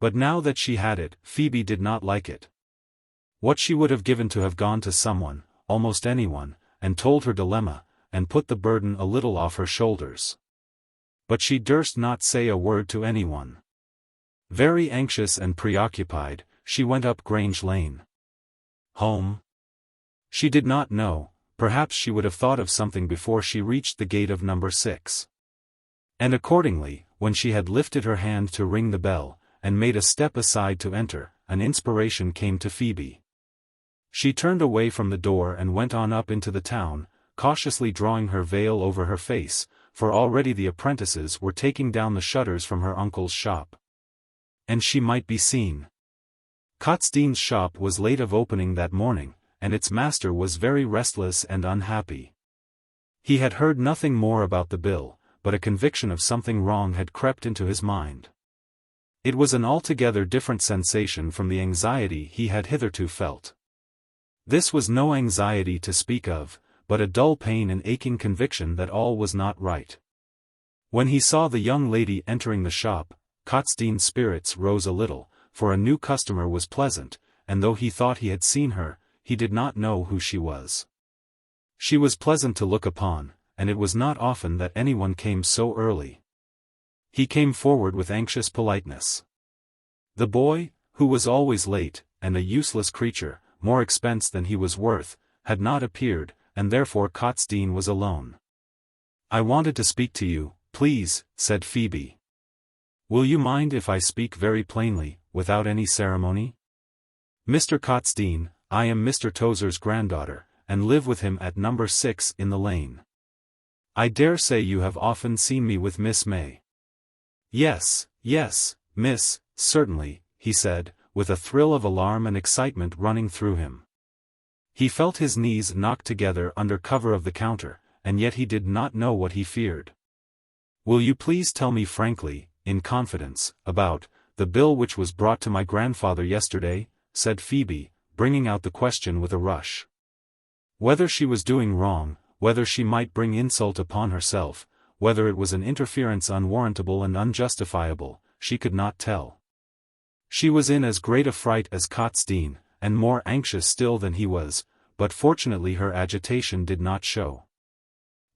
Speaker 1: But now that she had it, Phoebe did not like it. What she would have given to have gone to someone, almost anyone, and told her dilemma, and put the burden a little off her shoulders. But she durst not say a word to anyone. Very anxious and preoccupied, she went up Grange Lane. Home? She did not know, perhaps she would have thought of something before she reached the gate of number 6. And accordingly, when she had lifted her hand to ring the bell, and made a step aside to enter, an inspiration came to Phoebe. She turned away from the door and went on up into the town, cautiously drawing her veil over her face, for already the apprentices were taking down the shutters from her uncle's shop. And she might be seen. Cotstein's shop was late of opening that morning, and its master was very restless and unhappy. He had heard nothing more about the bill, but a conviction of something wrong had crept into his mind. It was an altogether different sensation from the anxiety he had hitherto felt. This was no anxiety to speak of, but a dull pain and aching conviction that all was not right. When he saw the young lady entering the shop, Cotstein's spirits rose a little, for a new customer was pleasant, and though he thought he had seen her, he did not know who she was. She was pleasant to look upon, and it was not often that anyone came so early. He came forward with anxious politeness. The boy, who was always late, and a useless creature, more expense than he was worth, had not appeared, and therefore Cotstein was alone. "I wanted to speak to you, please," said Phoebe. "Will you mind if I speak very plainly, without any ceremony? Mr. Cotstein, I am Mr. Tozer's granddaughter, and live with him at number 6 in the lane. I dare say you have often seen me with Miss May." Yes, miss, certainly," he said, with a thrill of alarm and excitement running through him. He felt his knees knocked together under cover of the counter, and yet he did not know what he feared. "Will you please tell me frankly, in confidence, about the bill which was brought to my grandfather yesterday?" said Phoebe, bringing out the question with a rush. Whether she was doing wrong, whether she might bring insult upon herself, whether it was an interference unwarrantable and unjustifiable, she could not tell. She was in as great a fright as Cotstein, and more anxious still than he was, but fortunately her agitation did not show.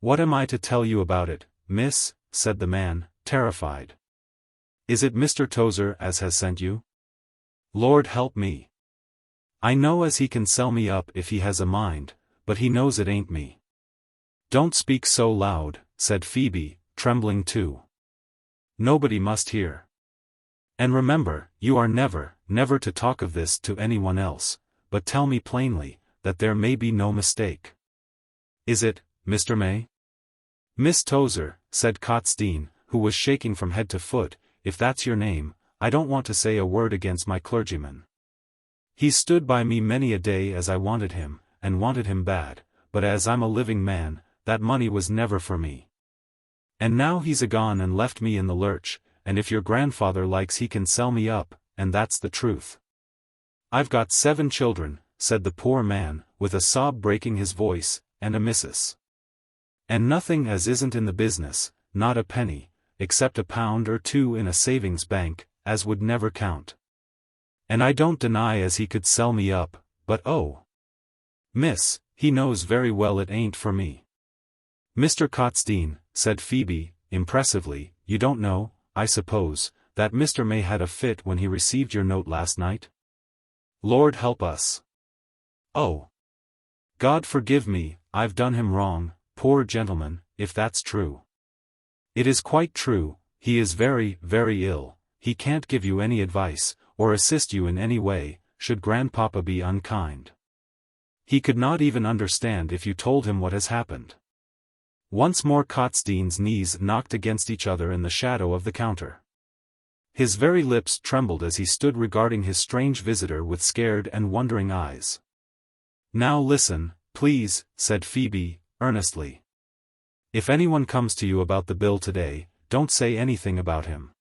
Speaker 1: "What am I to tell you about it, miss?" said the man, terrified. "Is it Mr. Tozer as has sent you? Lord help me! I know as he can sell me up if he has a mind, but he knows it ain't me." "Don't speak so loud," said Phoebe, trembling too. Nobody must hear. And remember, you are never to talk of this to anyone else, but tell me plainly, that there may be no mistake. Is it, Mr. May? Miss Tozer, said Catastrophe, who was shaking from head to foot, if that's your name, I don't want to say a word against my clergyman. He's stood by me many a day as I wanted him, and wanted him bad, but as I'm a living man, that money was never for me. And now he's agone and left me in the lurch, and if your grandfather likes he can sell me up, and that's the truth. I've got 7 children, said the poor man, with a sob breaking his voice, and a missus. And nothing as isn't in the business, not a penny, except £1 or 2 in a savings bank, as would never count. And I don't deny as he could sell me up, but oh! Miss, he knows very well it ain't for me. Mr. Catastrophe, said Phoebe, impressively, you don't know, I suppose, that Mr. May had a fit when he received your note last night? Lord help us! Oh! God forgive me, I've done him wrong, poor gentleman, if that's true. It is quite true, he is very ill, he can't give you any advice, or assist you in any way, should grandpapa be unkind. He could not even understand if you told him what has happened. Once more Catastrophe's knees knocked against each other in the shadow of the counter. His very lips trembled as he stood regarding his strange visitor with scared and wondering eyes. Now listen, please, said Phoebe, earnestly. If anyone comes to you about the bill today, don't say anything about him.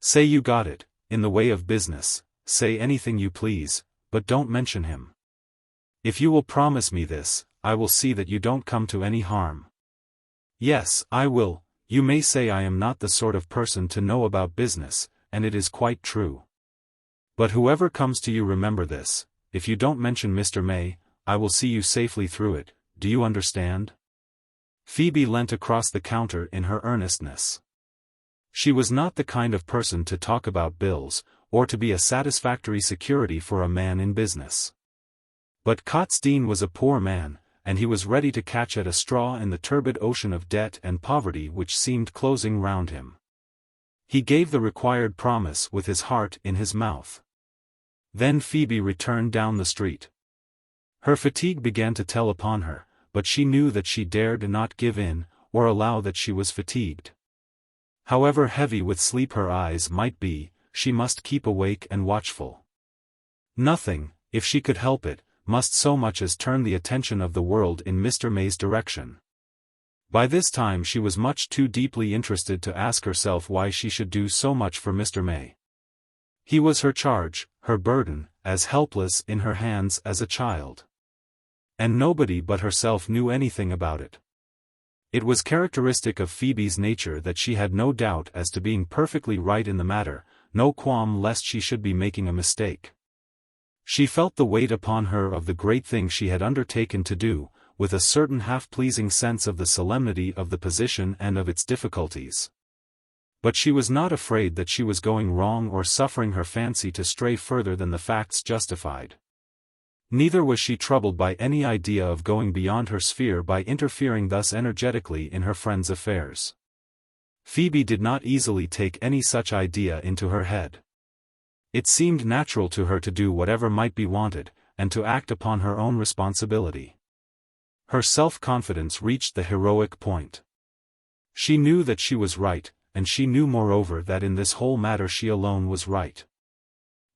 Speaker 1: Say you got it, in the way of business, say anything you please, but don't mention him. If you will promise me this, I will see that you don't come to any harm. Yes, I will. You may say I am not the sort of person to know about business, and it is quite true. But whoever comes to you remember this, if you don't mention Mr. May, I will see you safely through it, do you understand? Phoebe leant across the counter in her earnestness. She was not the kind of person to talk about bills, or to be a satisfactory security for a man in business. But Catastrophe was a poor man, and he was ready to catch at a straw in the turbid ocean of debt and poverty which seemed closing round him. He gave the required promise with his heart in his mouth. Then Phoebe returned down the street. Her fatigue began to tell upon her, but she knew that she dared not give in, or allow that she was fatigued. However heavy with sleep her eyes might be, she must keep awake and watchful. Nothing, if she could help it, must so much as turn the attention of the world in Mr. May's direction. By this time she was much too deeply interested to ask herself why she should do so much for Mr. May. He was her charge, her burden, as helpless in her hands as a child. And nobody but herself knew anything about it. It was characteristic of Phoebe's nature that she had no doubt as to being perfectly right in the matter, no qualm lest she should be making a mistake. She felt the weight upon her of the great thing she had undertaken to do, with a certain half-pleasing sense of the solemnity of the position and of its difficulties. But she was not afraid that she was going wrong or suffering her fancy to stray further than the facts justified. Neither was she troubled by any idea of going beyond her sphere by interfering thus energetically in her friend's affairs. Phoebe did not easily take any such idea into her head. It seemed natural to her to do whatever might be wanted, and to act upon her own responsibility. Her self-confidence reached the heroic point. She knew that she was right, and she knew moreover that in this whole matter she alone was right.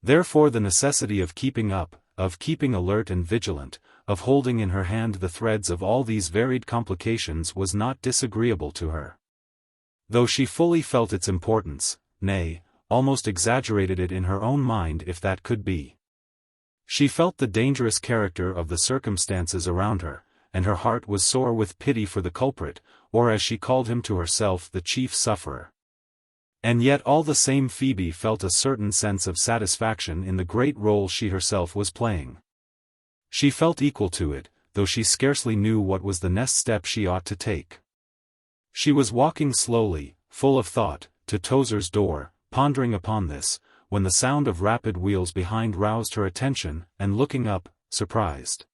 Speaker 1: Therefore the necessity of keeping up, of keeping alert and vigilant, of holding in her hand the threads of all these varied complications was not disagreeable to her. Though she fully felt its importance, nay, almost exaggerated it in her own mind if that could be. She felt the dangerous character of the circumstances around her, and her heart was sore with pity for the culprit, or as she called him to herself the chief sufferer. And yet all the same Phoebe felt a certain sense of satisfaction in the great role she herself was playing. She felt equal to it, though she scarcely knew what was the next step she ought to take. She was walking slowly, full of thought, to Tozer's door, pondering upon this, when the sound of rapid wheels behind roused her attention, and looking up, surprised,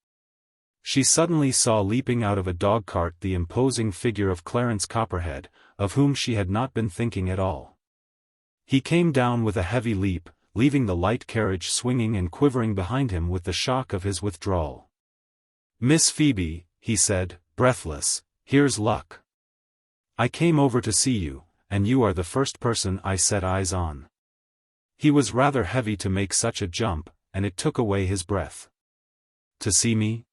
Speaker 1: she suddenly saw leaping out of a dog-cart the imposing figure of Clarence Copperhead, of whom she had not been thinking at all. He came down with a heavy leap, leaving the light carriage swinging and quivering behind him with the shock of his withdrawal. "Miss Phoebe," he said, breathless, "here's luck. I came over to see you, and you are the first person I set eyes on." He was rather heavy to make such a jump, and it took away his breath. "To see me?"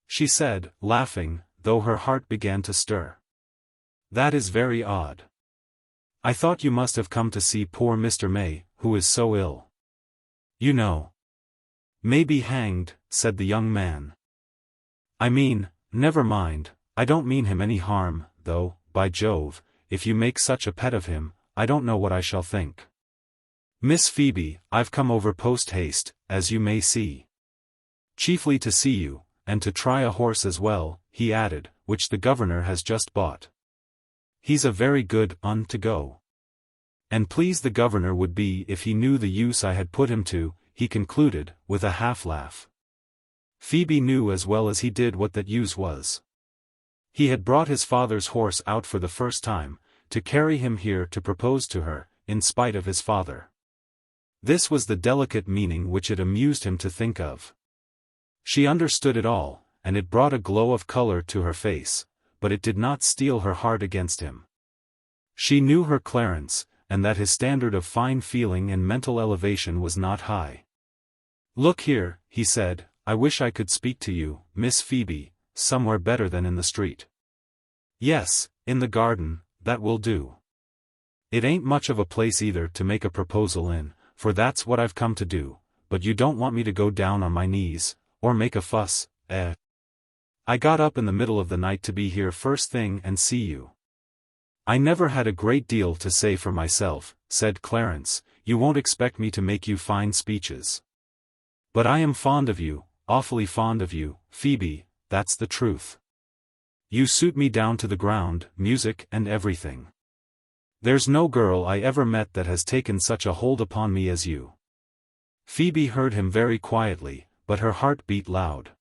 Speaker 1: she said, laughing, though her heart began to stir. "That is very odd. I thought you must have come to see poor Mr. May, who is so ill. You know." "May be hanged," said the young man. "I mean, never mind, I don't mean him any harm, though, by Jove, if you make such a pet of him, I don't know what I shall think. Miss Phoebe, I've come over post-haste, as you may see. Chiefly to see you, and to try a horse as well," he added, "which the governor has just bought. He's a very good un to go. And pleased the governor would be if he knew the use I had put him to," he concluded, with a half-laugh. Phoebe knew as well as he did what that use was. He had brought his father's horse out for the first time, to carry him here to propose to her, in spite of his father. This was the delicate meaning which it amused him to think of. She understood it all, and it brought a glow of color to her face, but it did not steel her heart against him. She knew her Clarence, and that his standard of fine feeling and mental elevation was not high. "Look here," he said, "I wish I could speak to you, Miss Phoebe, somewhere better than in the street." "Yes, in the garden, that will do. It ain't much of a place either to make a proposal in, for that's what I've come to do, but you don't want me to go down on my knees, or make a fuss, eh? I got up in the middle of the night to be here first thing and see you." "I never had a great deal to say for myself," said Clarence, "you won't expect me to make you fine speeches. But I am fond of you, awfully fond of you, Phoebe, that's the truth. You suit me down to the ground, music and everything. There's no girl I ever met that has taken such a hold upon me as you." Phoebe heard him very quietly, but her heart beat loud.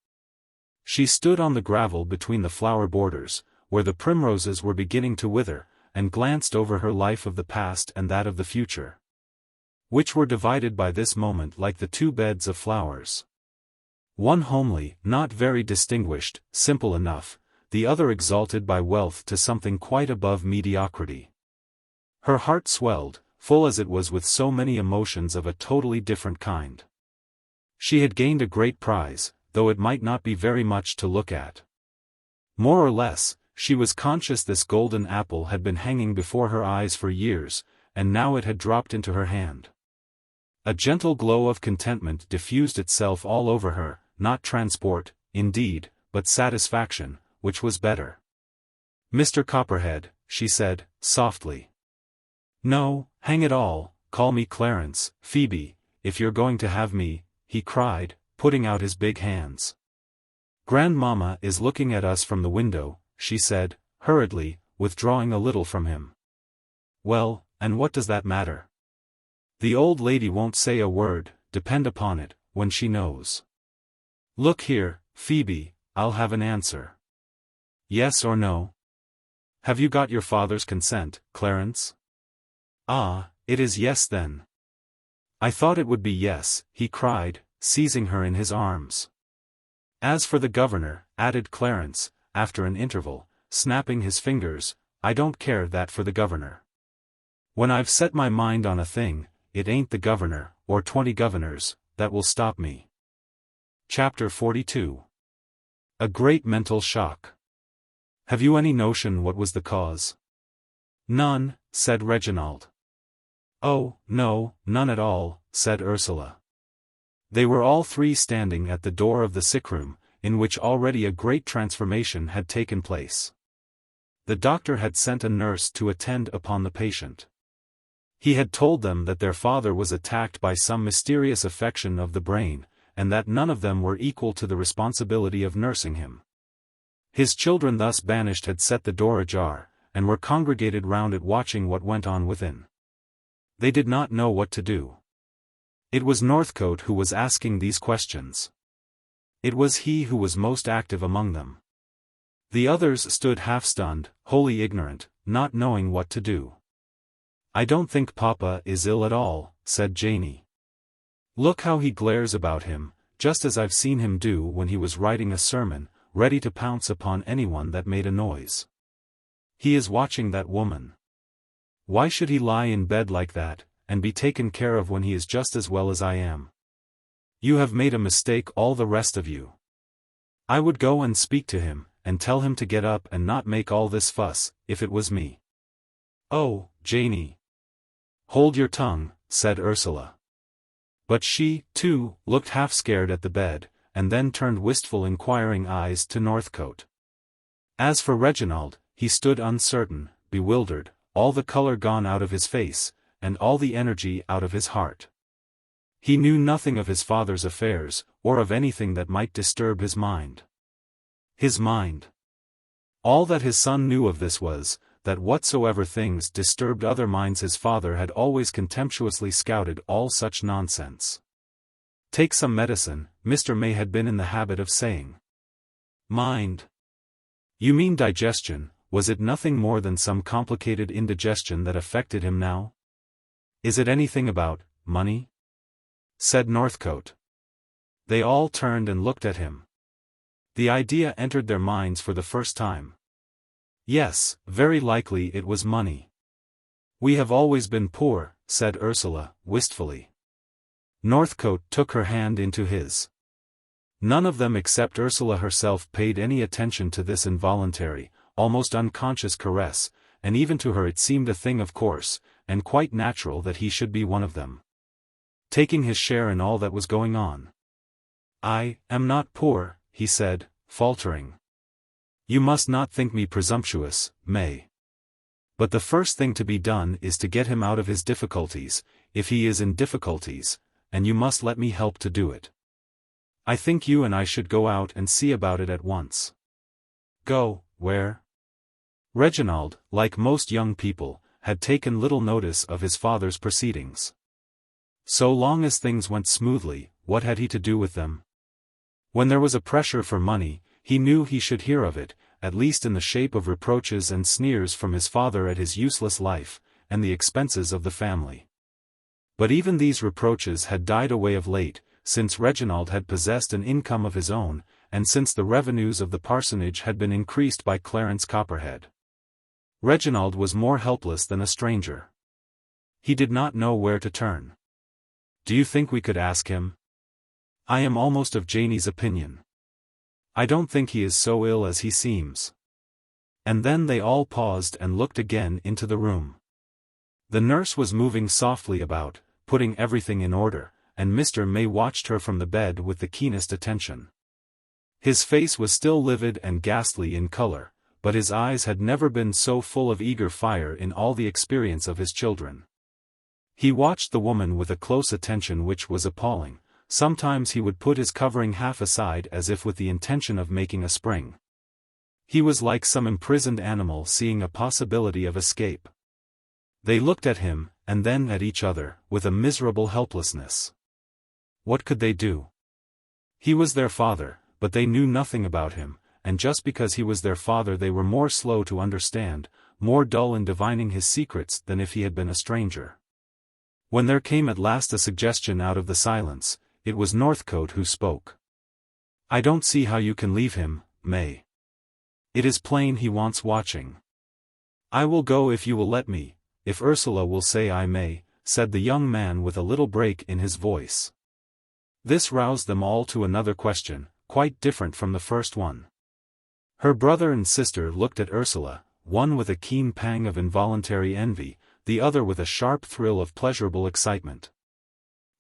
Speaker 1: She stood on the gravel between the flower borders, where the primroses were beginning to wither, and glanced over her life of the past and that of the future, which were divided by this moment like the two beds of flowers. One homely, not very distinguished, simple enough, the other exalted by wealth to something quite above mediocrity. Her heart swelled, full as it was with so many emotions of a totally different kind. She had gained a great prize, though it might not be very much to look at. More or less, she was conscious this golden apple had been hanging before her eyes for years, and now it had dropped into her hand. A gentle glow of contentment diffused itself all over her, not transport, indeed, but satisfaction, which was better. "Mr. Copperhead," she said, softly. "No, hang it all, call me Clarence, Phoebe, if you're going to have me," he cried, putting out his big hands. "Grandmamma is looking at us from the window," she said, hurriedly, withdrawing a little from him. "Well, and what does that matter? The old lady won't say a word, depend upon it, when she knows. Look here, Phoebe, I'll have an answer. Yes or no? Have you got your father's consent, Clarence?" "Ah, it is yes then. I thought it would be yes," he cried, seizing her in his arms. "As for the governor," added Clarence, after an interval, snapping his fingers, "I don't care that for the governor. When I've set my mind on a thing, it ain't the governor, or 20 governors, that will stop me." Chapter 42. A great mental shock. "Have you any notion what was the cause?" "None," said Reginald. "Oh, no, none at all," said Ursula. They were all three standing at the door of the sickroom, in which already a great transformation had taken place. The doctor had sent a nurse to attend upon the patient. He had told them that their father was attacked by some mysterious affection of the brain, and that none of them were equal to the responsibility of nursing him. His children thus banished had set the door ajar, and were congregated round it watching what went on within. They did not know what to do. It was Northcote who was asking these questions. It was he who was most active among them. The others stood half-stunned, wholly ignorant, not knowing what to do. "I don't think Papa is ill at all," said Janey. "Look how he glares about him, just as I've seen him do when he was writing a sermon, ready to pounce upon anyone that made a noise. He is watching that woman. Why should he lie in bed like that, and be taken care of when he is just as well as I am? You have made a mistake, all the rest of you. I would go and speak to him, and tell him to get up and not make all this fuss, if it was me." "Oh, Janey. Hold your tongue," said Ursula. But she, too, looked half scared at the bed, and then turned wistful inquiring eyes to Northcote. As for Reginald, he stood uncertain, bewildered, all the color gone out of his face, and all the energy out of his heart. He knew nothing of his father's affairs, or of anything that might disturb his mind. His mind. All that his son knew of this was, that whatsoever things disturbed other minds his father had always contemptuously scouted all such nonsense. "Take some medicine," Mr. May had been in the habit of saying. Mind? You mean digestion. Was it nothing more than some complicated indigestion that affected him now? "Is it anything about money?" said Northcote. They all turned and looked at him. The idea entered their minds for the first time. Yes, very likely it was money. "We have always been poor," said Ursula, wistfully. Northcote took her hand into his. None of them except Ursula herself paid any attention to this involuntary, almost unconscious caress, and even to her it seemed a thing of course, and quite natural that he should be one of them, taking his share in all that was going on. "I am not poor," he said, faltering. "You must not think me presumptuous, May. But the first thing to be done is to get him out of his difficulties, if he is in difficulties, and you must let me help to do it. I think you and I should go out and see about it at once." "Go, where?" Reginald, like most young people, had taken little notice of his father's proceedings. So long as things went smoothly, what had he to do with them? When there was a pressure for money, he knew he should hear of it, at least in the shape of reproaches and sneers from his father at his useless life, and the expenses of the family. But even these reproaches had died away of late, since Reginald had possessed an income of his own, and since the revenues of the parsonage had been increased by Clarence Copperhead. Reginald was more helpless than a stranger. He did not know where to turn. "Do you think we could ask him?" "I am almost of Janey's opinion. I don't think he is so ill as he seems." And then they all paused and looked again into the room. The nurse was moving softly about, putting everything in order, and Mr. May watched her from the bed with the keenest attention. His face was still livid and ghastly in color, but his eyes had never been so full of eager fire in all the experience of his children. He watched the woman with a close attention which was appalling. Sometimes he would put his covering half aside as if with the intention of making a spring. He was like some imprisoned animal seeing a possibility of escape. They looked at him, and then at each other, with a miserable helplessness. What could they do? He was their father, but they knew nothing about him, and just because he was their father they were more slow to understand, more dull in divining his secrets than if he had been a stranger. When there came at last a suggestion out of the silence, it was Northcote who spoke. "I don't see how you can leave him, May. It is plain he wants watching." "I will go if you will let me, if Ursula will say I may," said the young man with a little break in his voice. This roused them all to another question, quite different from the first one. Her brother and sister looked at Ursula, one with a keen pang of involuntary envy, the other with a sharp thrill of pleasurable excitement.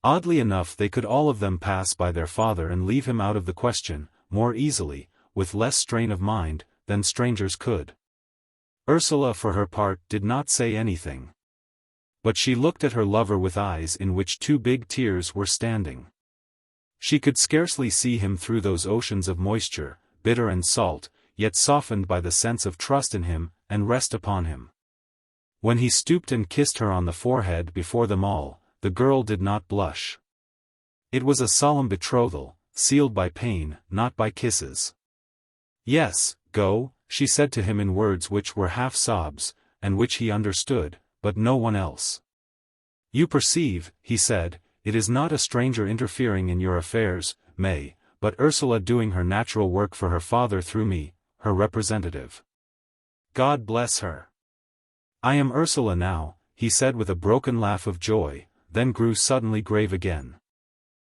Speaker 1: Oddly enough they could all of them pass by their father and leave him out of the question, more easily, with less strain of mind, than strangers could. Ursula for her part did not say anything. But she looked at her lover with eyes in which two big tears were standing. She could scarcely see him through those oceans of moisture, bitter and salt, yet softened by the sense of trust in him, and rest upon him. When he stooped and kissed her on the forehead before them all, the girl did not blush. It was a solemn betrothal, sealed by pain, not by kisses. "Yes, go," she said to him in words which were half sobs, and which he understood, but no one else. "You perceive," he said, "it is not a stranger interfering in your affairs, May, but Ursula doing her natural work for her father through me, her representative. God bless her. I am Ursula now," he said with a broken laugh of joy, then grew suddenly grave again.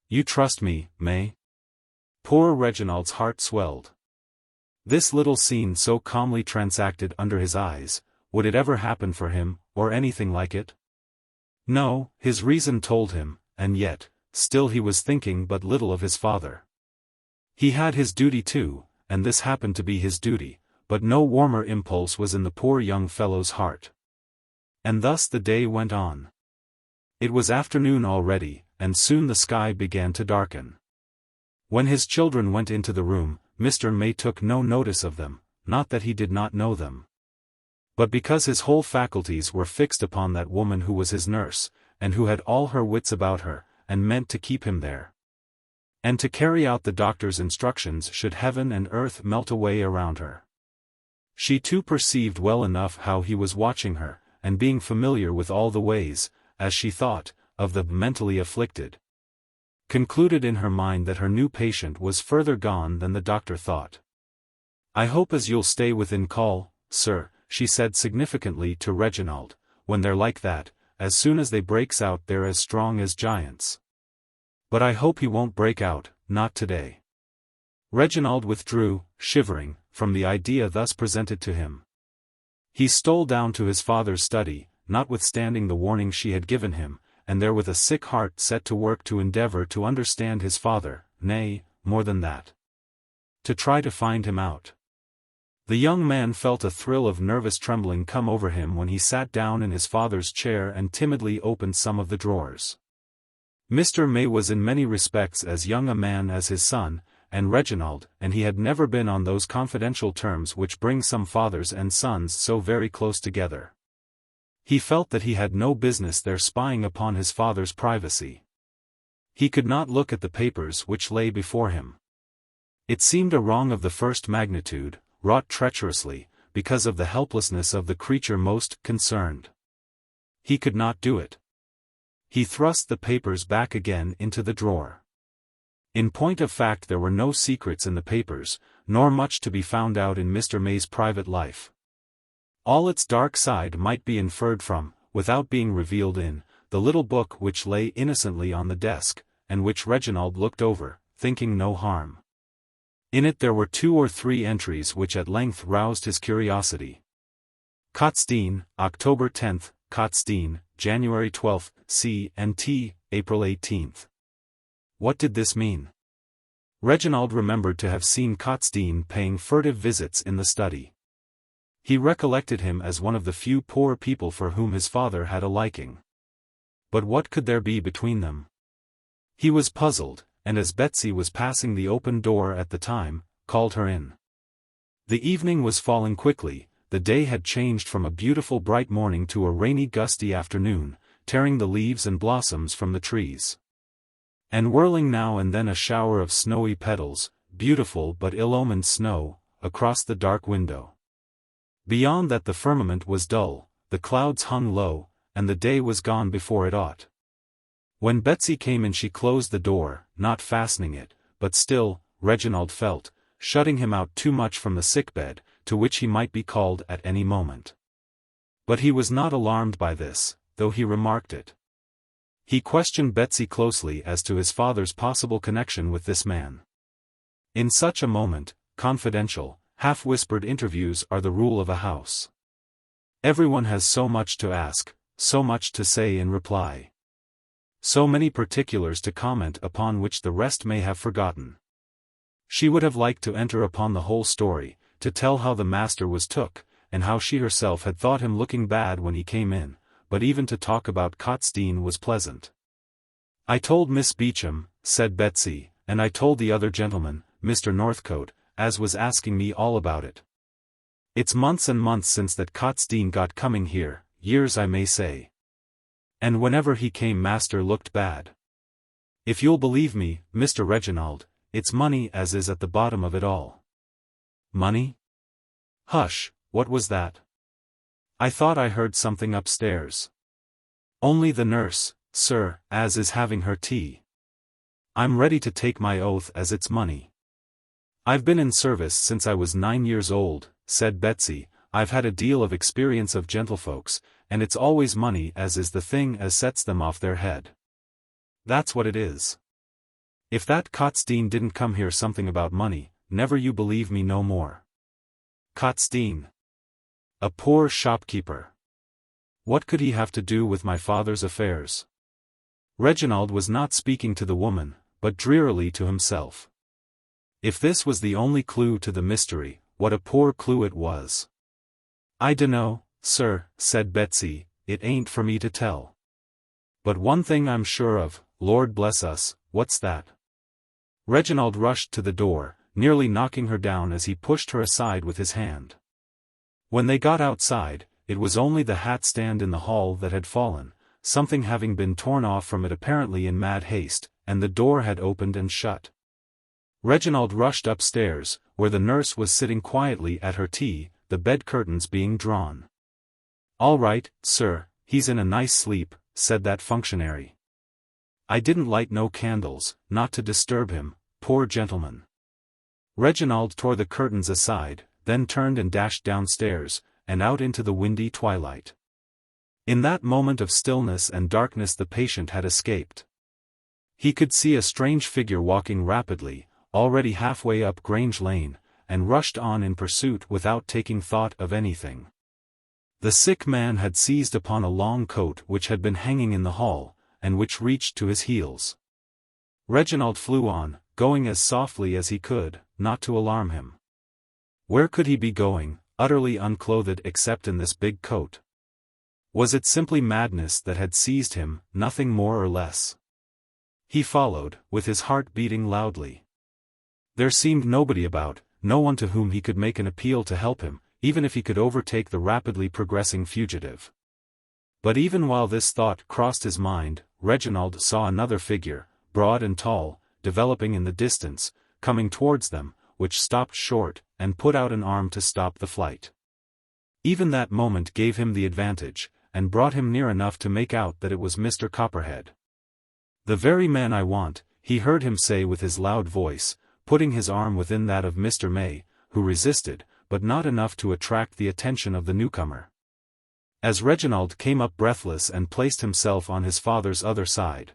Speaker 1: "You trust me, May?" Poor Reginald's heart swelled. This little scene so calmly transacted under his eyes, would it ever happen for him, or anything like it? No, his reason told him, and yet, still he was thinking but little of his father. He had his duty too, and this happened to be his duty, but no warmer impulse was in the poor young fellow's heart. And thus the day went on. It was afternoon already, and soon the sky began to darken. When his children went into the room, Mr. May took no notice of them, not that he did not know them, but because his whole faculties were fixed upon that woman who was his nurse, and who had all her wits about her, and meant to keep him there, and to carry out the doctor's instructions should heaven and earth melt away around her. She too perceived well enough how he was watching her, and being familiar with all the ways, as she thought, of the mentally afflicted, concluded in her mind that her new patient was further gone than the doctor thought. "I hope as you'll stay within call, sir," she said significantly to Reginald, "when they're like that, as soon as they breaks out they're as strong as giants. But I hope he won't break out, not today." Reginald withdrew, shivering, from the idea thus presented to him. He stole down to his father's study, notwithstanding the warning she had given him, and there with a sick heart set to work to endeavor to understand his father, nay, more than that, to try to find him out. The young man felt a thrill of nervous trembling come over him when he sat down in his father's chair and timidly opened some of the drawers. Mr. May was in many respects as young a man as his son, and Reginald, and he had never been on those confidential terms which bring some fathers and sons so very close together. He felt that he had no business there spying upon his father's privacy. He could not look at the papers which lay before him. It seemed a wrong of the first magnitude, wrought treacherously, because of the helplessness of the creature most concerned. He could not do it. He thrust the papers back again into the drawer. In point of fact there were no secrets in the papers, nor much to be found out in Mr. May's private life. All its dark side might be inferred from, without being revealed in, the little book which lay innocently on the desk, and which Reginald looked over, thinking no harm. In it there were 2 or 3 entries which at length roused his curiosity. Catastrophe, October 10th, Catastrophe, January 12th, C&T, April 18th. What did this mean? Reginald remembered to have seen Catastrophe paying furtive visits in the study. He recollected him as one of the few poor people for whom his father had a liking. But what could there be between them? He was puzzled, and as Betsy was passing the open door at the time, called her in. The evening was falling quickly, the day had changed from a beautiful bright morning to a rainy gusty afternoon, tearing the leaves and blossoms from the trees, and whirling now and then a shower of snowy petals, beautiful but ill-omened snow, across the dark window. Beyond that the firmament was dull, the clouds hung low, and the day was gone before it ought. When Betsy came in she closed the door, not fastening it, but still, Reginald felt, shutting him out too much from the sickbed, to which he might be called at any moment. But he was not alarmed by this, though he remarked it. He questioned Betsy closely as to his father's possible connection with this man. In such a moment, confidential, half-whispered interviews are the rule of a house. Everyone has so much to ask, so much to say in reply, so many particulars to comment upon which the rest may have forgotten. She would have liked to enter upon the whole story, to tell how the master was took, and how she herself had thought him looking bad when he came in, but even to talk about Catastrophe was pleasant. "I told Miss Beecham," said Betsy, "and I told the other gentleman, Mr. Northcote, as was asking me all about it. It's months and months since that Catastrophe got coming here, years I may say. And whenever he came master looked bad. If you'll believe me, Mr. Reginald, it's money as is at the bottom of it all." "Money? Hush, what was that?" I thought I heard something upstairs. Only the nurse, sir, as is having her tea. I'm ready to take my oath as it's money. I've been in service since I was 9 years old, said Betsy. I've had a deal of experience of gentlefolks, and it's always money as is the thing as sets them off their head. That's what it is. If that Cotstein didn't come here something about money, never you believe me no more. Cotstein. A poor shopkeeper. What could he have to do with my father's affairs? Reginald was not speaking to the woman, but drearily to himself. If this was the only clue to the mystery, what a poor clue it was. I dunno, sir, said Betsy, it ain't for me to tell. But one thing I'm sure of, Lord bless us, what's that? Reginald rushed to the door, nearly knocking her down as he pushed her aside with his hand. When they got outside, it was only the hat stand in the hall that had fallen, something having been torn off from it apparently in mad haste, and the door had opened and shut. Reginald rushed upstairs, where the nurse was sitting quietly at her tea, the bed curtains being drawn. All right, sir, he's in a nice sleep, said that functionary. I didn't light no candles, not to disturb him, poor gentleman. Reginald tore the curtains aside, then turned and dashed downstairs, and out into the windy twilight. In that moment of stillness and darkness the patient had escaped. He could see a strange figure walking rapidly, already halfway up Grange Lane, and rushed on in pursuit without taking thought of anything. The sick man had seized upon a long coat which had been hanging in the hall, and which reached to his heels. Reginald flew on, going as softly as he could, not to alarm him. Where could he be going, utterly unclothed except in this big coat? Was it simply madness that had seized him, nothing more or less? He followed, with his heart beating loudly. There seemed nobody about, no one to whom he could make an appeal to help him, even if he could overtake the rapidly progressing fugitive. But even while this thought crossed his mind, Reginald saw another figure, broad and tall, developing in the distance, coming towards them, which stopped short, and put out an arm to stop the flight. Even that moment gave him the advantage, and brought him near enough to make out that it was Mr. Copperhead. The very man I want, he heard him say with his loud voice, putting his arm within that of Mr. May, who resisted, but not enough to attract the attention of the newcomer. As Reginald came up breathless and placed himself on his father's other side.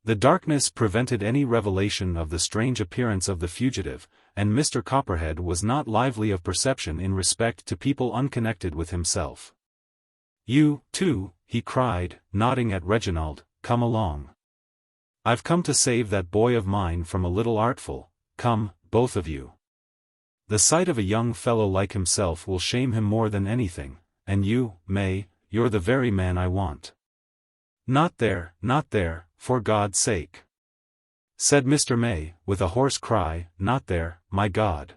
Speaker 1: The darkness prevented any revelation of the strange appearance of the fugitive, and Mr. Copperhead was not lively of perception in respect to people unconnected with himself. You, too, he cried, nodding at Reginald, come along. I've come to save that boy of mine from a little artful, come, both of you. The sight of a young fellow like himself will shame him more than anything, and you, May, you're the very man I want. Not there, for God's sake. Said Mr. May, with a hoarse cry, not there, my God.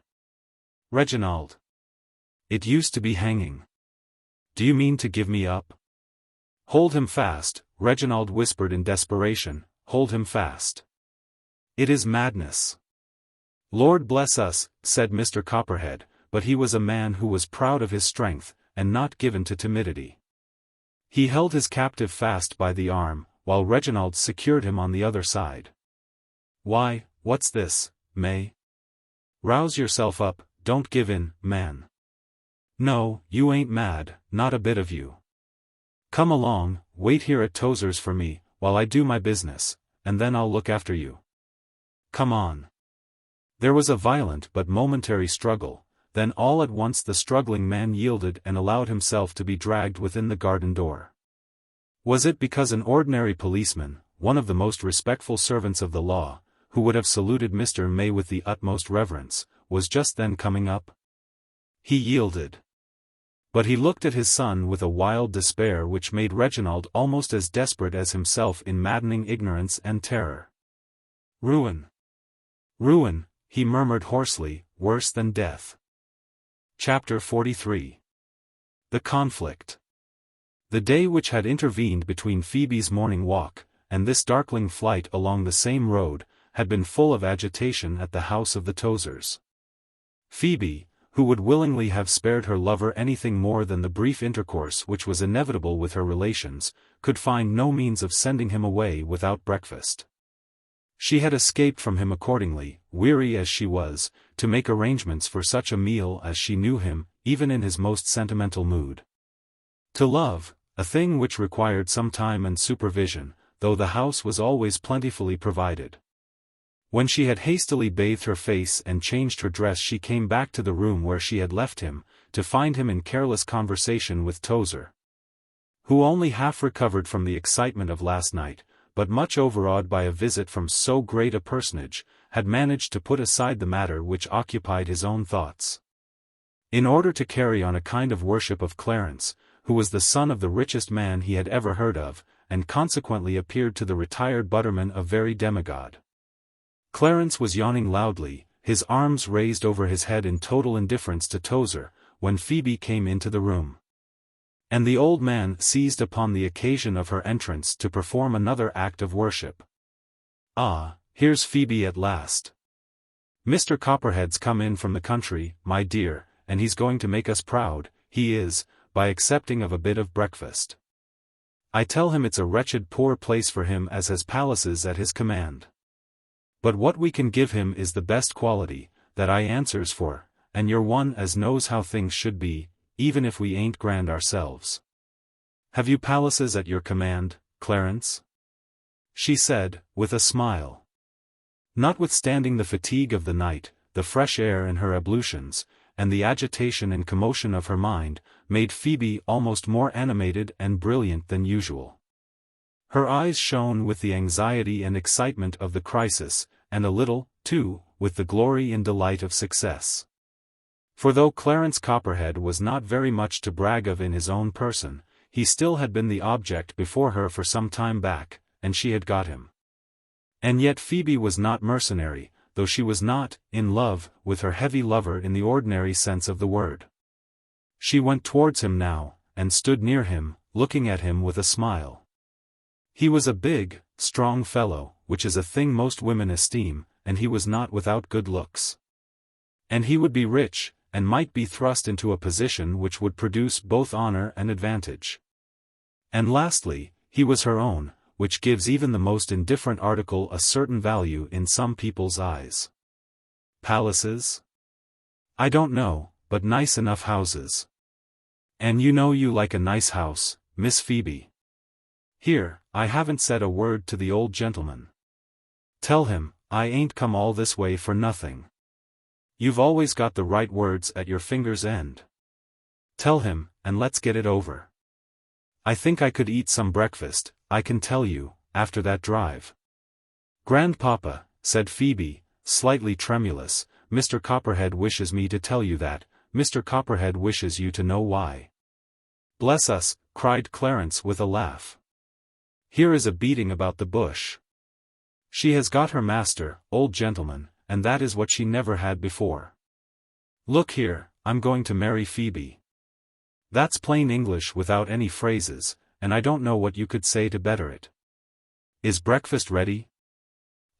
Speaker 1: Reginald. It used to be hanging. Do you mean to give me up? Hold him fast, Reginald whispered in desperation, hold him fast. It is madness. Lord bless us, said Mr. Copperhead, but he was a man who was proud of his strength, and not given to timidity. He held his captive fast by the arm, while Reginald secured him on the other side. Why, what's this, May? Rouse yourself up, don't give in, man. No, you ain't mad, not a bit of you. Come along, wait here at Tozer's for me, while I do my business, and then I'll look after you. Come on. There was a violent but momentary struggle, then all at once the struggling man yielded and allowed himself to be dragged within the garden door. Was it because an ordinary policeman, one of the most respectful servants of the law, who would have saluted Mr. May with the utmost reverence, was just then coming up? He yielded. But he looked at his son with a wild despair which made Reginald almost as desperate as himself in maddening ignorance and terror. Ruin. Ruin, he murmured hoarsely, worse than death. Chapter 43. The Conflict. The day which had intervened between Phoebe's morning walk, and this darkling flight along the same road, had been full of agitation at the house of the Tozers. Phoebe, who would willingly have spared her lover anything more than the brief intercourse which was inevitable with her relations, could find no means of sending him away without breakfast. She had escaped from him accordingly, weary as she was, to make arrangements for such a meal as she knew him, even in his most sentimental mood. To love, a thing which required some time and supervision, though the house was always plentifully provided. When she had hastily bathed her face and changed her dress, she came back to the room where she had left him, to find him in careless conversation with Tozer, who only half recovered from the excitement of last night, but much overawed by a visit from so great a personage, had managed to put aside the matter which occupied his own thoughts. In order to carry on a kind of worship of Clarence, who was the son of the richest man he had ever heard of, and consequently appeared to the retired butterman a very demigod. Clarence was yawning loudly, his arms raised over his head in total indifference to Tozer, when Phoebe came into the room. And the old man seized upon the occasion of her entrance to perform another act of worship. "Ah, here's Phoebe at last. Mr. Copperhead's come in from the country, my dear, and he's going to make us proud, he is, by accepting of a bit of breakfast. I tell him it's a wretched poor place for him as has palaces at his command. But what we can give him is the best quality, that I answers for, and you're one as knows how things should be, even if we ain't grand ourselves. Have you palaces at your command, Clarence?" she said, with a smile. Notwithstanding the fatigue of the night, the fresh air and her ablutions, and the agitation and commotion of her mind, made Phoebe almost more animated and brilliant than usual. Her eyes shone with the anxiety and excitement of the crisis, and a little, too, with the glory and delight of success. For though Clarence Copperhead was not very much to brag of in his own person, he still had been the object before her for some time back, and she had got him. And yet Phoebe was not mercenary, though she was not in love with her heavy lover in the ordinary sense of the word. She went towards him now, and stood near him, looking at him with a smile. He was a big, strong fellow, which is a thing most women esteem, and he was not without good looks. And he would be rich, and might be thrust into a position which would produce both honor and advantage. And lastly, he was her own, which gives even the most indifferent article a certain value in some people's eyes. Palaces? I don't know, but nice enough houses. And you know you like a nice house, Miss Phoebe. Here, I haven't said a word to the old gentleman. Tell him, I ain't come all this way for nothing. You've always got the right words at your finger's end. Tell him, and let's get it over. I think I could eat some breakfast, I can tell you, after that drive." "Grandpapa," said Phoebe, slightly tremulous, "Mr. Copperhead wishes me to tell you that, Mr. Copperhead wishes you to know why." "Bless us," cried Clarence with a laugh. "Here is a beating about the bush. She has got her master, old gentleman, and that is what she never had before. Look here, I'm going to marry Phoebe. That's plain English without any phrases, and I don't know what you could say to better it. Is breakfast ready?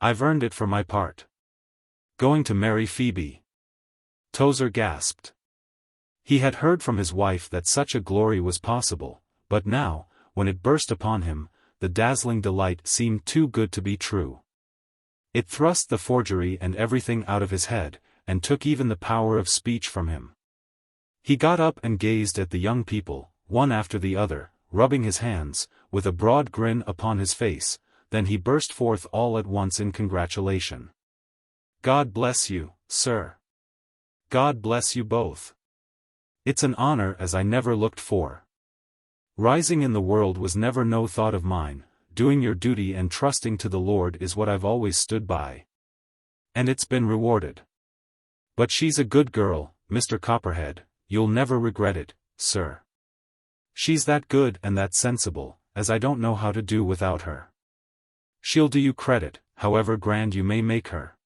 Speaker 1: I've earned it for my part. Going to marry Phoebe." Tozer gasped. He had heard from his wife that such a glory was possible, but now, when it burst upon him, the dazzling delight seemed too good to be true. It thrust the forgery and everything out of his head, and took even the power of speech from him. He got up and gazed at the young people, one after the other, rubbing his hands, with a broad grin upon his face, then he burst forth all at once in congratulation. "God bless you, sir. God bless you both. It's an honor as I never looked for. Rising in the world was never no thought of mine, doing your duty and trusting to the Lord is what I've always stood by. And it's been rewarded. But she's a good girl, Mr. Copperhead, you'll never regret it, sir. She's that good and that sensible, as I don't know how to do without her. She'll do you credit, however grand you may make her.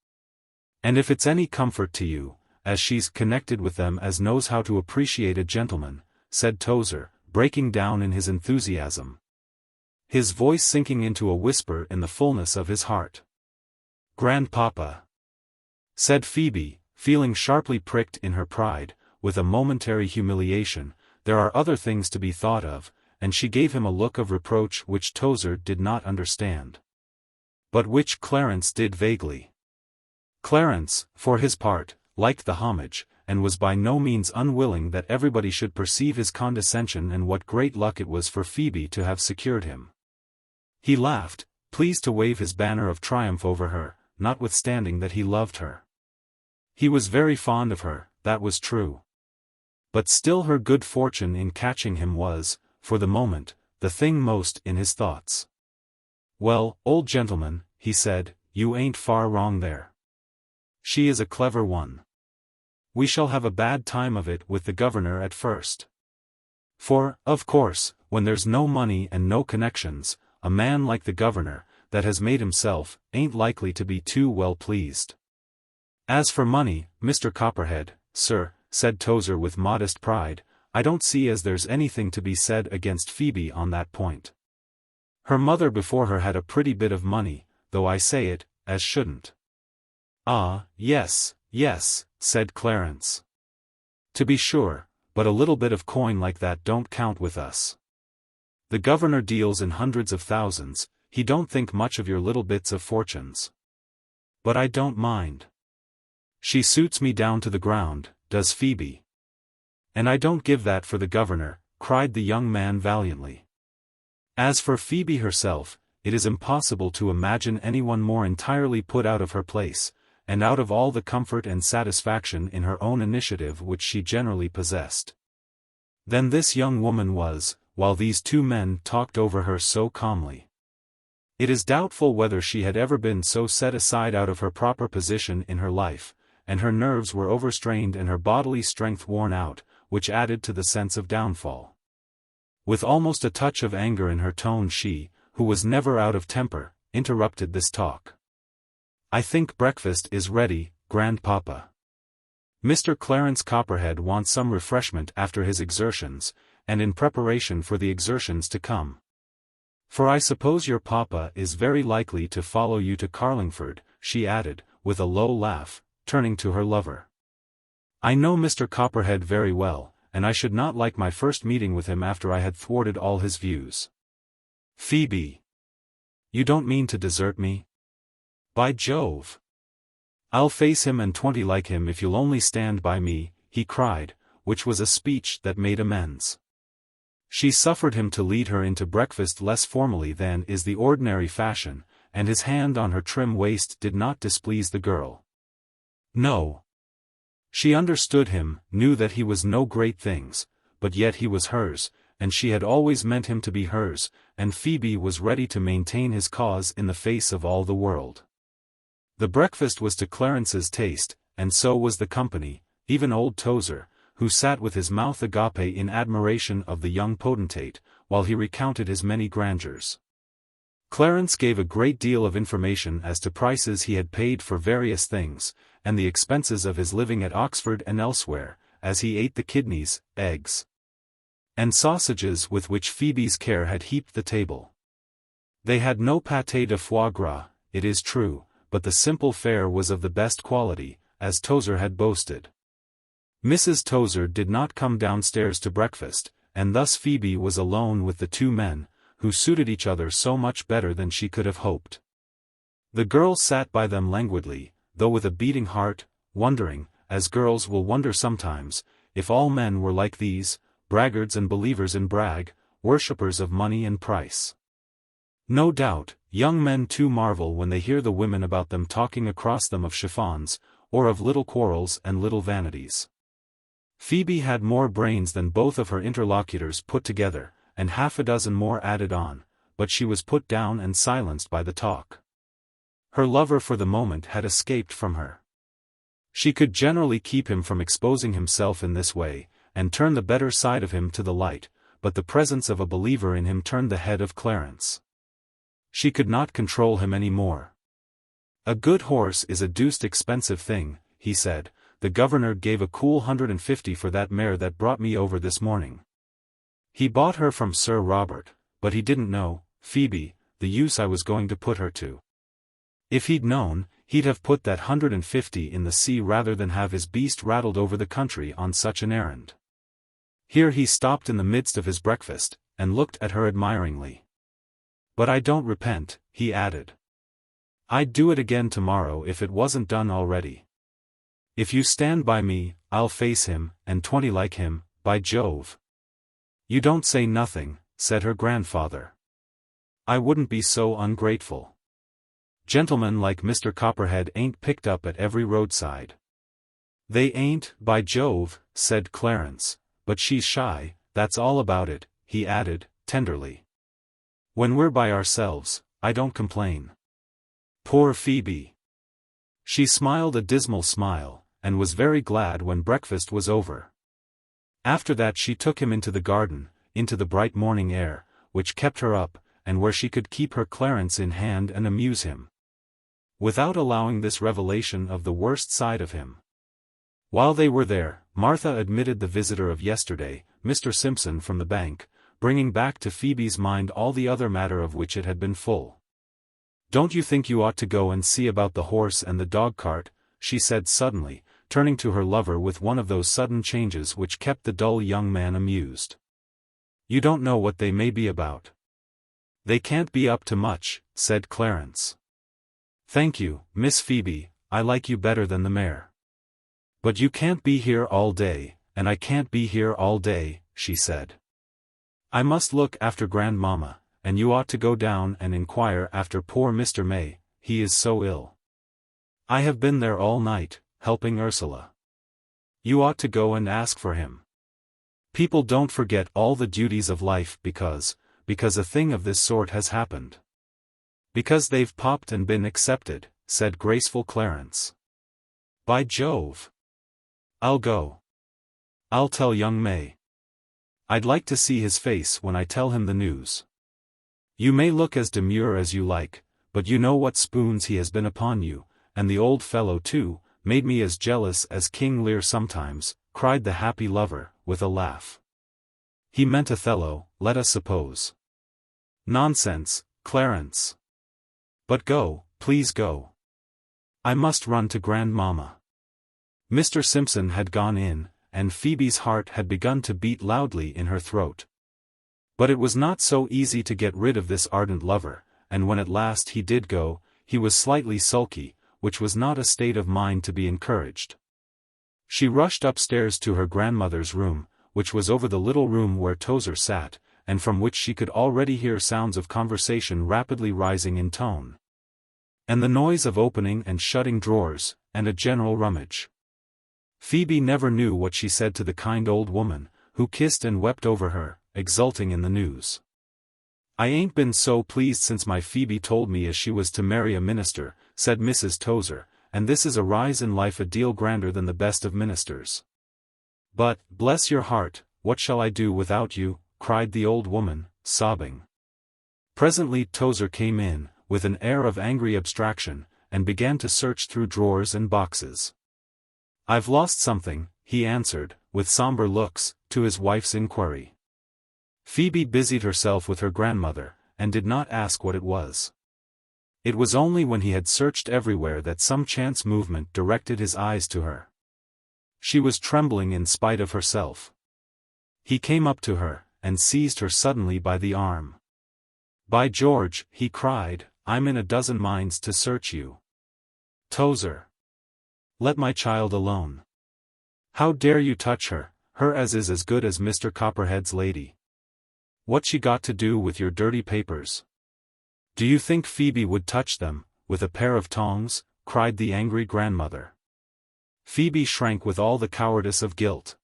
Speaker 1: And if it's any comfort to you, as she's connected with them as knows how to appreciate a gentleman," said Tozer, breaking down in his enthusiasm, his voice sinking into a whisper in the fullness of his heart. "Grandpapa," said Phoebe, feeling sharply pricked in her pride, with a momentary humiliation, "there are other things to be thought of," and she gave him a look of reproach which Tozer did not understand, but which Clarence did vaguely. Clarence, for his part, liked the homage, and was by no means unwilling that everybody should perceive his condescension and what great luck it was for Phoebe to have secured him. He laughed, pleased to wave his banner of triumph over her, notwithstanding that he loved her. He was very fond of her, that was true. But still her good fortune in catching him was, for the moment, the thing most in his thoughts. "Well, old gentleman," he said, "you ain't far wrong there. She is a clever one. We shall have a bad time of it with the governor at first. For, of course, when there's no money and no connections, a man like the governor, that has made himself, ain't likely to be too well pleased. As for money, Mr. Copperhead, sir," said Tozer with modest pride, "I don't see as there's anything to be said against Phoebe on that point. Her mother before her had a pretty bit of money, though I say it, as shouldn't." "Ah, yes, yes," said Clarence. "To be sure, but a little bit of coin like that don't count with us. The governor deals in hundreds of thousands, he don't think much of your little bits of fortunes. But I don't mind. She suits me down to the ground, does Phoebe. And I don't give that for the governor," cried the young man valiantly. As for Phoebe herself, it is impossible to imagine anyone more entirely put out of her place, and out of all the comfort and satisfaction in her own initiative which she generally possessed. Then this young woman was, while these two men talked over her so calmly. It is doubtful whether she had ever been so set aside out of her proper position in her life, and her nerves were overstrained and her bodily strength worn out, which added to the sense of downfall. With almost a touch of anger in her tone she, who was never out of temper, interrupted this talk. "I think breakfast is ready, grandpapa. Mr. Clarence Copperhead wants some refreshment after his exertions, and in preparation for the exertions to come. For I suppose your papa is very likely to follow you to Carlingford," she added, with a low laugh, turning to her lover. "I know Mr. Copperhead very well, and I should not like my first meeting with him after I had thwarted all his views." "Phoebe! You don't mean to desert me? By Jove! I'll face him and 20 like him if you'll only stand by me," he cried, which was a speech that made amends. She suffered him to lead her into breakfast less formally than is the ordinary fashion, and his hand on her trim waist did not displease the girl. No. She understood him, knew that he was no great things, but yet he was hers, and she had always meant him to be hers, and Phoebe was ready to maintain his cause in the face of all the world. The breakfast was to Clarence's taste, and so was the company, even old Tozer, who sat with his mouth agape in admiration of the young potentate, while he recounted his many grandeurs. Clarence gave a great deal of information as to prices he had paid for various things, and the expenses of his living at Oxford and elsewhere, as he ate the kidneys, eggs, and sausages with which Phoebe's care had heaped the table. They had no pâté de foie gras, it is true, but the simple fare was of the best quality, as Tozer had boasted. Mrs. Tozer did not come downstairs to breakfast, and thus Phoebe was alone with the two men, who suited each other so much better than she could have hoped. The girl sat by them languidly, though with a beating heart, wondering, as girls will wonder sometimes, if all men were like these, braggarts and believers in brag, worshippers of money and price. No doubt, young men too marvel when they hear the women about them talking across them of chiffons, or of little quarrels and little vanities. Phoebe had more brains than both of her interlocutors put together, and half a dozen more added on, but she was put down and silenced by the talk. Her lover for the moment had escaped from her. She could generally keep him from exposing himself in this way, and turn the better side of him to the light, but the presence of a believer in him turned the head of Clarence. She could not control him any more. "A good horse is a deuced expensive thing," he said. "The governor gave a cool 150 for that mare that brought me over this morning. He bought her from Sir Robert, but he didn't know, Phoebe, the use I was going to put her to. If he'd known, he'd have put that 150 in the sea rather than have his beast rattled over the country on such an errand. Here he stopped in the midst of his breakfast, and looked at her admiringly. "But I don't repent," he added. "I'd do it again tomorrow if it wasn't done already. If you stand by me, I'll face him, and 20 like him, by Jove." "You don't say nothing," said her grandfather. "I wouldn't be so ungrateful. Gentlemen like Mr. Copperhead ain't picked up at every roadside." "They ain't, by Jove," said Clarence, "but she's shy, that's all about it," he added, tenderly. "When we're by ourselves, I don't complain. Poor Phoebe. She smiled a dismal smile, and was very glad when breakfast was over. After that she took him into the garden, into the bright morning air, which kept her up, and where she could keep her Clarence in hand and amuse him, without allowing this revelation of the worst side of him. While they were there, Martha admitted the visitor of yesterday, Mr. Simpson from the bank, bringing back to Phoebe's mind all the other matter of which it had been full. "Don't you think you ought to go and see about the horse and the dog-cart?" she said suddenly, turning to her lover with one of those sudden changes which kept the dull young man amused. "You don't know what they may be about." "They can't be up to much," said Clarence. "Thank you, Miss Phoebe, I like you better than the mare." "But you can't be here all day, and I can't be here all day," she said. "I must look after grandmamma, and you ought to go down and inquire after poor Mr. May, he is so ill. I have been there all night, helping Ursula. You ought to go and ask for him. People don't forget all the duties of life because a thing of this sort has happened." "Because they've popped and been accepted," said graceful Clarence. "By Jove! I'll go. I'll tell young May. I'd like to see his face when I tell him the news. You may look as demure as you like, but you know what spoons he has been upon you, and the old fellow too, made me as jealous as King Lear sometimes," cried the happy lover, with a laugh. "He meant Othello, let us suppose." "Nonsense, Clarence. But go, please go. I must run to grandmamma." Mr. Simpson had gone in, and Phoebe's heart had begun to beat loudly in her throat. But it was not so easy to get rid of this ardent lover, and when at last he did go, he was slightly sulky, which was not a state of mind to be encouraged. She rushed upstairs to her grandmother's room, which was over the little room where Tozer sat, and from which she could already hear sounds of conversation rapidly rising in tone, and the noise of opening and shutting drawers, and a general rummage. Phoebe never knew what she said to the kind old woman, who kissed and wept over her, exulting in the news. "I ain't been so pleased since my Phoebe told me as she was to marry a minister," said Mrs. Tozer, "and this is a rise in life a deal grander than the best of ministers. But, bless your heart, what shall I do without you?" cried the old woman, sobbing. Presently Tozer came in, with an air of angry abstraction, and began to search through drawers and boxes. "I've lost something," he answered, with somber looks, to his wife's inquiry. Phoebe busied herself with her grandmother, and did not ask what it was. It was only when he had searched everywhere that some chance movement directed his eyes to her. She was trembling in spite of herself. He came up to her, and seized her suddenly by the arm. "By George," he cried, "I'm in a dozen minds to search you. Tozer! Let my child alone. How dare you touch her as is as good as Mr. Copperhead's lady? What's she got to do with your dirty papers? Do you think Phoebe would touch them, with a pair of tongs?" cried the angry grandmother. Phoebe shrank with all the cowardice of guilt.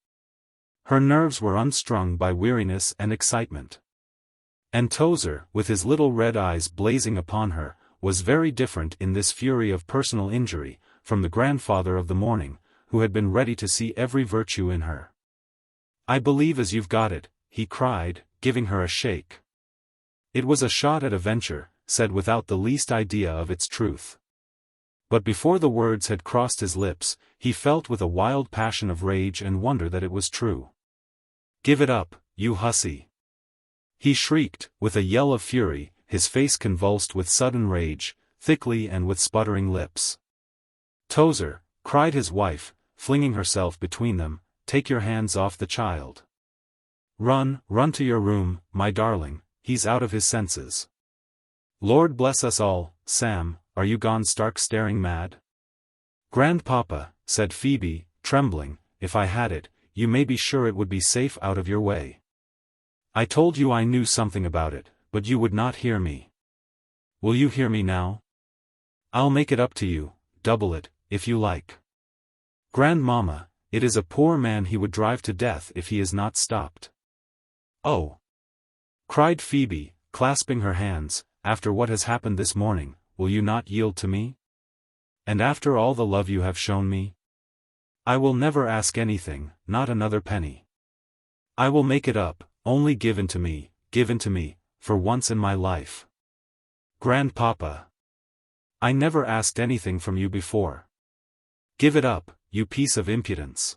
Speaker 1: Her nerves were unstrung by weariness and excitement. And Tozer, with his little red eyes blazing upon her, was very different in this fury of personal injury, from the grandfather of the morning, who had been ready to see every virtue in her. "I believe as you've got it," he cried, giving her a shake. It was a shot at a venture, said without the least idea of its truth. But before the words had crossed his lips, he felt with a wild passion of rage and wonder that it was true. "Give it up, you hussy!" he shrieked, with a yell of fury, his face convulsed with sudden rage, thickly and with sputtering lips. Tozer, cried his wife, flinging herself between them, take your hands off the child. Run to your room, my darling, he's out of his senses. Lord bless us all, Sam, are you gone stark staring mad? Grandpapa, said Phoebe, trembling, if I had it, you may be sure it would be safe out of your way. I told you I knew something about it, but you would not hear me. Will you hear me now? I'll make it up to you, double it, if you like. Grandmamma, it is a poor man he would drive to death if he is not stopped. Oh! cried Phoebe, clasping her hands, after what has happened this morning, will you not yield to me? And after all the love you have shown me? I will never ask anything, not another penny. I will make it up, only give in to me, for once in my life. Grandpapa! I never asked anything from you before. Give it up, you piece of impudence.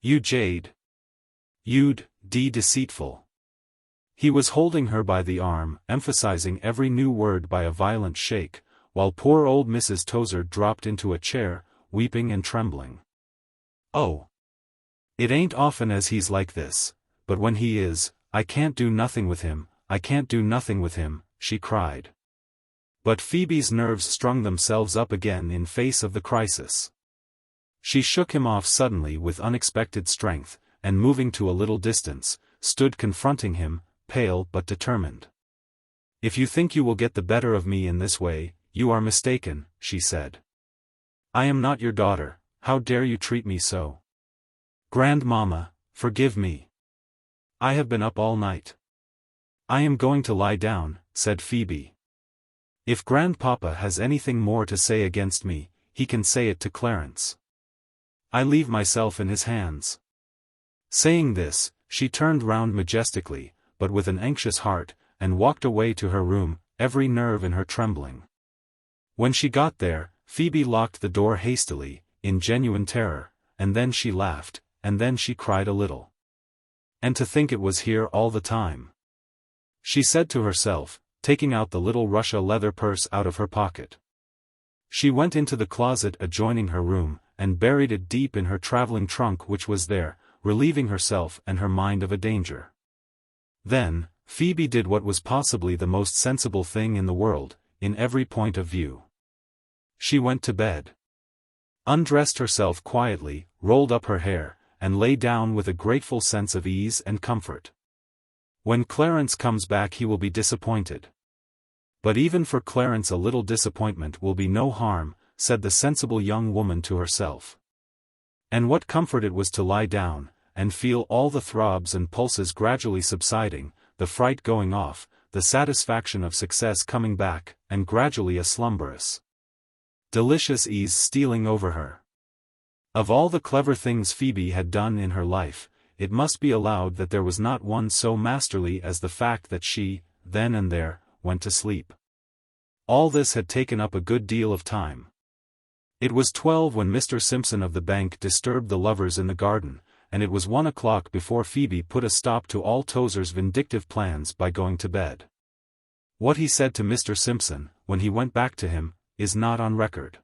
Speaker 1: You jade. You'd deceitful. He was holding her by the arm, emphasizing every new word by a violent shake, while poor old Mrs. Tozer dropped into a chair, weeping and trembling. Oh! It ain't often as he's like this, but when he is, I can't do nothing with him, she cried. But Phoebe's nerves strung themselves up again in face of the crisis. She shook him off suddenly with unexpected strength, and moving to a little distance, stood confronting him, pale but determined. If you think you will get the better of me in this way, you are mistaken, she said. I am not your daughter, how dare you treat me so? Grandmamma, forgive me. I have been up all night. I am going to lie down, said Phoebe. If Grandpapa has anything more to say against me, he can say it to Clarence. I leave myself in his hands. Saying this, she turned round majestically, but with an anxious heart, and walked away to her room, every nerve in her trembling. When she got there, Phoebe locked the door hastily, in genuine terror, and then she laughed, and then she cried a little. And to think it was here all the time, she said to herself, taking out the little Russia leather purse out of her pocket. She went into the closet adjoining her room, and buried it deep in her traveling trunk which was there, relieving herself and her mind of a danger. Then, Phoebe did what was possibly the most sensible thing in the world, in every point of view. She went to bed. Undressed herself quietly, rolled up her hair, and lay down with a grateful sense of ease and comfort. When Clarence comes back he will be disappointed. But even for Clarence a little disappointment will be no harm, said the sensible young woman to herself. And what comfort it was to lie down, and feel all the throbs and pulses gradually subsiding, the fright going off, the satisfaction of success coming back, and gradually a slumberous, delicious ease stealing over her. Of all the clever things Phoebe had done in her life, it must be allowed that there was not one so masterly as the fact that she, then and there, went to sleep. All this had taken up a good deal of time. It was 12 when Mr. Simpson of the bank disturbed the lovers in the garden, and it was 1 o'clock before Phoebe put a stop to all Tozer's vindictive plans by going to bed. What he said to Mr. Simpson, when he went back to him, is not on record.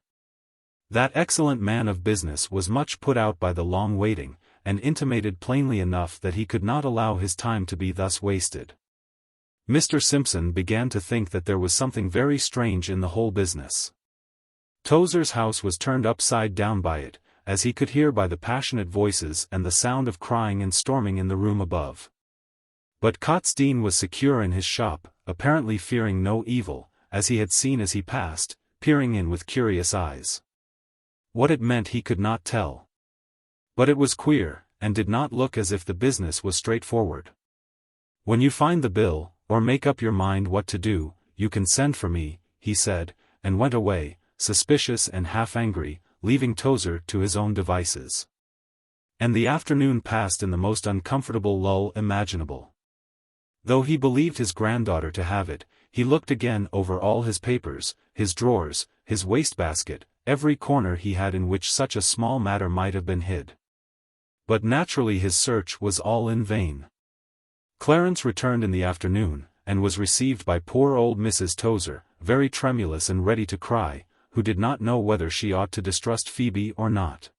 Speaker 1: That excellent man of business was much put out by the long waiting, and intimated plainly enough that he could not allow his time to be thus wasted. Mr. Simpson began to think that there was something very strange in the whole business. Tozer's house was turned upside down by it, as he could hear by the passionate voices and the sound of crying and storming in the room above. But Cotstein was secure in his shop, apparently fearing no evil, as he had seen as he passed, peering in with curious eyes. What it meant he could not tell. But it was queer, and did not look as if the business was straightforward. When you find the bill, or make up your mind what to do, you can send for me, he said, and went away, suspicious and half angry, leaving Tozer to his own devices. And the afternoon passed in the most uncomfortable lull imaginable. Though he believed his granddaughter to have it, he looked again over all his papers, his drawers, his wastebasket, every corner he had in which such a small matter might have been hid. But naturally his search was all in vain. Clarence returned in the afternoon, and was received by poor old Mrs. Tozer, very tremulous and ready to cry, who did not know whether she ought to distrust Phoebe or not,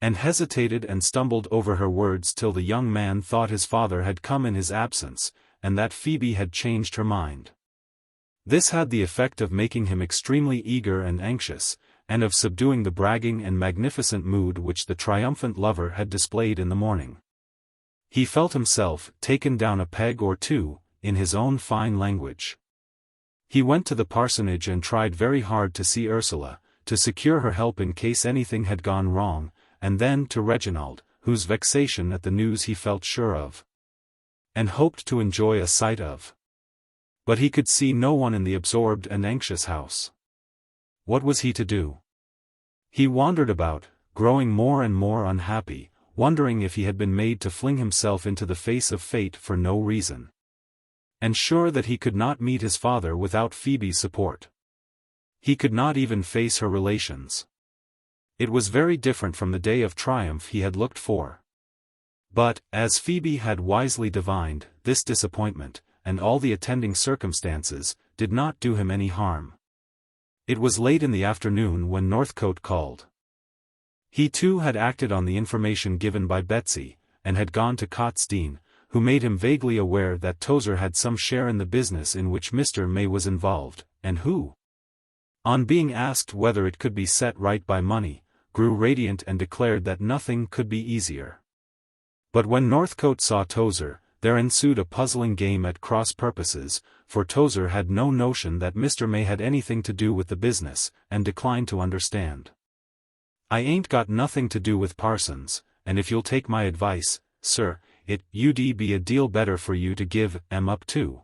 Speaker 1: and hesitated and stumbled over her words till the young man thought his father had come in his absence, and that Phoebe had changed her mind. This had the effect of making him extremely eager and anxious, and of subduing the bragging and magnificent mood which the triumphant lover had displayed in the morning. He felt himself taken down a peg or two, in his own fine language. He went to the parsonage and tried very hard to see Ursula, to secure her help in case anything had gone wrong, and then to Reginald, whose vexation at the news he felt sure of, and hoped to enjoy a sight of. But he could see no one in the absorbed and anxious house. What was he to do? He wandered about, growing more and more unhappy, wondering if he had been made to fling himself into the face of fate for no reason, and sure that he could not meet his father without Phoebe's support. He could not even face her relations. It was very different from the day of triumph he had looked for. But, as Phoebe had wisely divined, this disappointment, and all the attending circumstances, did not do him any harm. It was late in the afternoon when Northcote called. He too had acted on the information given by Betsy, and had gone to Cotstein, who made him vaguely aware that Tozer had some share in the business in which Mr. May was involved, and who, on being asked whether it could be set right by money, grew radiant and declared that nothing could be easier. But when Northcote saw Tozer, there ensued a puzzling game at cross purposes, for Tozer had no notion that Mr. May had anything to do with the business, and declined to understand. "I ain't got nothing to do with parsons, and if you'll take my advice, sir, it'd be a deal better for you to give 'em up too.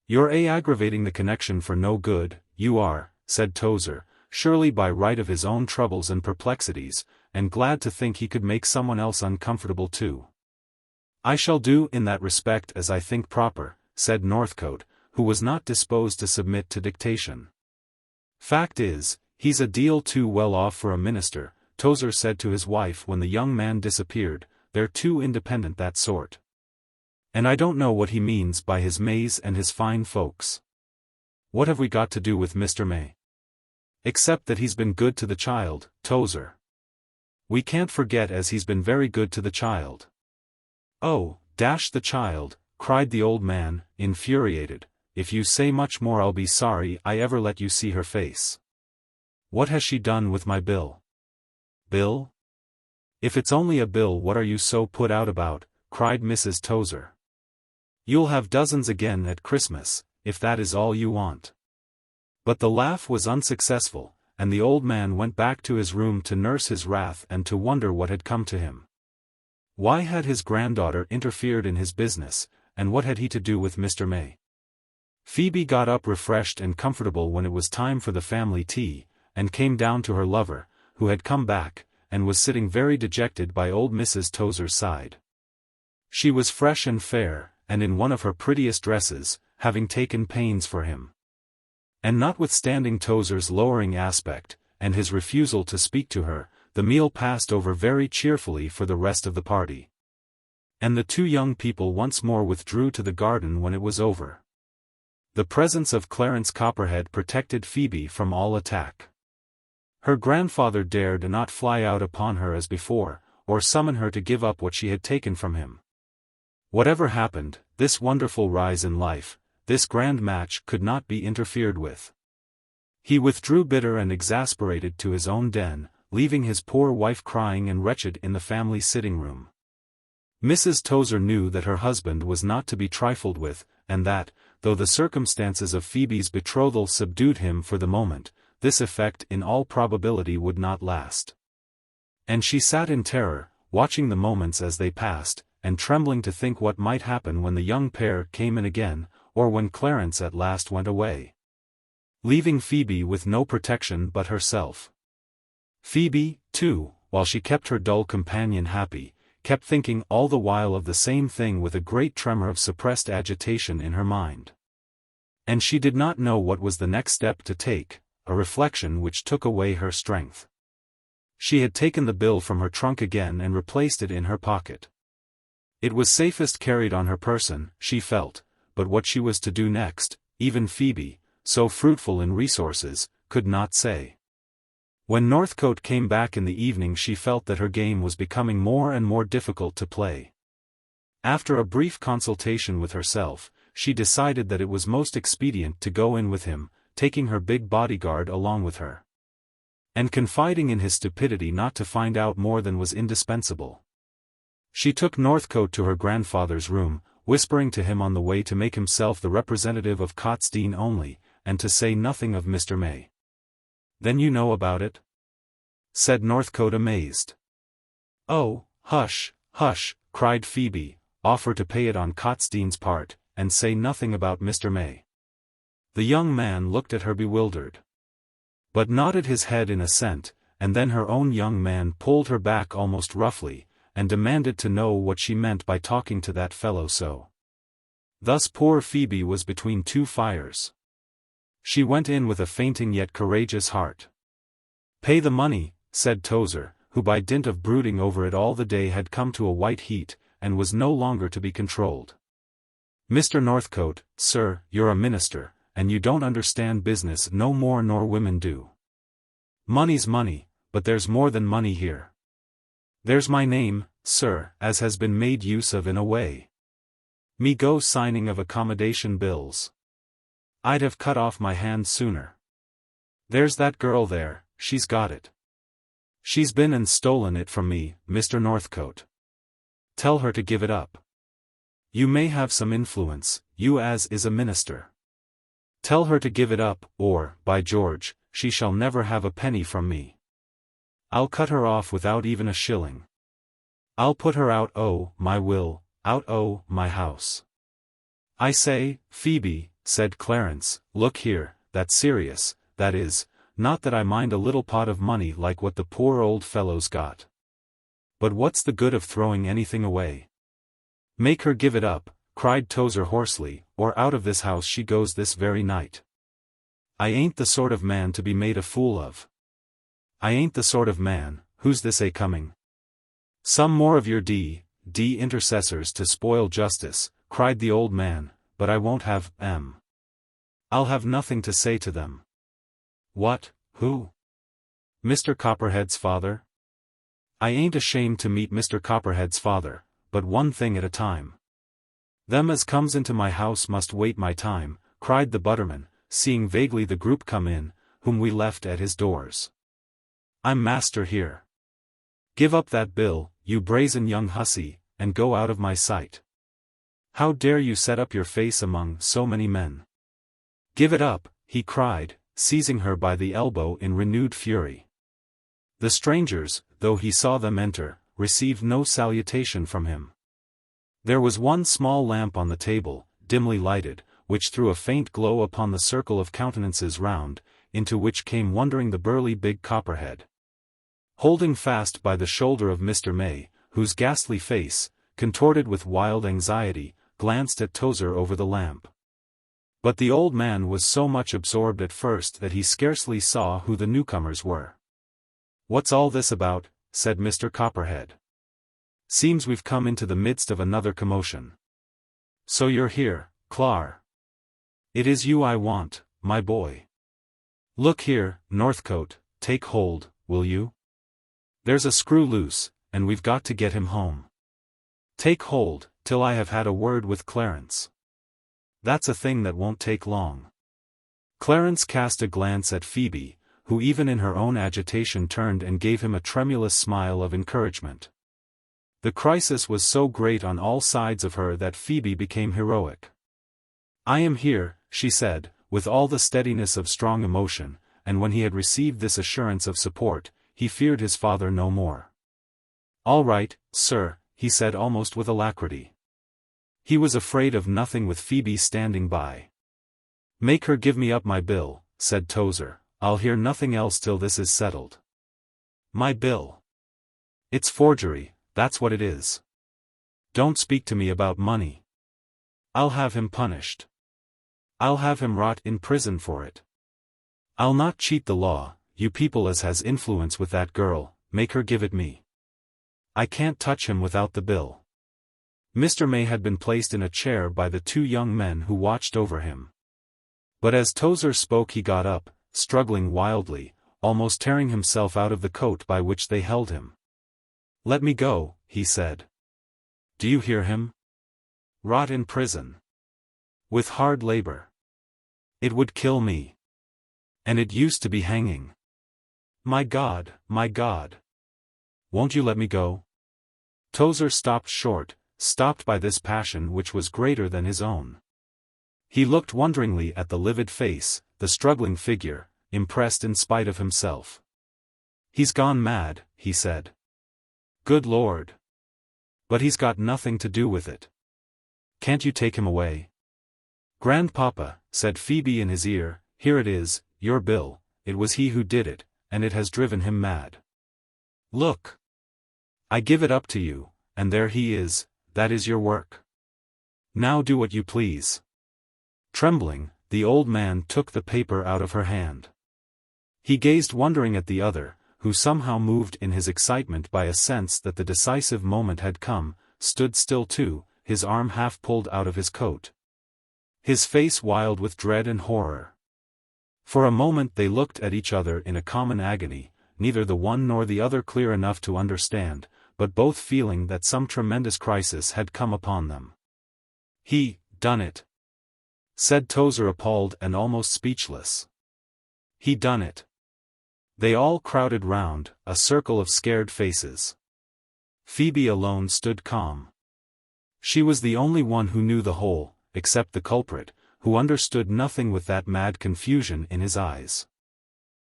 Speaker 1: You're aggravating the connection for no good, you are," said Tozer, surely by right of his own troubles and perplexities, and glad to think he could make someone else uncomfortable too. "I shall do in that respect as I think proper," said Northcote, who was not disposed to submit to dictation. "Fact is, he's a deal too well off for a minister," Tozer said to his wife when the young man disappeared. "They're too independent, that sort. And I don't know what he means by his Mays and his fine folks. What have we got to do with Mr. May? Except that he's been good to the child, Tozer. We can't forget as he's been very good to the child." "Oh, dash the child," cried the old man, infuriated, "if you say much more I'll be sorry I ever let you see her face. What has she done with my bill?" "Bill? If it's only a bill, what are you so put out about?" cried Mrs. Tozer. "You'll have dozens again at Christmas, if that is all you want." But the laugh was unsuccessful, and the old man went back to his room to nurse his wrath and to wonder what had come to him. Why had his granddaughter interfered in his business, and what had he to do with Mr. May? Phoebe got up refreshed and comfortable when it was time for the family tea, and came down to her lover, who had come back, and was sitting very dejected by old Mrs. Tozer's side. She was fresh and fair, and in one of her prettiest dresses, having taken pains for him. And notwithstanding Tozer's lowering aspect, and his refusal to speak to her, the meal passed over very cheerfully for the rest of the party. And the two young people once more withdrew to the garden when it was over. The presence of Clarence Copperhead protected Phoebe from all attack. Her grandfather dared not fly out upon her as before, or summon her to give up what she had taken from him. Whatever happened, this wonderful rise in life, this grand match could not be interfered with. He withdrew bitter and exasperated to his own den, leaving his poor wife crying and wretched in the family sitting-room. Mrs. Tozer knew that her husband was not to be trifled with, and that, though the circumstances of Phoebe's betrothal subdued him for the moment, this effect in all probability would not last. And she sat in terror, watching the moments as they passed, and trembling to think what might happen when the young pair came in again, or when Clarence at last went away, leaving Phoebe with no protection but herself. Phoebe, too, while she kept her dull companion happy, kept thinking all the while of the same thing with a great tremor of suppressed agitation in her mind. And she did not know what was the next step to take, a reflection which took away her strength. She had taken the bill from her trunk again and replaced it in her pocket. It was safest carried on her person, she felt, but what she was to do next, even Phoebe, so fruitful in resources, could not say. When Northcote came back in the evening she felt that her game was becoming more and more difficult to play. After a brief consultation with herself, she decided that it was most expedient to go in with him, taking her big bodyguard along with her, and confiding in his stupidity not to find out more than was indispensable. She took Northcote to her grandfather's room, whispering to him on the way to make himself the representative of Cotstein only, and to say nothing of Mr. May. "Then you know about it?" said Northcote amazed. "Oh, hush, hush," cried Phoebe, "offer to pay it on Cotstein's part, and say nothing about Mr. May." The young man looked at her bewildered, but nodded his head in assent, and then her own young man pulled her back almost roughly, and demanded to know what she meant by talking to that fellow so. Thus poor Phoebe was between two fires. She went in with a fainting yet courageous heart. "Pay the money," said Tozer, who by dint of brooding over it all the day had come to a white heat, and was no longer to be controlled. "Mr. Northcote, sir, you're a minister, and you don't understand business no more nor women do. Money's money, but there's more than money here. There's my name, sir, as has been made use of in a way. Me go signing of accommodation bills. I'd have cut off my hand sooner. There's that girl there, she's got it. She's been and stolen it from me, Mr. Northcote. Tell her to give it up. You may have some influence, you as is a minister. Tell her to give it up, or, by George, she shall never have a penny from me. I'll cut her off without even a shilling. I'll put her out my will, out my house." "I say, Phoebe," said Clarence, "look here, that's serious, that is, not that I mind a little pot of money like what the poor old fellow's got. But what's the good of throwing anything away?" "Make her give it up," cried Tozer hoarsely, "or out of this house she goes this very night. I ain't the sort of man to be made a fool of. I ain't the sort of man, who's this coming?" "Some more of your D intercessors to spoil justice," cried the old man, "but I won't have 'em. I'll have nothing to say to them." "What, who? Mr. Copperhead's father?" "I ain't ashamed to meet Mr. Copperhead's father, but one thing at a time. Them as comes into my house must wait my time," cried the butterman, seeing vaguely the group come in, whom we left at his doors. "I'm master here. Give up that bill, you brazen young hussy, and go out of my sight. How dare you set up your face among so many men? Give it up," he cried, seizing her by the elbow in renewed fury. The strangers, though he saw them enter, received no salutation from him. There was one small lamp on the table, dimly lighted, which threw a faint glow upon the circle of countenances round, into which came wondering the burly big Copperhead. Holding fast by the shoulder of Mr. May, whose ghastly face, contorted with wild anxiety, glanced at Tozer over the lamp. But the old man was so much absorbed at first that he scarcely saw who the newcomers were. "What's all this about?" said Mr. Copperhead. "Seems we've come into the midst of another commotion. So you're here, Clar. It is you I want, my boy. Look here, Northcote, take hold, will you? There's a screw loose, and we've got to get him home. Take hold, till I have had a word with Clarence. That's a thing that won't take long." Clarence cast a glance at Phoebe, who even in her own agitation turned and gave him a tremulous smile of encouragement. The crisis was so great on all sides of her that Phoebe became heroic. "I am here," she said, with all the steadiness of strong emotion, and when he had received this assurance of support, he feared his father no more. "All right, sir," he said almost with alacrity. He was afraid of nothing with Phoebe standing by. "Make her give me up my bill," said Tozer. "I'll hear nothing else till this is settled." "My bill? It's forgery, that's what it is. Don't speak to me about money. I'll have him punished. I'll have him rot in prison for it. I'll not cheat the law, you people as has influence with that girl, make her give it me. I can't touch him without the bill." Mr. May had been placed in a chair by the two young men who watched over him. But as Tozer spoke he got up, struggling wildly, almost tearing himself out of the coat by which they held him. "Let me go," he said. "Do you hear him? Rot in prison. With hard labor. It would kill me. And it used to be hanging. My God, my God. Won't you let me go?" Tozer stopped short, stopped by this passion which was greater than his own. He looked wonderingly at the livid face, the struggling figure, impressed in spite of himself. "He's gone mad," he said. "Good Lord! But he's got nothing to do with it. Can't you take him away?" "Grandpapa," said Phoebe in his ear, "here it is, your bill. It was he who did it, and it has driven him mad. Look! I give it up to you, and there he is, that is your work. Now do what you please." Trembling, the old man took the paper out of her hand. He gazed wondering at the other, who somehow moved in his excitement by a sense that the decisive moment had come, stood still too, his arm half pulled out of his coat. His face wild with dread and horror. For a moment they looked at each other in a common agony, neither the one nor the other clear enough to understand, but both feeling that some tremendous crisis had come upon them. "He done it," said Tozer, appalled and almost speechless. "He done it." They all crowded round, a circle of scared faces. Phoebe alone stood calm. She was the only one who knew the whole, except the culprit, who understood nothing with that mad confusion in his eyes.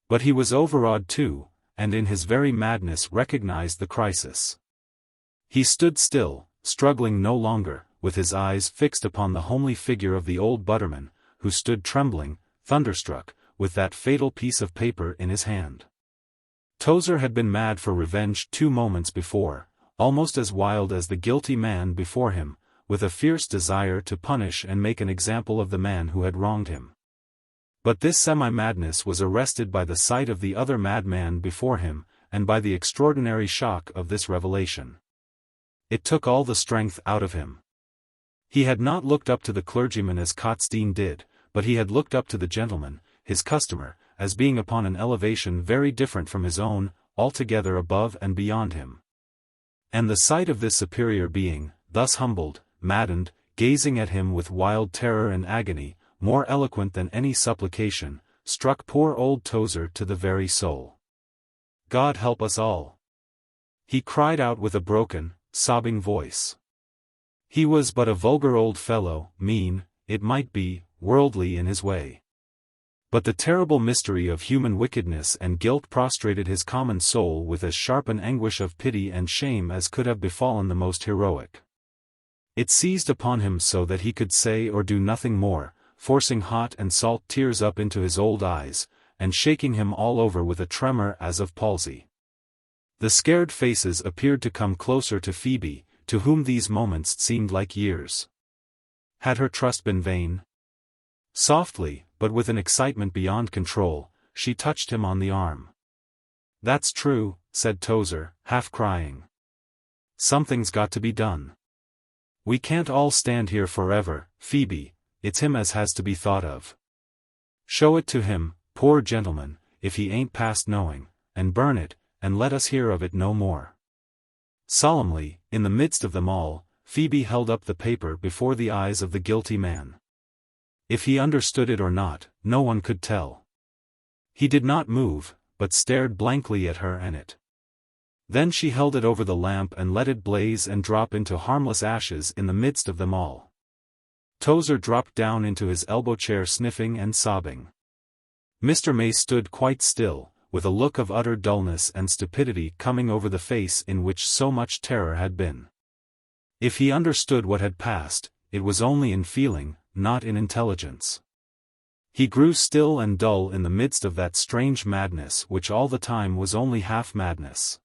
Speaker 1: But he was overawed too, and in his very madness recognized the crisis. He stood still, struggling no longer, with his eyes fixed upon the homely figure of the old butterman, who stood trembling, thunderstruck, with that fatal piece of paper in his hand. Tozer had been mad for revenge 2 moments before, almost as wild as the guilty man before him, with a fierce desire to punish and make an example of the man who had wronged him. But this semi-madness was arrested by the sight of the other madman before him, and by the extraordinary shock of this revelation. It took all the strength out of him. He had not looked up to the clergyman as Catastrophe did, but he had looked up to the gentleman, his customer, as being upon an elevation very different from his own, altogether above and beyond him. And the sight of this superior being, thus humbled, maddened, gazing at him with wild terror and agony, more eloquent than any supplication, struck poor old Tozer to the very soul. "God help us all!" he cried out with a broken, sobbing voice. He was but a vulgar old fellow, mean, it might be, worldly in his way. But the terrible mystery of human wickedness and guilt prostrated his common soul with as sharp an anguish of pity and shame as could have befallen the most heroic. It seized upon him so that he could say or do nothing more, forcing hot and salt tears up into his old eyes, and shaking him all over with a tremor as of palsy. The scared faces appeared to come closer to Phoebe, to whom these moments seemed like years. Had her trust been vain? Softly, but with an excitement beyond control, she touched him on the arm. "That's true," said Tozer, half crying. "Something's got to be done. We can't all stand here forever, Phoebe, it's him as has to be thought of. Show it to him, poor gentleman, if he ain't past knowing, and burn it, and let us hear of it no more." Solemnly, in the midst of them all, Phoebe held up the paper before the eyes of the guilty man. If he understood it or not, no one could tell. He did not move, but stared blankly at her and it. Then she held it over the lamp and let it blaze and drop into harmless ashes in the midst of them all. Tozer dropped down into his elbow chair sniffing and sobbing. Mr. May stood quite still, with a look of utter dullness and stupidity coming over the face in which so much terror had been. If he understood what had passed, it was only in feeling, not in intelligence. He grew still and dull in the midst of that strange madness which all the time was only half madness.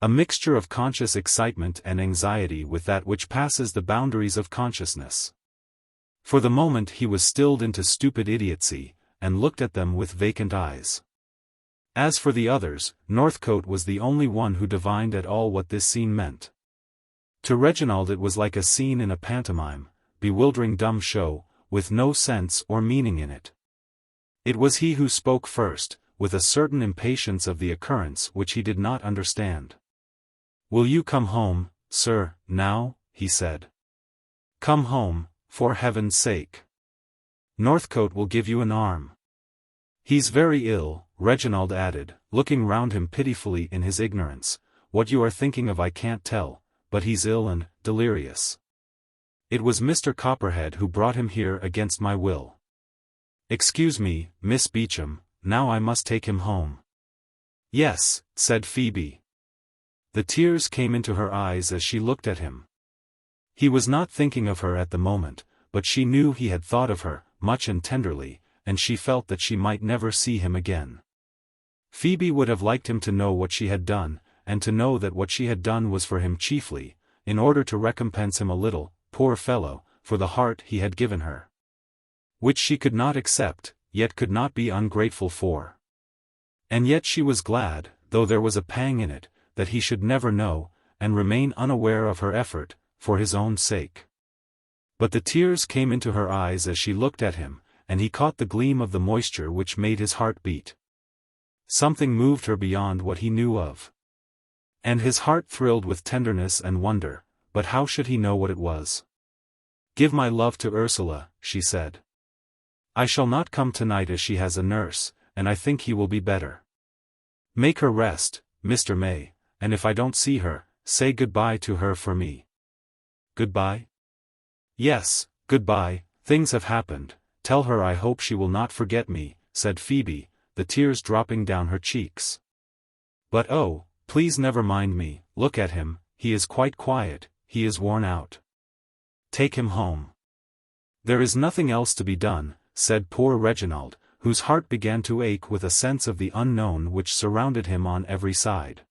Speaker 1: A mixture of conscious excitement and anxiety with that which passes the boundaries of consciousness. For the moment he was stilled into stupid idiocy, and looked at them with vacant eyes. As for the others, Northcote was the only one who divined at all what this scene meant. To Reginald it was like a scene in a pantomime, bewildering dumb show, with no sense or meaning in it. It was he who spoke first, with a certain impatience of the occurrence which he did not understand. "Will you come home, sir, now?" he said. "Come home, for heaven's sake. Northcote will give you an arm." "He's very ill," Reginald added, looking round him pitifully in his ignorance. "What you are thinking of I can't tell, but he's ill and delirious. It was Mr. Copperhead who brought him here against my will. Excuse me, Miss Beecham, now I must take him home." "Yes," said Phoebe. The tears came into her eyes as she looked at him. He was not thinking of her at the moment, but she knew he had thought of her, much and tenderly, and she felt that she might never see him again. Phoebe would have liked him to know what she had done, and to know that what she had done was for him chiefly, in order to recompense him a little, poor fellow, for the heart he had given her. Which she could not accept, yet could not be ungrateful for. And yet she was glad, though there was a pang in it, that he should never know, and remain unaware of her effort, for his own sake. But the tears came into her eyes as she looked at him, and he caught the gleam of the moisture which made his heart beat. Something moved her beyond what he knew of. And his heart thrilled with tenderness and wonder, but how should he know what it was? "Give my love to Ursula," she said. "I shall not come tonight as she has a nurse, and I think he will be better. Make her rest, Mr. May, and if I don't see her, say goodbye to her for me." "Goodbye?" "Yes, goodbye, things have happened, tell her I hope she will not forget me," said Phoebe, the tears dropping down her cheeks. "But oh, please never mind me, look at him, he is quite quiet, he is worn out. Take him home." "There is nothing else to be done," said poor Reginald, whose heart began to ache with a sense of the unknown which surrounded him on every side.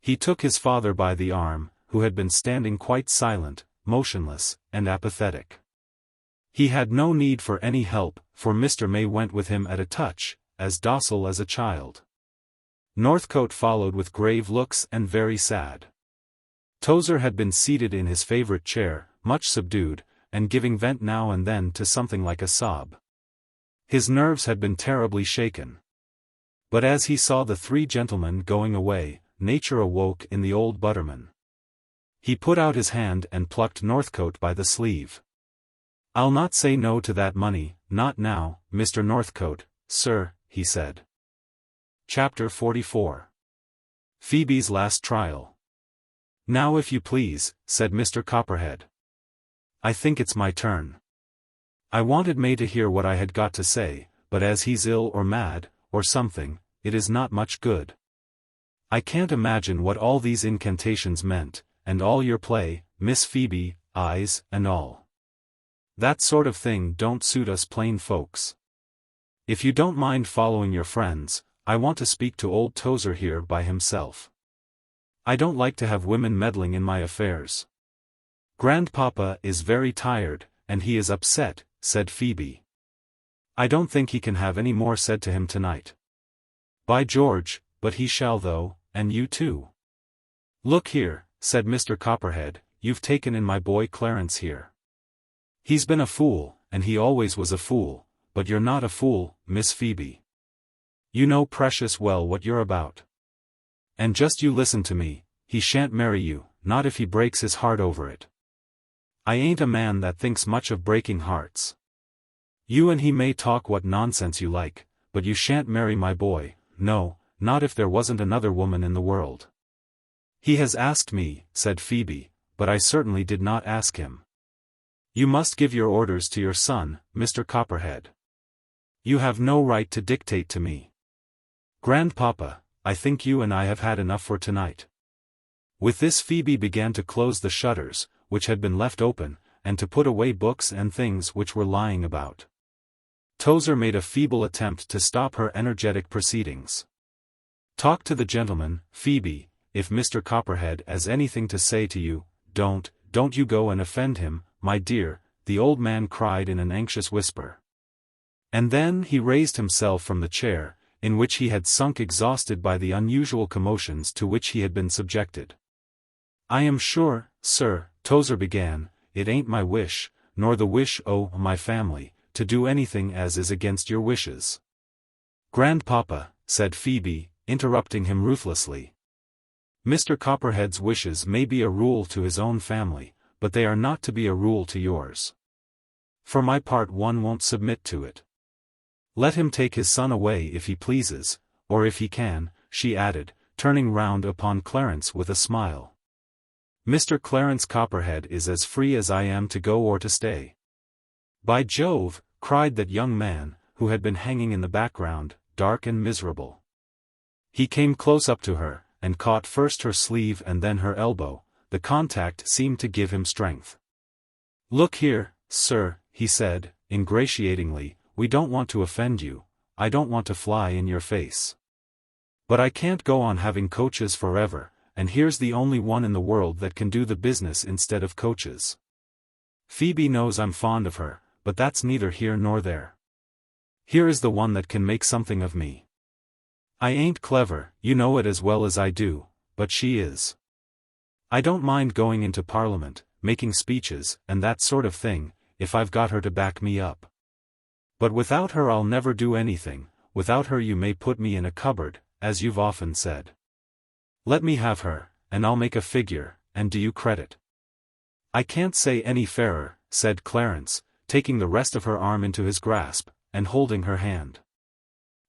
Speaker 1: He took his father by the arm, who had been standing quite silent, motionless, and apathetic. He had no need for any help, for Mr. May went with him at a touch, as docile as a child. Northcote followed with grave looks and very sad. Tozer had been seated in his favorite chair, much subdued, and giving vent now and then to something like a sob. His nerves had been terribly shaken. But as he saw the three gentlemen going away, nature awoke in the old butterman. He put out his hand and plucked Northcote by the sleeve. "I'll not say no to that money, not now, Mr. Northcote, sir," he said. Chapter 44. Phoebe's Last Trial. "Now if you please," said Mr. Copperhead. "I think it's my turn. I wanted May to hear what I had got to say, but as he's ill or mad, or something, it is not much good. I can't imagine what all these incantations meant, and all your play, Miss Phoebe, eyes, and all. That sort of thing don't suit us plain folks. If you don't mind following your friends, I want to speak to old Tozer here by himself. I don't like to have women meddling in my affairs. Grandpapa is very tired, and he is upset," said Phoebe. "I don't think he can have any more said to him tonight. By George, but he shall though, and you too." "Look here," said Mr. Copperhead, "you've taken in my boy Clarence here. He's been a fool, and he always was a fool, but you're not a fool, Miss Phoebe. You know precious well what you're about. And just you listen to me, he shan't marry you, not if he breaks his heart over it. I ain't a man that thinks much of breaking hearts. You and he may talk what nonsense you like, but you shan't marry my boy, no, not if there wasn't another woman in the world." "He has asked me," said Phoebe, "but I certainly did not ask him. You must give your orders to your son, Mr. Copperhead. You have no right to dictate to me. Grandpapa, I think you and I have had enough for tonight." With this Phoebe began to close the shutters, which had been left open, and to put away books and things which were lying about. Tozer made a feeble attempt to stop her energetic proceedings. "Talk to the gentleman, Phoebe, if Mr. Copperhead has anything to say to you, don't you go and offend him, my dear," the old man cried in an anxious whisper. And then he raised himself from the chair, in which he had sunk exhausted by the unusual commotions to which he had been subjected. "I am sure, sir," Tozer began, "it ain't my wish, nor the wish o' my family, to do anything as is against your wishes. Grandpapa, said Phoebe, interrupting him ruthlessly. Mr. Copperhead's wishes may be a rule to his own family, but they are not to be a rule to yours. For my part, one won't submit to it. Let him take his son away if he pleases, or if he can, she added, turning round upon Clarence with a smile. Mr. Clarence Copperhead is as free as I am to go or to stay. By Jove, cried that young man, who had been hanging in the background, dark and miserable. He came close up to her, and caught first her sleeve and then her elbow. The contact seemed to give him strength. Look here, sir, he said, ingratiatingly, we don't want to offend you, I don't want to fly in your face. But I can't go on having coaches forever, and here's the only one in the world that can do the business instead of coaches. Phoebe knows I'm fond of her, but that's neither here nor there. Here is the one that can make something of me. I ain't clever, you know it as well as I do, but she is. I don't mind going into Parliament, making speeches, and that sort of thing, if I've got her to back me up. But without her I'll never do anything, without her you may put me in a cupboard, as you've often said. Let me have her, and I'll make a figure, and do you credit. I can't say any fairer, said Clarence, taking the rest of her arm into his grasp, and holding her hand.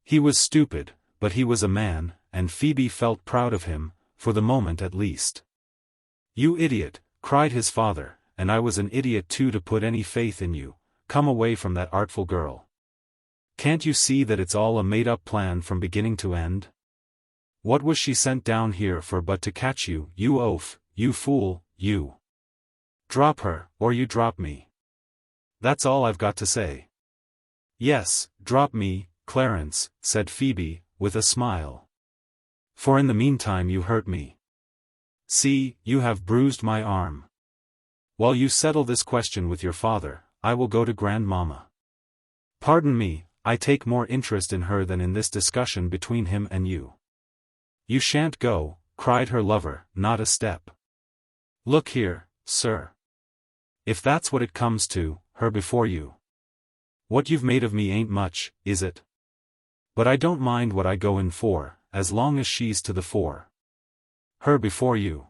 Speaker 1: He was stupid, but he was a man, and Phoebe felt proud of him, for the moment at least. You idiot, cried his father, and I was an idiot too to put any faith in you. Come away from that artful girl. Can't you see that it's all a made-up plan from beginning to end? What was she sent down here for but to catch you, you oaf, you fool, you? Drop her, or you drop me. That's all I've got to say. Yes, drop me, Clarence, said Phoebe, with a smile. For in the meantime you hurt me. See, you have bruised my arm. While you settle this question with your father, I will go to Grandmamma. Pardon me, I take more interest in her than in this discussion between him and you. You shan't go, cried her lover, not a step. Look here, sir. If that's what it comes to, her before you. What you've made of me ain't much, is it? But I don't mind what I go in for, as long as she's to the fore. Her before you.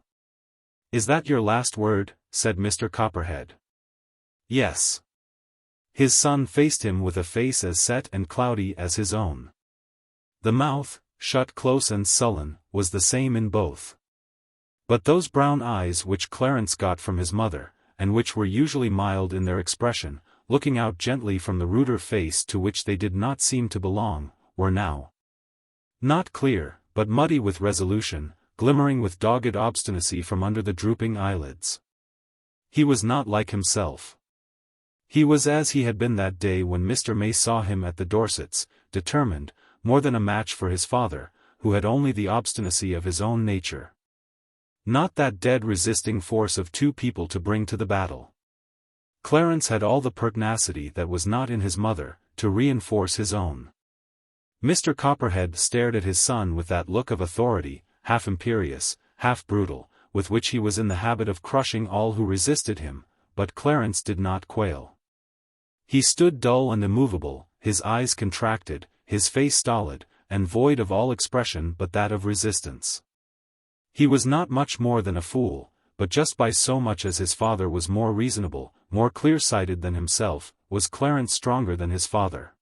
Speaker 1: Is that your last word? Said Mr. Copperhead. Yes. His son faced him with a face as set and cloudy as his own. The mouth, shut close and sullen, was the same in both. But those brown eyes which Clarence got from his mother, and which were usually mild in their expression, looking out gently from the ruder face to which they did not seem to belong, were now not clear, but muddy with resolution, glimmering with dogged obstinacy from under the drooping eyelids. He was not like himself. He was as he had been that day when Mr. May saw him at the Dorsets, determined, more than a match for his father, who had only the obstinacy of his own nature. Not that dead resisting force of two people to bring to the battle. Clarence had all the pertinacity that was not in his mother, to reinforce his own. Mr. Copperhead stared at his son with that look of authority, half imperious, half brutal, with which he was in the habit of crushing all who resisted him, but Clarence did not quail. He stood dull and immovable, his eyes contracted, his face stolid, and void of all expression but that of resistance. He was not much more than a fool, but just by so much as his father was more reasonable, more clear-sighted than himself, was Clarence stronger than his father.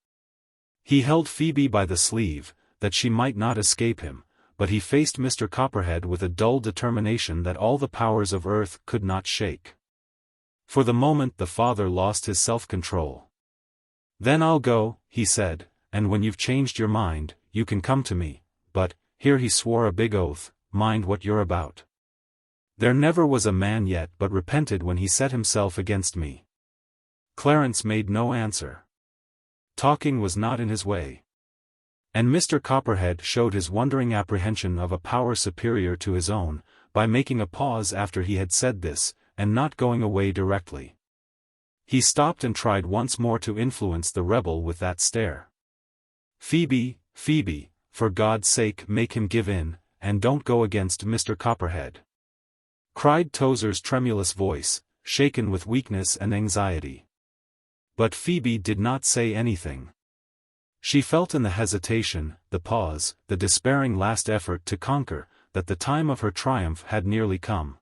Speaker 1: He held Phoebe by the sleeve, that she might not escape him, but he faced Mr. Copperhead with a dull determination that all the powers of earth could not shake. For the moment the father lost his self-control. Then I'll go, he said, and when you've changed your mind, you can come to me, but, here he swore a big oath, mind what you're about. There never was a man yet but repented when he set himself against me. Clarence made no answer. Talking was not in his way. And Mr. Copperhead showed his wondering apprehension of a power superior to his own, by making a pause after he had said this, and not going away directly. He stopped and tried once more to influence the rebel with that stare. Phoebe, Phoebe, for God's sake make him give in, and don't go against Mr. Copperhead, cried Tozer's tremulous voice, shaken with weakness and anxiety. But Phoebe did not say anything. She felt in the hesitation, the pause, the despairing last effort to conquer, that the time of her triumph had nearly come.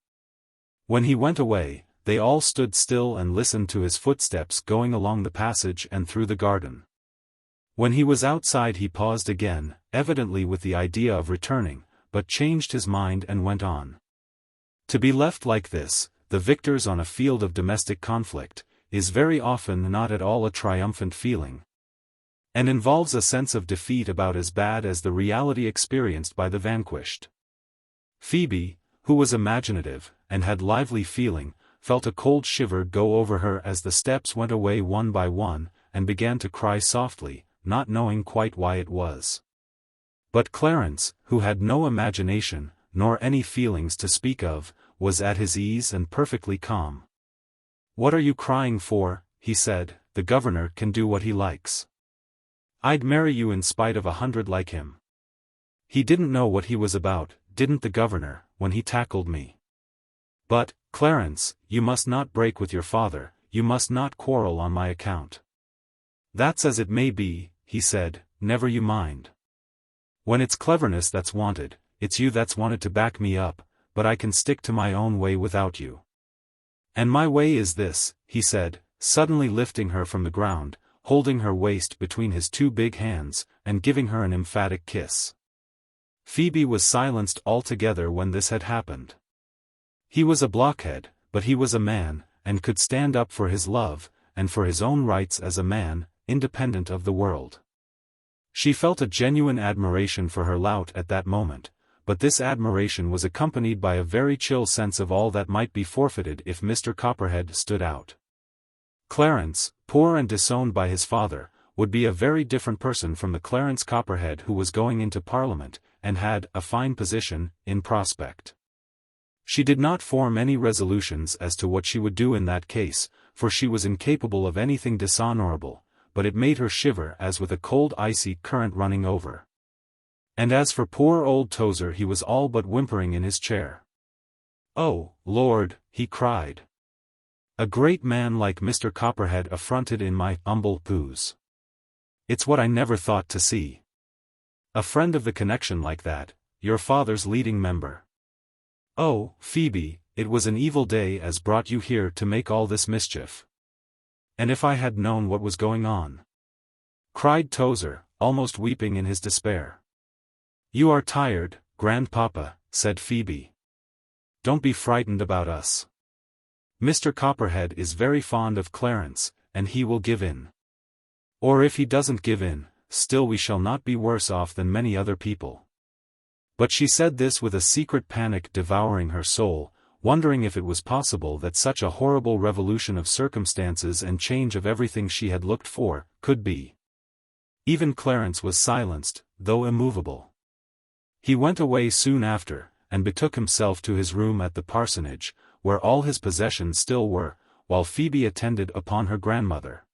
Speaker 1: When he went away, they all stood still and listened to his footsteps going along the passage and through the garden. When he was outside he paused again, evidently with the idea of returning, but changed his mind and went on. To be left like this, the victors on a field of domestic conflict, is very often not at all a triumphant feeling, and involves a sense of defeat about as bad as the reality experienced by the vanquished. Phoebe, who was imaginative, and had lively feeling, felt a cold shiver go over her as the steps went away one by one, and began to cry softly, not knowing quite why it was. But Clarence, who had no imagination, nor any feelings to speak of, was at his ease and perfectly calm. "What are you crying for?" he said. "The governor can do what he likes. I'd marry you in spite of 100 like him. He didn't know what he was about, didn't the governor, when he tackled me. But, Clarence, you must not break with your father, you must not quarrel on my account." "That's as it may be," he said, "never you mind. When it's cleverness that's wanted, it's you that's wanted to back me up, but I can stick to my own way without you. And my way is this," he said, suddenly lifting her from the ground, holding her waist between his two big hands, and giving her an emphatic kiss. Phoebe was silenced altogether when this had happened. He was a blockhead, but he was a man, and could stand up for his love, and for his own rights as a man, independent of the world. She felt a genuine admiration for her lout at that moment, but this admiration was accompanied by a very chill sense of all that might be forfeited if Mr. Copperhead stood out. Clarence, poor and disowned by his father, would be a very different person from the Clarence Copperhead who was going into Parliament, and had a fine position in prospect. She did not form any resolutions as to what she would do in that case, for she was incapable of anything dishonorable, but it made her shiver as with a cold icy current running over. And as for poor old Tozer, he was all but whimpering in his chair. "Oh, Lord," he cried. "A great man like Mr. Copperhead affronted in my humble poos. It's what I never thought to see. A friend of the connection like that, your father's leading member. Oh, Phoebe, it was an evil day as brought you here to make all this mischief. And if I had known what was going on," cried Tozer, almost weeping in his despair. "You are tired, grandpapa," said Phoebe. "Don't be frightened about us. Mr. Copperhead is very fond of Clarence, and he will give in. Or if he doesn't give in, still we shall not be worse off than many other people." But she said this with a secret panic devouring her soul, wondering if it was possible that such a horrible revolution of circumstances and change of everything she had looked for, could be. Even Clarence was silenced, though immovable. He went away soon after, and betook himself to his room at the parsonage, where all his possessions still were, while Phoebe attended upon her grandmother,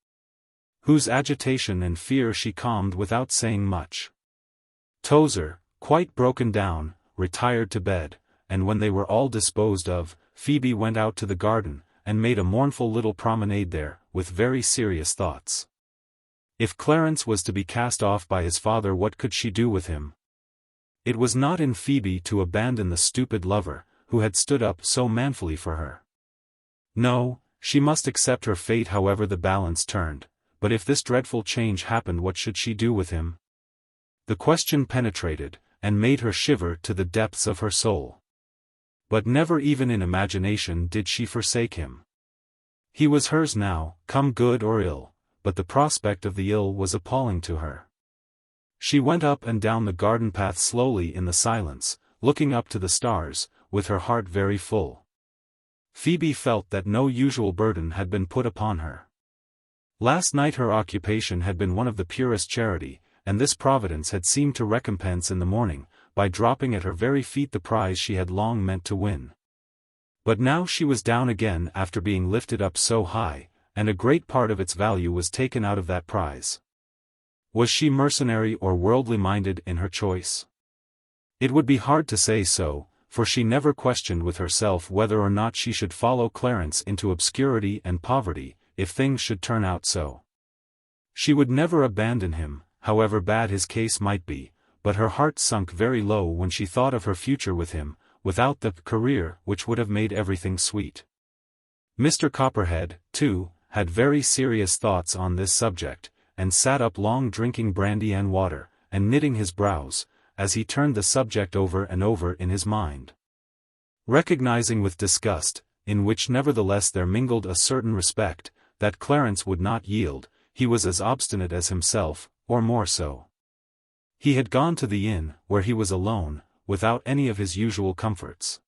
Speaker 1: whose agitation and fear she calmed without saying much. Tozer, quite broken down, retired to bed, and when they were all disposed of, Phoebe went out to the garden, and made a mournful little promenade there, with very serious thoughts. If Clarence was to be cast off by his father, what could she do with him? It was not in Phoebe to abandon the stupid lover, who had stood up so manfully for her. No, she must accept her fate however the balance turned, but if this dreadful change happened, what should she do with him? The question penetrated, and made her shiver to the depths of her soul. But never even in imagination did she forsake him. He was hers now, come good or ill, but the prospect of the ill was appalling to her. She went up and down the garden path slowly in the silence, looking up to the stars, with her heart very full. Phoebe felt that no usual burden had been put upon her. Last night her occupation had been one of the purest charity, and this Providence had seemed to recompense in the morning, by dropping at her very feet the prize she had long meant to win. But now she was down again after being lifted up so high, and a great part of its value was taken out of that prize. Was she mercenary or worldly-minded in her choice? It would be hard to say so, for she never questioned with herself whether or not she should follow Clarence into obscurity and poverty, if things should turn out so. She would never abandon him, however bad his case might be, but her heart sunk very low when she thought of her future with him, without the career which would have made everything sweet. Mr. Copperhead, too, had very serious thoughts on this subject, and sat up long drinking brandy and water, and knitting his brows, as he turned the subject over and over in his mind. Recognizing with disgust, in which nevertheless there mingled a certain respect, that Clarence would not yield, he was as obstinate as himself, or more so. He had gone to the inn, where he was alone, without any of his usual comforts.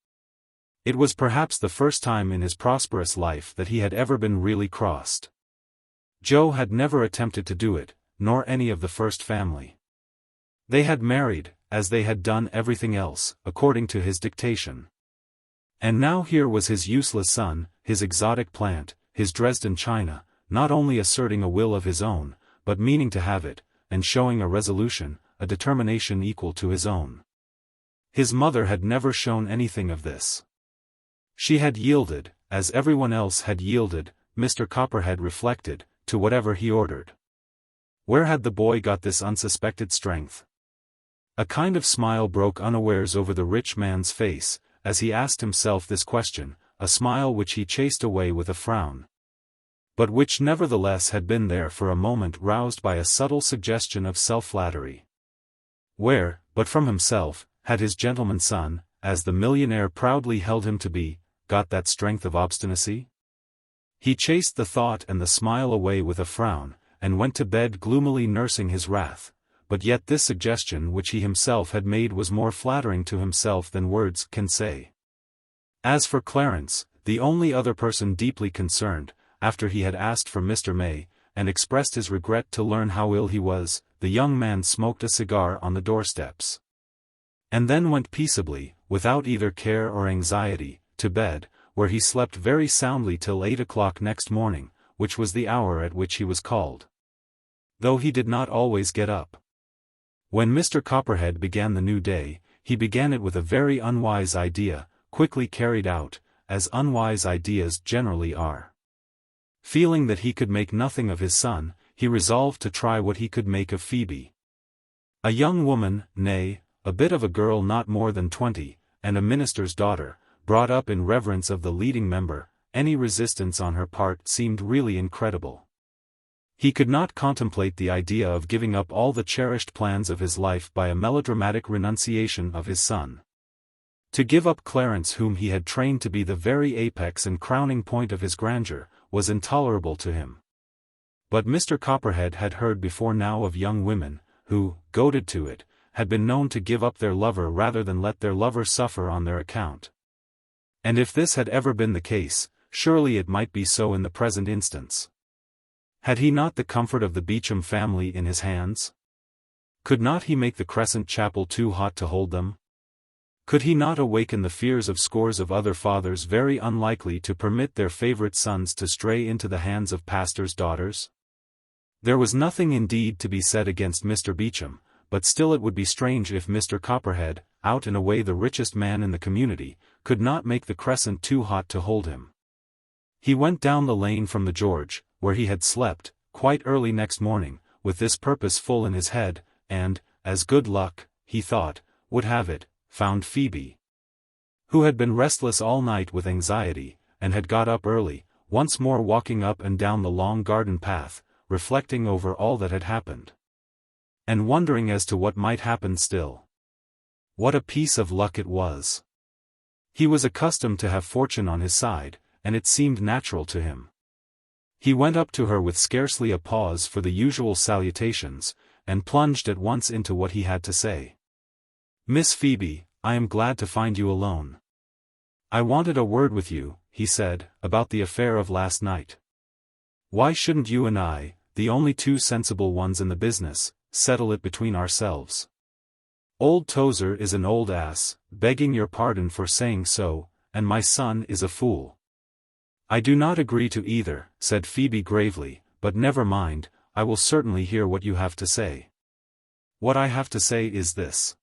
Speaker 1: It was perhaps the first time in his prosperous life that he had ever been really crossed. Joe had never attempted to do it, nor any of the first family. They had married, as they had done everything else, according to his dictation. And now here was his useless son, his exotic plant, his Dresden china, not only asserting a will of his own, but meaning to have it, and showing a resolution, a determination equal to his own. His mother had never shown anything of this. She had yielded, as everyone else had yielded, Mr. Copperhead reflected, to whatever he ordered. Where had the boy got this unsuspected strength? A kind of smile broke unawares over the rich man's face, as he asked himself this question, a smile which he chased away with a frown, but which nevertheless had been there for a moment roused by a subtle suggestion of self-flattery. Where, but from himself, had his gentleman son, as the millionaire proudly held him to be, got that strength of obstinacy? He chased the thought and the smile away with a frown, and went to bed gloomily nursing his wrath, but yet this suggestion which he himself had made was more flattering to himself than words can say. As for Clarence, the only other person deeply concerned, after he had asked for Mr. May, and expressed his regret to learn how ill he was, the young man smoked a cigar on the doorsteps, and then went peaceably, without either care or anxiety, to bed, where he slept very soundly till 8 o'clock next morning, which was the hour at which he was called. Though he did not always get up. When Mr. Copperhead began the new day, he began it with a very unwise idea, quickly carried out, as unwise ideas generally are. Feeling that he could make nothing of his son, he resolved to try what he could make of Phoebe. A young woman, nay, a bit of a girl not more than 20, and a minister's daughter, brought up in reverence of the leading member, any resistance on her part seemed really incredible. He could not contemplate the idea of giving up all the cherished plans of his life by a melodramatic renunciation of his son. To give up Clarence, whom he had trained to be the very apex and crowning point of his grandeur, was intolerable to him. But Mr. Copperhead had heard before now of young women, who, goaded to it, had been known to give up their lover rather than let their lover suffer on their account. And if this had ever been the case, surely it might be so in the present instance. Had he not the comfort of the Beecham family in his hands? Could not he make the Crescent Chapel too hot to hold them? Could he not awaken the fears of scores of other fathers very unlikely to permit their favorite sons to stray into the hands of pastors' daughters? There was nothing indeed to be said against Mr. Beecham, but still it would be strange if Mr. Copperhead, out and away the richest man in the community, could not make the Crescent too hot to hold him. He went down the lane from the George, where he had slept, quite early next morning, with this purpose full in his head, and, as good luck, he thought, would have it, found Phoebe, who had been restless all night with anxiety, and had got up early, once more walking up and down the long garden path, reflecting over all that had happened, and wondering as to what might happen still. What a piece of luck it was! He was accustomed to have fortune on his side, and it seemed natural to him. He went up to her with scarcely a pause for the usual salutations, and plunged at once into what he had to say. "Miss Phoebe, I am glad to find you alone. I wanted a word with you," he said, "about the affair of last night. Why shouldn't you and I, the only two sensible ones in the business, settle it between ourselves? Old Tozer is an old ass, begging your pardon for saying so, and my son is a fool." "I do not agree to either," said Phoebe gravely, "but never mind, I will certainly hear what you have to say." "What I have to say is this.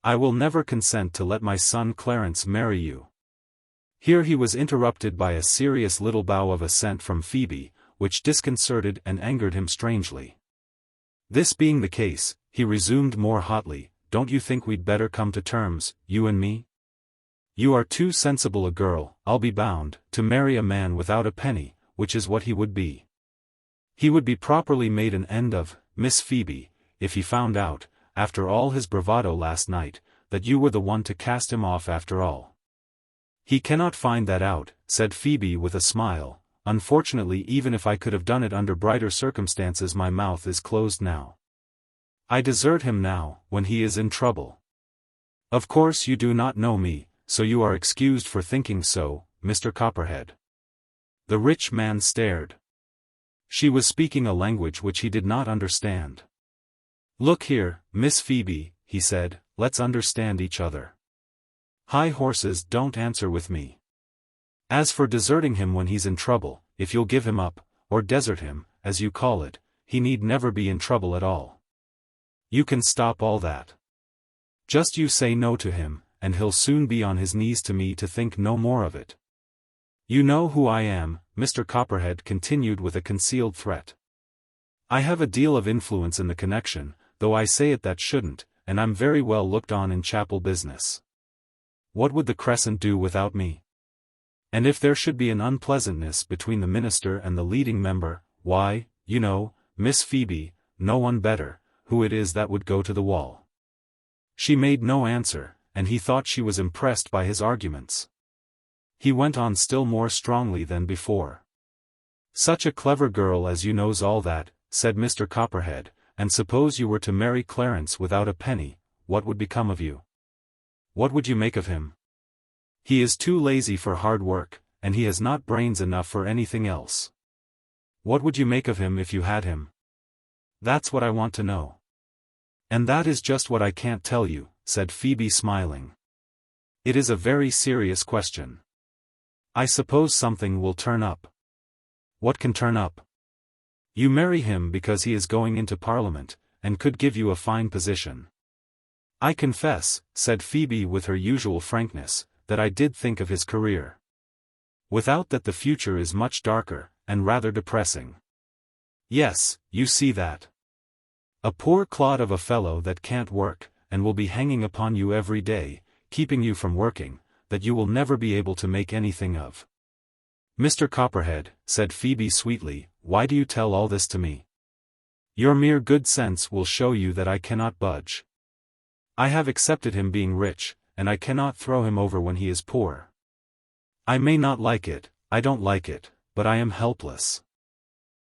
Speaker 1: I will never consent to let my son Clarence marry you." Here he was interrupted by a serious little bow of assent from Phoebe, which disconcerted and angered him strangely. This being the case, he resumed more hotly, "Don't you think we'd better come to terms, you and me? You are too sensible a girl, I'll be bound, to marry a man without a penny, which is what he would be. He would be properly made an end of, Miss Phoebe, if he found out, after all his bravado last night, that you were the one to cast him off after all." "He cannot find that out," said Phoebe with a smile. "Unfortunately, even if I could have done it under brighter circumstances, my mouth is closed now. I desert him now, when he is in trouble. Of course you do not know me, so you are excused for thinking so, Mr. Copperhead." The rich man stared. She was speaking a language which he did not understand. "Look here, Miss Phoebe," he said, "let's understand each other. High horses don't answer with me. As for deserting him when he's in trouble, if you'll give him up, or desert him, as you call it, he need never be in trouble at all. You can stop all that. Just you say no to him, and he'll soon be on his knees to me to think no more of it. You know who I am," Mr. Copperhead continued with a concealed threat. "I have a deal of influence in the connection, though I say it that shouldn't, and I'm very well looked on in chapel business. What would the Crescent do without me? And if there should be an unpleasantness between the minister and the leading member, why, you know, Miss Phoebe, no one better, who it is that would go to the wall." She made no answer, and he thought she was impressed by his arguments. He went on still more strongly than before. "Such a clever girl as you knows all that," said Mr. Copperhead, "and suppose you were to marry Clarence without a penny, what would become of you? What would you make of him? He is too lazy for hard work, and he has not brains enough for anything else. What would you make of him if you had him? That's what I want to know." "And that is just what I can't tell you," said Phoebe smiling. "It is a very serious question. I suppose something will turn up." "What can turn up?" "You marry him because he is going into Parliament, and could give you a fine position." "I confess," said Phoebe with her usual frankness, "that I did think of his career. Without that the future is much darker, and rather depressing." "Yes, you see that. A poor clod of a fellow that can't work, and will be hanging upon you every day, keeping you from working, that you will never be able to make anything of." "Mr. Copperhead," said Phoebe sweetly, "why do you tell all this to me? Your mere good sense will show you that I cannot budge. I have accepted him being rich, and I cannot throw him over when he is poor. I may not like it, I don't like it, but I am helpless.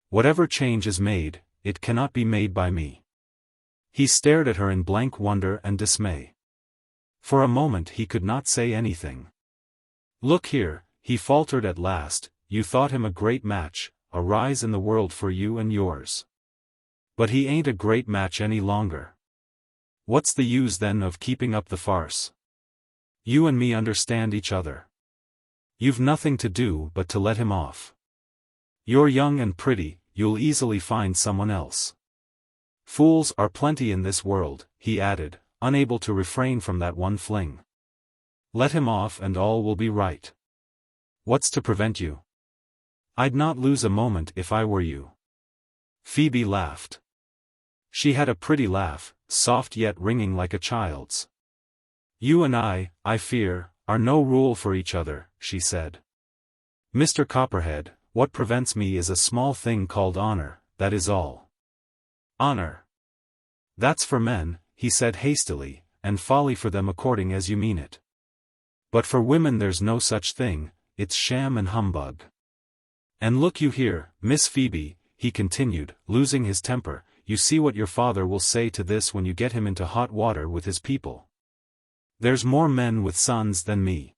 Speaker 1: Whatever change is made, it cannot be made by me." He stared at her in blank wonder and dismay. For a moment he could not say anything. "Look here," he faltered at last, "you thought him a great match, a rise in the world for you and yours. But he ain't a great match any longer. What's the use then of keeping up the farce? You and me understand each other. You've nothing to do but to let him off. You're young and pretty, you'll easily find someone else. Fools are plenty in this world," he added, unable to refrain from that one fling. "Let him off and all will be right. What's to prevent you? I'd not lose a moment if I were you." Phoebe laughed. She had a pretty laugh, soft yet ringing like a child's. "You and I fear, are no rule for each other," she said. "Mr. Copperhead, what prevents me is a small thing called honor, that is all." "Honor? That's for men," he said hastily, "and folly for them according as you mean it. But for women there's no such thing, it's sham and humbug. And look you here, Miss Phoebe," he continued, losing his temper, "you see what your father will say to this when you get him into hot water with his people. There's more men with sons than me.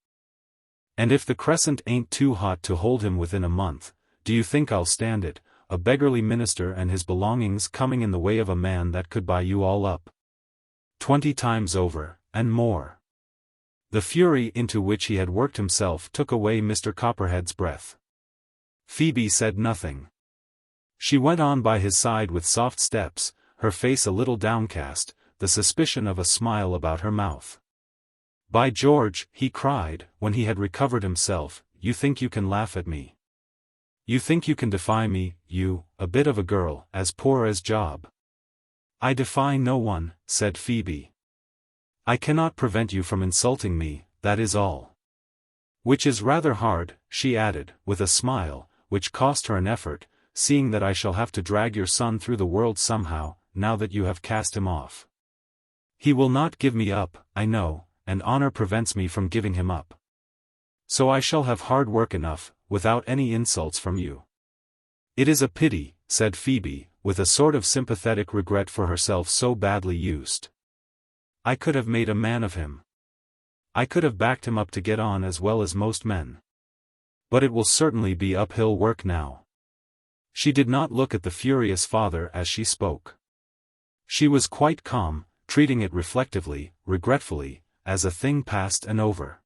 Speaker 1: And if the Crescent ain't too hot to hold him within a month, do you think I'll stand it, a beggarly minister and his belongings coming in the way of a man that could buy you all up 20 times over, and more?" The fury into which he had worked himself took away Mr. Copperhead's breath. Phoebe said nothing. She went on by his side with soft steps, her face a little downcast, the suspicion of a smile about her mouth. "By George," he cried, when he had recovered himself, "you think you can laugh at me. You think you can defy me, you, a bit of a girl, as poor as Job? I defy no one, said Phoebe. I cannot prevent you from insulting me, that is all. Which is rather hard, she added, with a smile, which cost her an effort, seeing that I shall have to drag your son through the world somehow, now that you have cast him off. He will not give me up, I know, and honor prevents me from giving him up. So I shall have hard work enough, without any insults from you. It is a pity, said Phoebe, with a sort of sympathetic regret for herself so badly used. I could have made a man of him. I could have backed him up to get on as well as most men. But it will certainly be uphill work now. She did not look at the furious father as she spoke. She was quite calm, treating it reflectively, regretfully, as a thing past and over.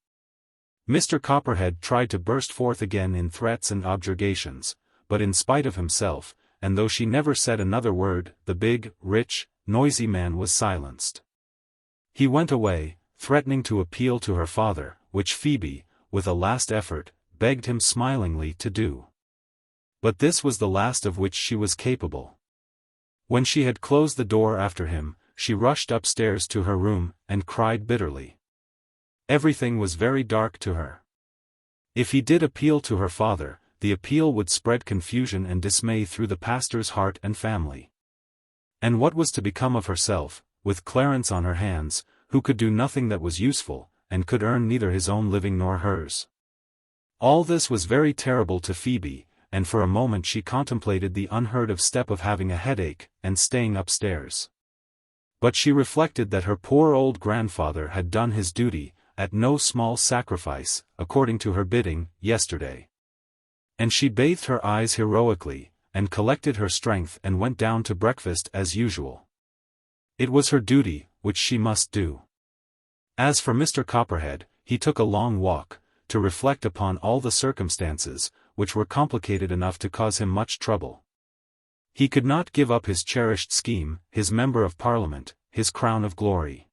Speaker 1: Mr. Copperhead tried to burst forth again in threats and objurgations, but in spite of himself, and though she never said another word, the big, rich, noisy man was silenced. He went away, threatening to appeal to her father, which Phoebe, with a last effort, begged him smilingly to do. But this was the last of which she was capable. When she had closed the door after him, she rushed upstairs to her room, and cried bitterly. Everything was very dark to her. If he did appeal to her father, the appeal would spread confusion and dismay through the pastor's heart and family. And what was to become of herself, with Clarence on her hands, who could do nothing that was useful, and could earn neither his own living nor hers? All this was very terrible to Phoebe, and for a moment she contemplated the unheard-of step of having a headache, and staying upstairs. But she reflected that her poor old grandfather had done his duty, at no small sacrifice, according to her bidding, yesterday. And she bathed her eyes heroically, and collected her strength and went down to breakfast as usual. It was her duty, which she must do. As for Mr. Copperhead, he took a long walk, to reflect upon all the circumstances, which were complicated enough to cause him much trouble. He could not give up his cherished scheme, his Member of Parliament, his crown of glory.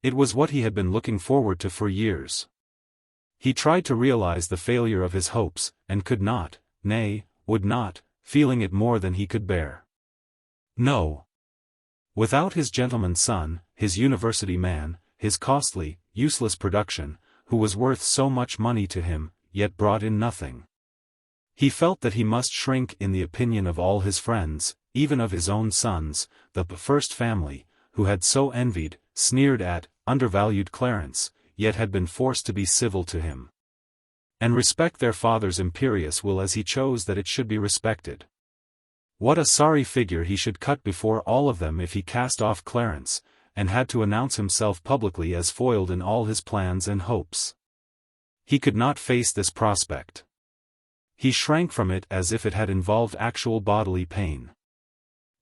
Speaker 1: It was what he had been looking forward to for years. He tried to realize the failure of his hopes, and could not, nay, would not, feeling it more than he could bear. No. Without his gentleman's son, his university man, his costly, useless production, who was worth so much money to him, yet brought in nothing. He felt that he must shrink in the opinion of all his friends, even of his own sons, the first family, who had so envied, sneered at, undervalued Clarence, yet had been forced to be civil to him. And respect their father's imperious will as he chose that it should be respected. What a sorry figure he should cut before all of them if he cast off Clarence, and had to announce himself publicly as foiled in all his plans and hopes. He could not face this prospect. He shrank from it as if it had involved actual bodily pain.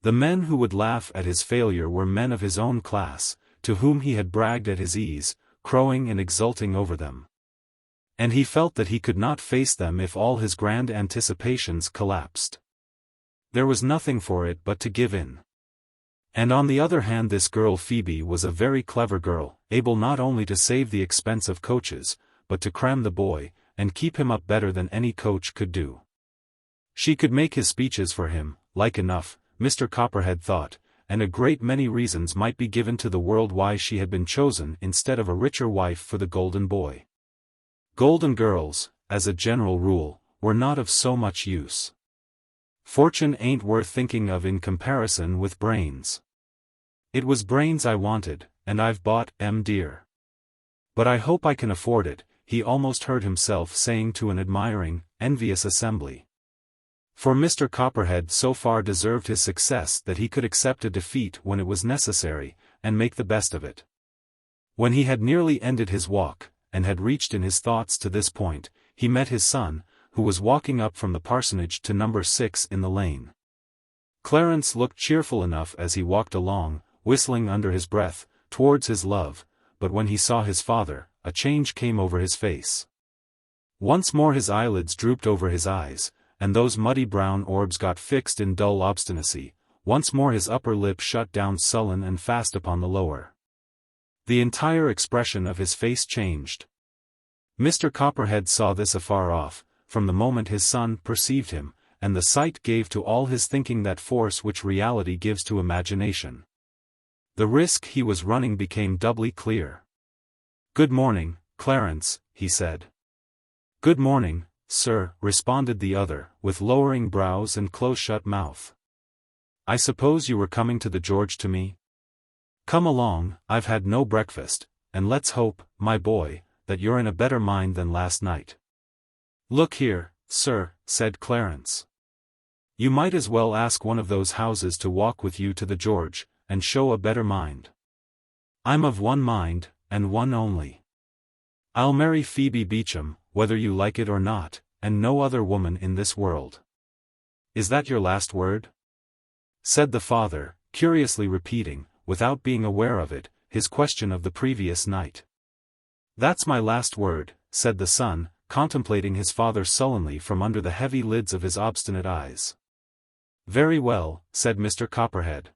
Speaker 1: The men who would laugh at his failure were men of his own class, to whom he had bragged at his ease, crowing and exulting over them. And he felt that he could not face them if all his grand anticipations collapsed. There was nothing for it but to give in. And on the other hand, this girl Phoebe was a very clever girl, able not only to save the expense of coaches, but to cram the boy, and keep him up better than any coach could do. She could make his speeches for him, like enough, Mr. Copperhead thought, and a great many reasons might be given to the world why she had been chosen instead of a richer wife for the golden boy. Golden girls, as a general rule, were not of so much use. Fortune ain't worth thinking of in comparison with brains. It was brains I wanted, and I've bought 'em dear. But I hope I can afford it, he almost heard himself saying to an admiring, envious assembly. For Mr. Copperhead so far deserved his success that he could accept a defeat when it was necessary, and make the best of it. When he had nearly ended his walk, and had reached in his thoughts to this point, he met his son, who was walking up from the parsonage to number 6 in the lane. Clarence looked cheerful enough as he walked along, whistling under his breath, towards his love, but when he saw his father, a change came over his face. Once more his eyelids drooped over his eyes, and those muddy brown orbs got fixed in dull obstinacy, once more his upper lip shut down sullen and fast upon the lower. The entire expression of his face changed. Mr. Copperhead saw this afar off, from the moment his son perceived him, and the sight gave to all his thinking that force which reality gives to imagination. The risk he was running became doubly clear. "Good morning, Clarence," he said. "Good morning, sir," responded the other, with lowering brows and close-shut mouth. "I suppose you were coming to the George to me? Come along, I've had no breakfast, and let's hope, my boy, that you're in a better mind than last night." "Look here, sir," said Clarence. "You might as well ask one of those houses to walk with you to the George, and show a better mind. I'm of one mind, and one only. I'll marry Phoebe Beecham, whether you like it or not, and no other woman in this world." "Is that your last word?" said the father, curiously repeating, without being aware of it, his question of the previous night. "That's my last word," said the son, contemplating his father sullenly from under the heavy lids of his obstinate eyes. "Very well," said Mr. Copperhead.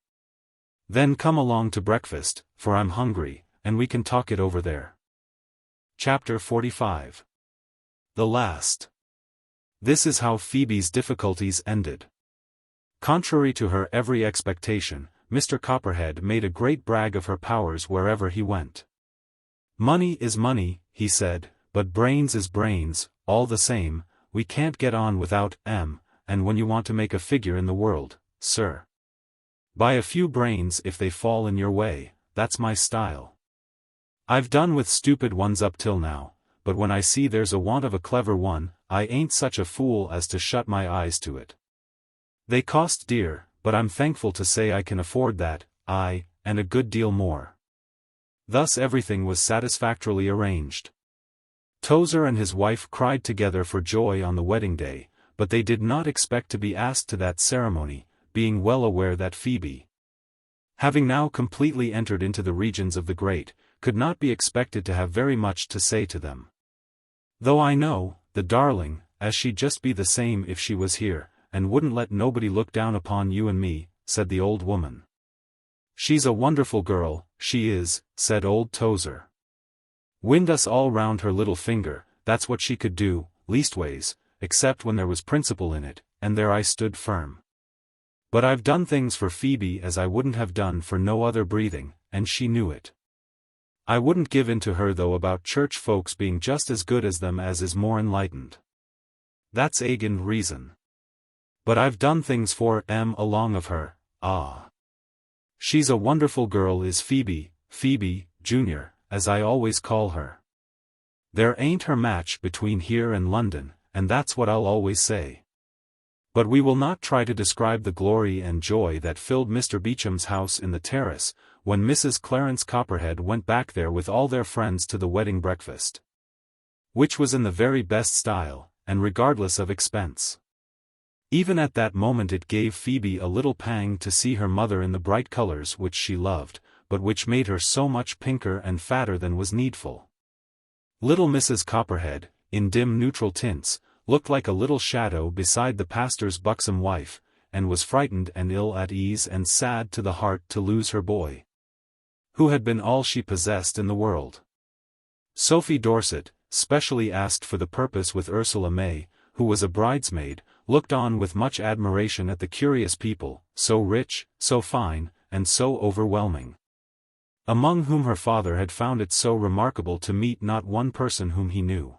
Speaker 1: "Then come along to breakfast, for I'm hungry, and we can talk it over there." Chapter 45. The Last. This is how Phoebe's difficulties ended. Contrary to her every expectation, Mr. Copperhead made a great brag of her powers wherever he went. "Money is money," he said, "but brains is brains, all the same, we can't get on without 'em, and when you want to make a figure in the world, sir, buy a few brains if they fall in your way, that's my style. I've done with stupid ones up till now, but when I see there's a want of a clever one, I ain't such a fool as to shut my eyes to it. They cost dear, but I'm thankful to say I can afford that, aye, and a good deal more." Thus everything was satisfactorily arranged. Tozer and his wife cried together for joy on the wedding day, but they did not expect to be asked to that ceremony, being well aware that Phoebe, having now completely entered into the regions of the great, could not be expected to have very much to say to them. "Though I know, the darling, as she'd just be the same if she was here, and wouldn't let nobody look down upon you and me," said the old woman. "She's a wonderful girl, she is," said old Tozer. "Wind us all round her little finger, that's what she could do, leastways, except when there was principle in it, and there I stood firm. But I've done things for Phoebe as I wouldn't have done for no other breathing, and she knew it. I wouldn't give in to her though about church folks being just as good as them as is more enlightened. That's agin reason. But I've done things for 'em along of her, ah. She's a wonderful girl is Phoebe, Junior, as I always call her. There ain't her match between here and London, and that's what I'll always say. But we will not try to describe the glory and joy that filled Mr. Beecham's house in the terrace, when Mrs. Clarence Copperhead went back there with all their friends to the wedding breakfast, which was in the very best style, and regardless of expense. Even at that moment it gave Phoebe a little pang to see her mother in the bright colors which she loved, but which made her so much pinker and fatter than was needful. Little Mrs. Copperhead, in dim neutral tints, looked like a little shadow beside the pastor's buxom wife, and was frightened and ill at ease and sad to the heart to lose her boy, who had been all she possessed in the world. Sophie Dorset, specially asked for the purpose with Ursula May, who was a bridesmaid, looked on with much admiration at the curious people, so rich, so fine, and so overwhelming, among whom her father had found it so remarkable to meet not one person whom he knew.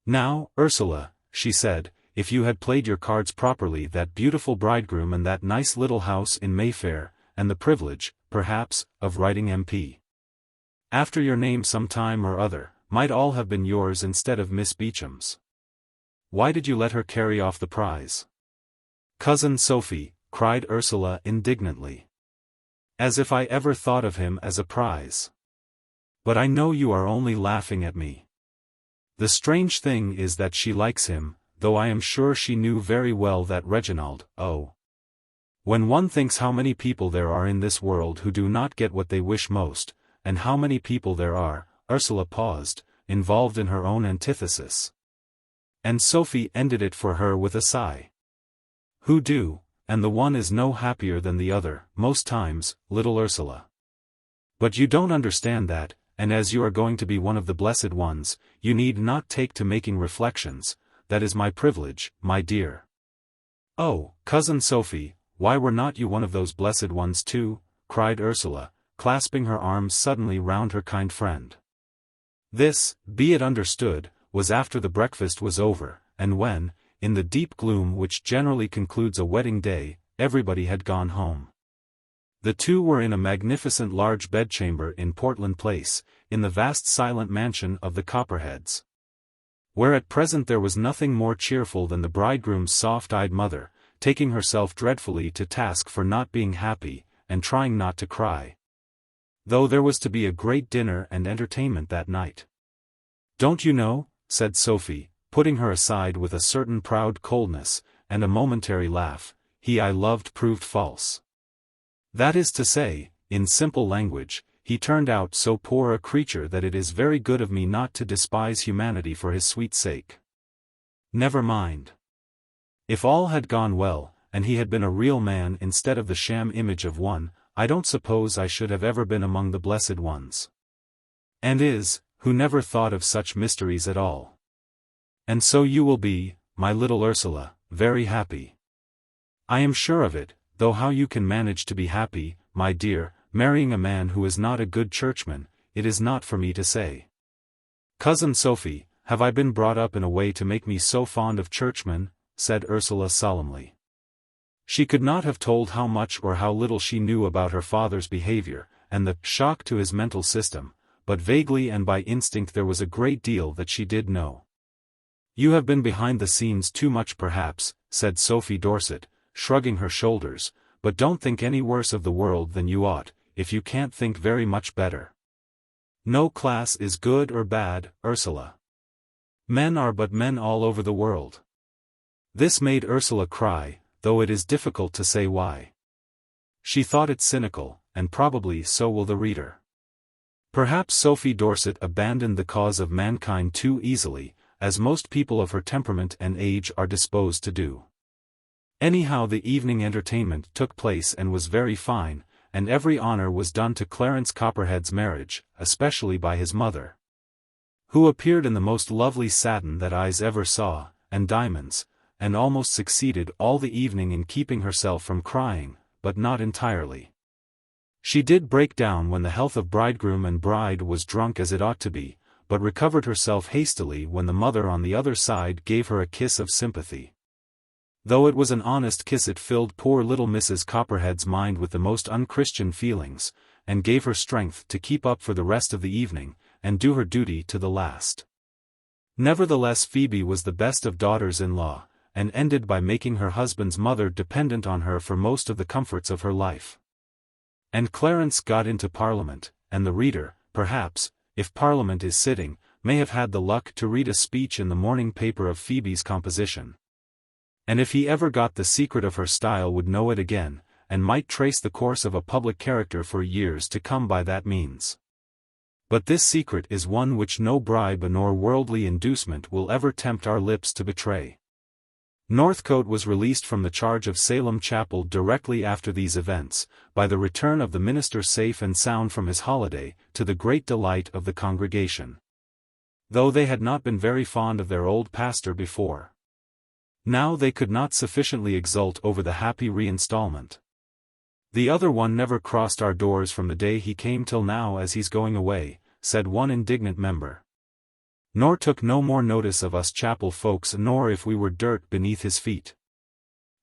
Speaker 1: "Now, Ursula," she said, "if you had played your cards properly, that beautiful bridegroom and that nice little house in Mayfair, and the privilege, perhaps, of writing MP. after your name some time or other, might all have been yours instead of Miss Beecham's. Why did you let her carry off the prize?" "Cousin Sophie," cried Ursula indignantly. "As if I ever thought of him as a prize. But I know you are only laughing at me. The strange thing is that she likes him, though I am sure she knew very well that Reginald, oh. When one thinks how many people there are in this world who do not get what they wish most, and how many people there are," Ursula paused, involved in her own antithesis. And Sophie ended it for her with a sigh. "Who do, and the one is no happier than the other, most times, little Ursula. But you don't understand that, and as you are going to be one of the blessed ones, you need not take to making reflections, that is my privilege, my dear. Oh, Cousin Sophie, why were not you one of those blessed ones too? Cried Ursula, clasping her arms suddenly round her kind friend. This, be it understood, was after the breakfast was over, and when, in the deep gloom which generally concludes a wedding day, everybody had gone home. The two were in a magnificent large bedchamber in Portland Place, in the vast silent mansion of the Copperheads, where at present there was nothing more cheerful than the bridegroom's soft-eyed mother, taking herself dreadfully to task for not being happy, and trying not to cry. Though there was to be a great dinner and entertainment that night. Don't you know, said Sophie, putting her aside with a certain proud coldness, and a momentary laugh, he I loved proved false. That is to say, in simple language, he turned out so poor a creature that it is very good of me not to despise humanity for his sweet sake. Never mind. If all had gone well, and he had been a real man instead of the sham image of one, I don't suppose I should have ever been among the blessed ones. And who never thought of such mysteries at all. And so you will be, my little Ursula, very happy. I am sure of it, though how you can manage to be happy, my dear, marrying a man who is not a good churchman, it is not for me to say. Cousin Sophie, have I been brought up in a way to make me so fond of churchmen? Said Ursula solemnly. She could not have told how much or how little she knew about her father's behavior, and the shock to his mental system, but vaguely and by instinct there was a great deal that she did know. You have been behind the scenes too much perhaps, said Sophie Dorset, shrugging her shoulders, but don't think any worse of the world than you ought, if you can't think very much better. No class is good or bad, Ursula. Men are but men all over the world. This made Ursula cry, though it is difficult to say why. She thought it cynical, and probably so will the reader. Perhaps Sophie Dorset abandoned the cause of mankind too easily, as most people of her temperament and age are disposed to do. Anyhow, the evening entertainment took place and was very fine, and every honor was done to Clarence Copperhead's marriage, especially by his mother, who appeared in the most lovely satin that eyes ever saw, and diamonds, and almost succeeded all the evening in keeping herself from crying, but not entirely. She did break down when the health of bridegroom and bride was drunk as it ought to be, but recovered herself hastily when the mother on the other side gave her a kiss of sympathy. Though it was an honest kiss, it filled poor little Mrs. Copperhead's mind with the most unchristian feelings, and gave her strength to keep up for the rest of the evening, and do her duty to the last. Nevertheless, Phoebe was the best of daughters-in-law, and ended by making her husband's mother dependent on her for most of the comforts of her life. And Clarence got into Parliament, and the reader, perhaps, if Parliament is sitting, may have had the luck to read a speech in the morning paper of Phoebe's composition. And if he ever got the secret of her style, would know it again, and might trace the course of a public character for years to come by that means. But this secret is one which no bribe nor worldly inducement will ever tempt our lips to betray. Northcote was released from the charge of Salem Chapel directly after these events, by the return of the minister safe and sound from his holiday, to the great delight of the congregation. Though they had not been very fond of their old pastor before. Now they could not sufficiently exult over the happy reinstallment. The other one never crossed our doors from the day he came till now as he's going away, said one indignant member. Nor took no more notice of us chapel folks nor if we were dirt beneath his feet.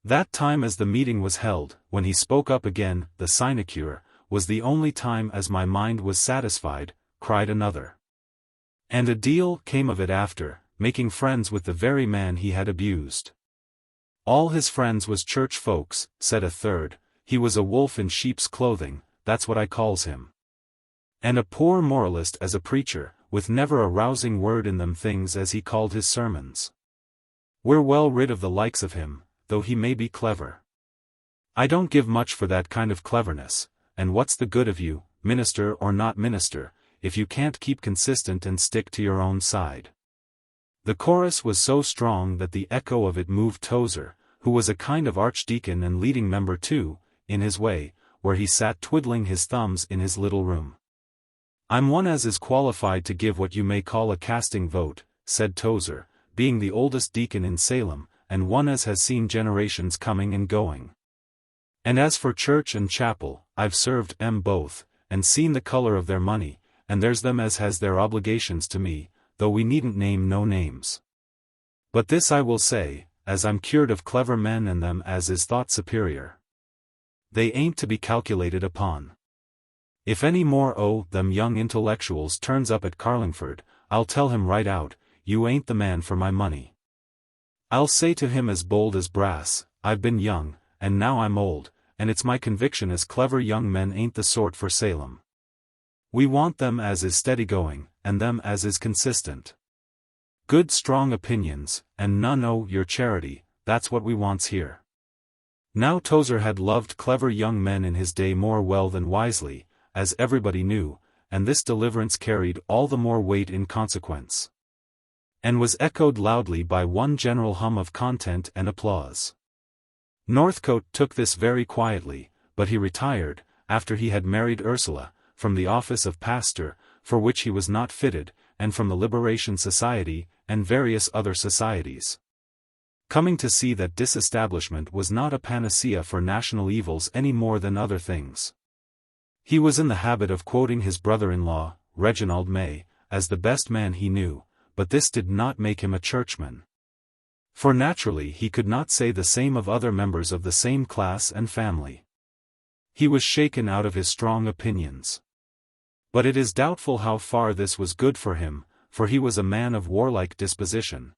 Speaker 1: That time as the meeting was held, when he spoke up again, the sinecure, was the only time as my mind was satisfied, cried another. And a deal came of it after, making friends with the very man he had abused. All his friends was church folks, said a third, he was a wolf in sheep's clothing, that's what I calls him. And a poor moralist as a preacher, with never a rousing word in them things as he called his sermons. We're well rid of the likes of him, though he may be clever. I don't give much for that kind of cleverness, and what's the good of you, minister or not minister, if you can't keep consistent and stick to your own side? The chorus was so strong that the echo of it moved Tozer, who was a kind of archdeacon and leading member too, in his way, where he sat twiddling his thumbs in his little room. I'm one as is qualified to give what you may call a casting vote, said Tozer, being the oldest deacon in Salem, and one as has seen generations coming and going. And as for church and chapel, I've served 'em both, and seen the color of their money, and there's them as has their obligations to me, though we needn't name no names. But this I will say, as I'm cured of clever men and them as is thought superior. They ain't to be calculated upon. If any more them young intellectuals turns up at Carlingford, I'll tell him right out, you ain't the man for my money. I'll say to him as bold as brass, I've been young, and now I'm old, and it's my conviction as clever young men ain't the sort for Salem. We want them as is steady-going, and them as is consistent. Good strong opinions, and none o' your charity, that's what we wants here. Now Tozer had loved clever young men in his day more well than wisely, as everybody knew, and this deliverance carried all the more weight in consequence. And was echoed loudly by one general hum of content and applause. Northcote took this very quietly, but he retired, after he had married Ursula, from the office of pastor, for which he was not fitted, and from the Liberation Society, and various other societies. Coming to see that disestablishment was not a panacea for national evils any more than other things. He was in the habit of quoting his brother-in-law, Reginald May, as the best man he knew, but this did not make him a churchman. For naturally he could not say the same of other members of the same class and family. He was shaken out of his strong opinions. But it is doubtful how far this was good for him, for he was a man of warlike disposition.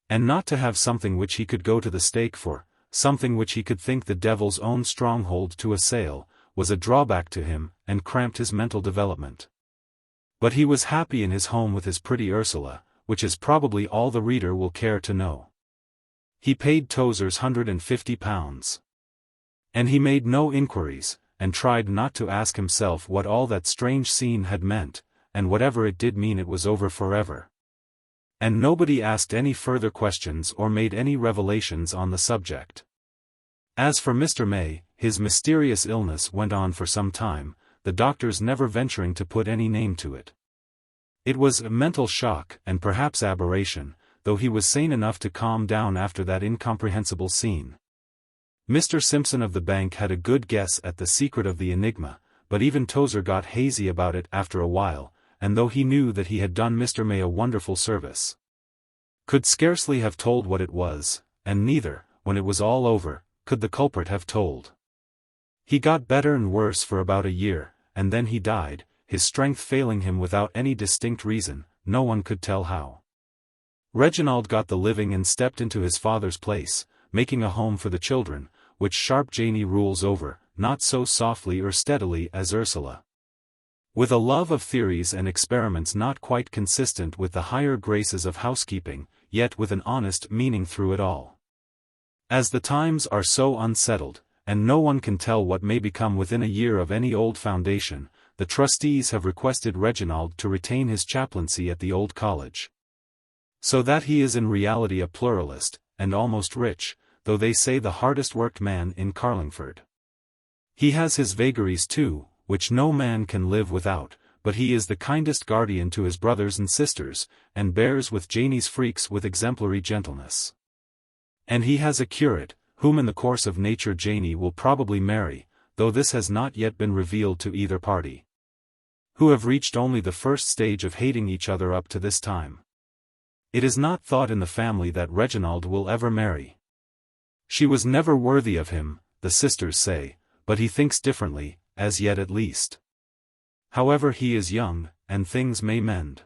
Speaker 1: And not to have something which he could go to the stake for, something which he could think the devil's own stronghold to assail, was a drawback to him, and cramped his mental development. But he was happy in his home with his pretty Ursula, which is probably all the reader will care to know. He paid Tozer's £150. And he made no inquiries, and tried not to ask himself what all that strange scene had meant, and whatever it did mean it was over forever. And nobody asked any further questions or made any revelations on the subject. As for Mr. May, his mysterious illness went on for some time, the doctors never venturing to put any name to it. It was a mental shock and perhaps aberration, though he was sane enough to calm down after that incomprehensible scene. Mr. Simpson of the bank had a good guess at the secret of the enigma, but even Tozer got hazy about it after a while, and though he knew that he had done Mr. May a wonderful service, could scarcely have told what it was, and neither, when it was all over, could the culprit have told. He got better and worse for about a year, and then he died, his strength failing him without any distinct reason, no one could tell how. Reginald got the living and stepped into his father's place, making a home for the children, which sharp Janey rules over, not so softly or steadily as Ursula. With a love of theories and experiments not quite consistent with the higher graces of housekeeping, yet with an honest meaning through it all. As the times are so unsettled, and no one can tell what may become within a year of any old foundation, the trustees have requested Reginald to retain his chaplaincy at the old college. So that he is in reality a pluralist, and almost rich, though they say the hardest-worked man in Carlingford. He has his vagaries too, which no man can live without, but he is the kindest guardian to his brothers and sisters, and bears with Janey's freaks with exemplary gentleness. And he has a curate, whom in the course of nature Janey will probably marry, though this has not yet been revealed to either party, who have reached only the first stage of hating each other up to this time. It is not thought in the family that Reginald will ever marry. She was never worthy of him, the sisters say, but he thinks differently, as yet at least. However, he is young, and things may mend.